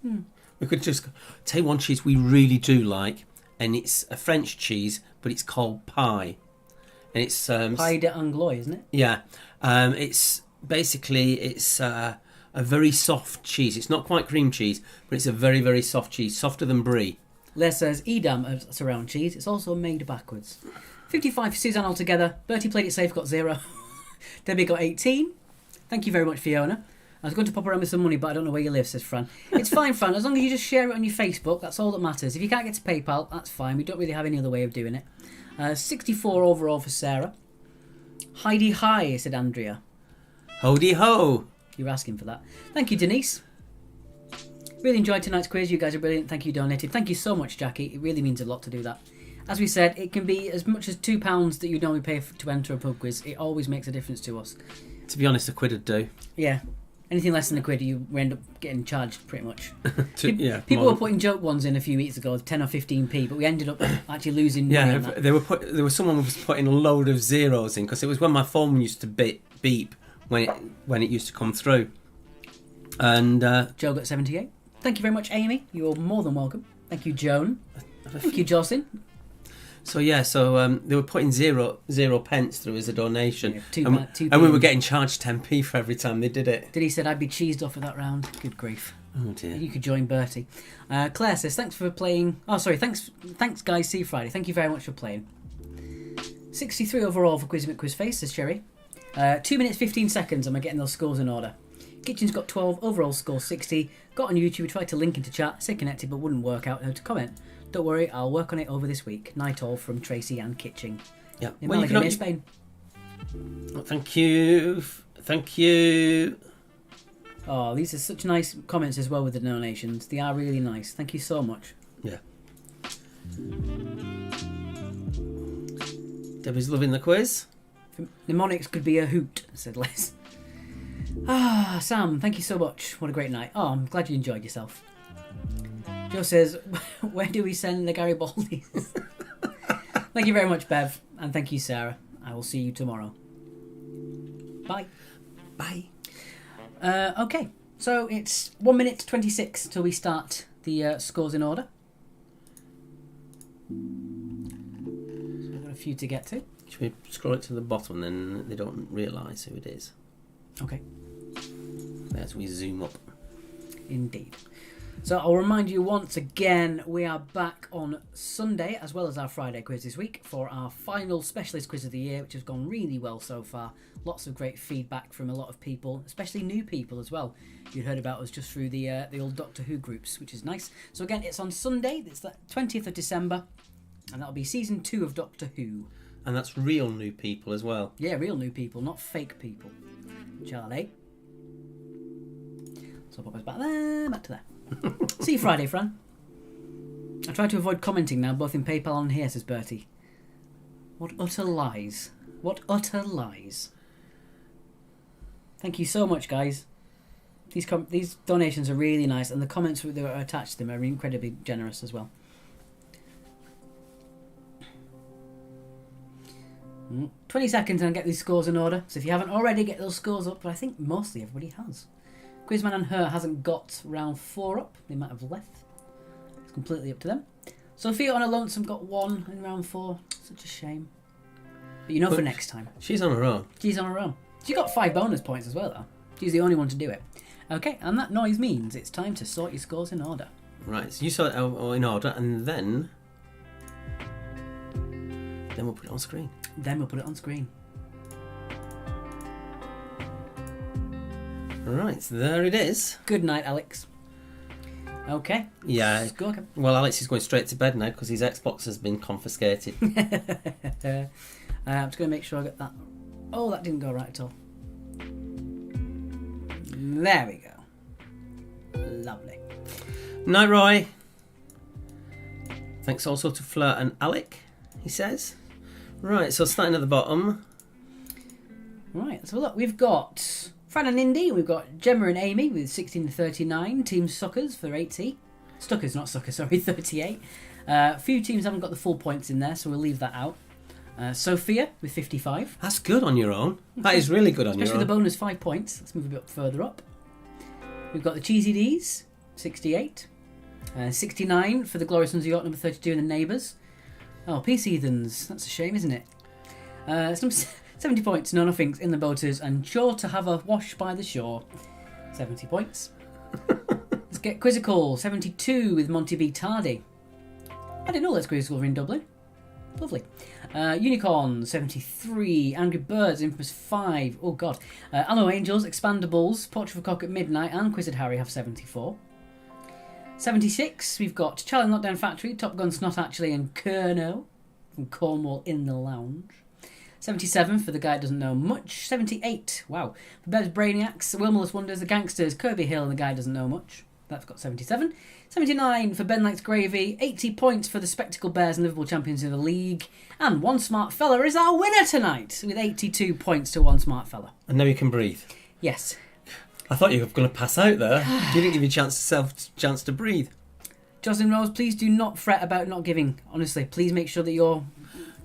Speaker 2: we could just tell you one cheese we really do like, and it's a French cheese, but it's called pie. And it's
Speaker 1: Pie d'Anglois, isn't it?
Speaker 2: yeah, it's basically a very soft cheese. It's not quite cream cheese, but it's a very, very soft cheese, softer than brie.
Speaker 1: Les says Edam is a round cheese. It's also made backwards. 55 for Suzanne altogether. Bertie played it safe, got 0. Debbie got 18. Thank you very much, Fiona. I was going to pop around with some money, but I don't know where you live, says Fran. It's fine, Fran, as long as you just share it on your Facebook, that's all that matters. If you can't get to PayPal, that's fine. We don't really have any other way of doing it. 64 overall for Sarah. Heidi Hi, said Andrea.
Speaker 2: Hody ho!
Speaker 1: You're asking for that. Thank you, Denise. Really enjoyed tonight's quiz. You guys are brilliant. Thank you, donated. Thank you so much, Jackie. It really means a lot to do that. As we said, it can be as much as £2 that you normally pay to enter a pub quiz. It always makes a difference to us.
Speaker 2: To be honest, a quid would do.
Speaker 1: Yeah. Anything less than a quid, you end up getting charged pretty much.
Speaker 2: Yeah,
Speaker 1: People
Speaker 2: more.
Speaker 1: were putting joke ones in a few weeks ago, 10 or 15p, but we ended up actually losing money
Speaker 2: Yeah,
Speaker 1: on that.
Speaker 2: there was someone who was putting a load of zeros in because it was when my phone used to beep when it used to come through. And
Speaker 1: Joe got 78. Thank you very much, Amy. You're more than welcome. Thank you, Joan. Thank you, Jocelyn.
Speaker 2: so they were putting zero pence through as a donation,
Speaker 1: Yeah, two
Speaker 2: and we
Speaker 1: p.
Speaker 2: were getting charged 10p for every time they did it.
Speaker 1: Did he said I'd be cheesed off at that round? Good grief.
Speaker 2: Oh dear.
Speaker 1: You could join Bertie. Claire says, thanks for playing. Oh, sorry. Thanks, guys. See you Friday. Thank you very much for playing. 63 overall for Quiz McQuizface, says Sherry. 2 minutes, 15 seconds. Am I getting those scores in order? Kitchen's got 12. Overall score 60. Got on YouTube. Tried to link into chat. Stay connected, but wouldn't work out how to comment. Don't worry. I'll work on it over this week. Night all from Tracy and Kitchen.
Speaker 2: Yeah.
Speaker 1: In
Speaker 2: Well, you
Speaker 1: Malaga,
Speaker 2: can,
Speaker 1: near Spain.
Speaker 2: thank you. Thank you.
Speaker 1: Oh, these are such nice comments as well with the donations. They are really nice. Thank you so much.
Speaker 2: Yeah. Debbie's loving the quiz.
Speaker 1: Mnemonics could be a hoot, said Les. Ah, Sam, thank you so much. What a great night. Oh, I'm glad you enjoyed yourself. Joe says, where do we send the Garibaldi? Thank you very much, Bev. And thank you, Sarah. I will see you tomorrow. Bye.
Speaker 2: Bye.
Speaker 1: Okay, so it's 1 minute 26 till we start the scores in order. So we've got a few to get to.
Speaker 2: Should we scroll it to the bottom, then they don't realise who it is?
Speaker 1: Okay.
Speaker 2: As we zoom up.
Speaker 1: Indeed. So I'll remind you once again, we are back on Sunday as well as our Friday quiz this week for our final specialist quiz of the year, which has gone really well so far. Lots of great feedback from a lot of people, especially new people as well. You heard about us just through the old Doctor Who groups, which is nice. So again, it's on Sunday. It's the 20th of December, and that'll be season 2 of Doctor Who.
Speaker 2: And that's real new people as well.
Speaker 1: Yeah, real new people, not fake people. Charlie. So I'll pop us back there, back to there. See you Friday, Fran. I try to avoid commenting now, both in PayPal and here, says Bertie. What utter lies. What utter lies. Thank you so much, guys. These donations are really nice, and the comments that are attached to them are incredibly generous as well. 20 seconds and I'll get these scores in order. So if you haven't already, get those scores up, but I think mostly everybody has. Quizman and Her hasn't got round 4 up. They might have left. It's completely up to them. Sophia on a Lonesome got 1 in round 4. Such a shame. But you know, for next time.
Speaker 2: She's on her own.
Speaker 1: She's on her own. She got 5 bonus points as well, though. She's the only one to do it. Okay, and that noise means it's time to sort your scores in order.
Speaker 2: Right, so you sort it out in order, and then we'll put it on screen.
Speaker 1: Then we'll put it on screen.
Speaker 2: Right, so there it is.
Speaker 1: Good night, Alex. Okay.
Speaker 2: Yeah.
Speaker 1: Score.
Speaker 2: Well, Alex is going straight to bed now because his Xbox has been confiscated.
Speaker 1: I'm just going to make sure I get that. Oh, that didn't go right at all. There we go. Lovely.
Speaker 2: Night, Roy. Thanks also to Fleur and Alec, he says. Right, so starting at the bottom.
Speaker 1: Right, so look, we've got Fran and Indy, we've got Gemma and Amy with 16 to 39, Team Suckers for 80. Stuckers, not Suckers, sorry, 38. A few teams haven't got the full points in there, so we'll leave that out. Sophia with 55.
Speaker 2: That's good on your own. That is really good on
Speaker 1: Especially
Speaker 2: your own.
Speaker 1: the bonus 5 points. Let's move a bit further up. We've got the Cheesy D's, 68. 69 for the Glorious Sons of York, number 32 in the Neighbours. Oh, Peace Heathens. That's a shame, isn't it? It's number 70 points, No Nothings in the Boaters, and Sure to Have a Wash by the Shore. 70 points. Let's get Quizzical, 72 with Monty B. Tardy. I didn't know that's Quizzical were in Dublin. Lovely. Unicorn, 73. Angry Birds, Infamous 5. Oh, God. Allo Angels, Expandables, Portrait of a Cock at Midnight, and Quizzed Harry have 74. 76, we've got Charlie Knockdown Factory, Top Gun Snot Actually, and Kerno from Cornwall in the Lounge. 77 for The Guy Who Doesn't Know Much. 78, wow. For Beb's Brainiacs, Wilmerless Wonders, The Gangsters, Kirby Hill, and The Guy Who Doesn't Know Much. That's got 77. 79 for Ben Likes Gravy. 80 points for the Spectacle Bears and Liverpool champions of the league. And One Smart Fella is our winner tonight with 82 points to One Smart Fella.
Speaker 2: And now you can breathe.
Speaker 1: Yes.
Speaker 2: I thought you were going to pass out there. You didn't give chance to breathe.
Speaker 1: Jocelyn Rose, please do not fret about not giving. Honestly, please make sure that you're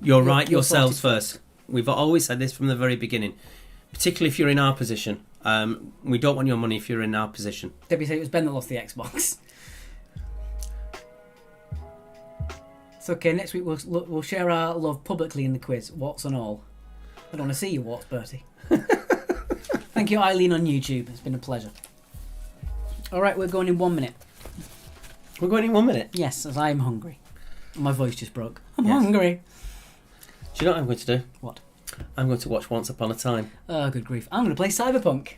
Speaker 2: right
Speaker 1: you're
Speaker 2: yourselves
Speaker 1: sorted
Speaker 2: first. We've always said this from the very beginning. Particularly if you're in our position. We don't want your money if you're in our position.
Speaker 1: Debbie said it was Ben that lost the Xbox. It's okay, next week we'll share our love publicly in the quiz, warts and all. I don't want to see you warts, Bertie. Thank you, Eileen, on YouTube. It's been a pleasure. Alright, we're going in 1 minute.
Speaker 2: We're going in 1 minute.
Speaker 1: Yes, as I'm hungry. My voice just broke. I'm
Speaker 2: Yes.
Speaker 1: hungry.
Speaker 2: Do you know what I'm going to do?
Speaker 1: What?
Speaker 2: I'm going to watch Once Upon a Time.
Speaker 1: Oh, good grief. I'm going to play Cyberpunk.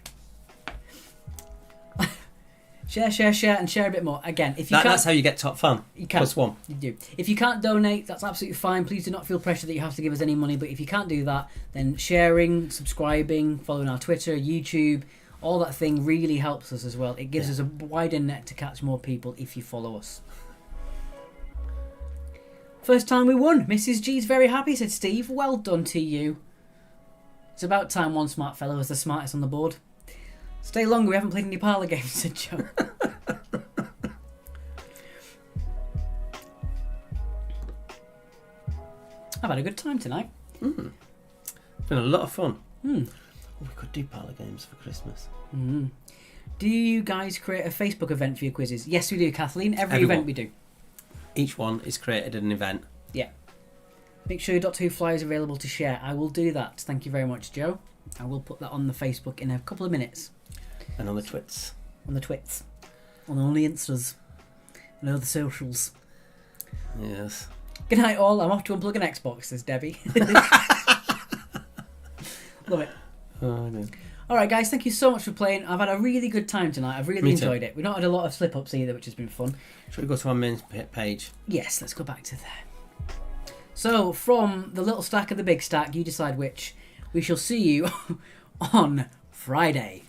Speaker 1: Share, and share a bit more. Again, if you can't...
Speaker 2: That's how you get top fan.
Speaker 1: You can.
Speaker 2: +1.
Speaker 1: You do. If you can't donate, that's absolutely fine. Please do not feel pressure that you have to give us any money. But if you can't do that, then sharing, subscribing, following our Twitter, YouTube, all that thing really helps us as well. It gives us a wider net to catch more people if you follow us. First time we won. Mrs. G's very happy, said Steve. Well done to you. It's about time One Smart Fellow was the smartest on the board. Stay longer, we haven't played any parlour games, said Joe. I've had a good time tonight.
Speaker 2: It's been a lot of fun.
Speaker 1: Mm.
Speaker 2: We could do parlour games for Christmas.
Speaker 1: Mm. Do you guys create a Facebook event for your quizzes? Yes, we do, Kathleen. Every
Speaker 2: Everyone.
Speaker 1: event we do.
Speaker 2: Each one is created an event.
Speaker 1: Yeah. Make sure your Doctor Who flyer is available to share. I will do that. Thank you very much, Joe. I will put that on the Facebook in a couple of minutes.
Speaker 2: And on the twits.
Speaker 1: On the twits. On all the Instas. And all the socials.
Speaker 2: Yes.
Speaker 1: Good night, all. I'm off to unplug an Xbox, says Debbie. Love it.
Speaker 2: Oh, I know.
Speaker 1: Alright, guys, thank you so much for playing. I've had a really good time tonight. I've really
Speaker 2: Me too.
Speaker 1: enjoyed it. We've not had a lot of slip-ups either, which has been fun.
Speaker 2: Should we go to our main page?
Speaker 1: Yes, let's go back to there. So, from the little stack and the big stack, you decide which. We shall see you on Friday.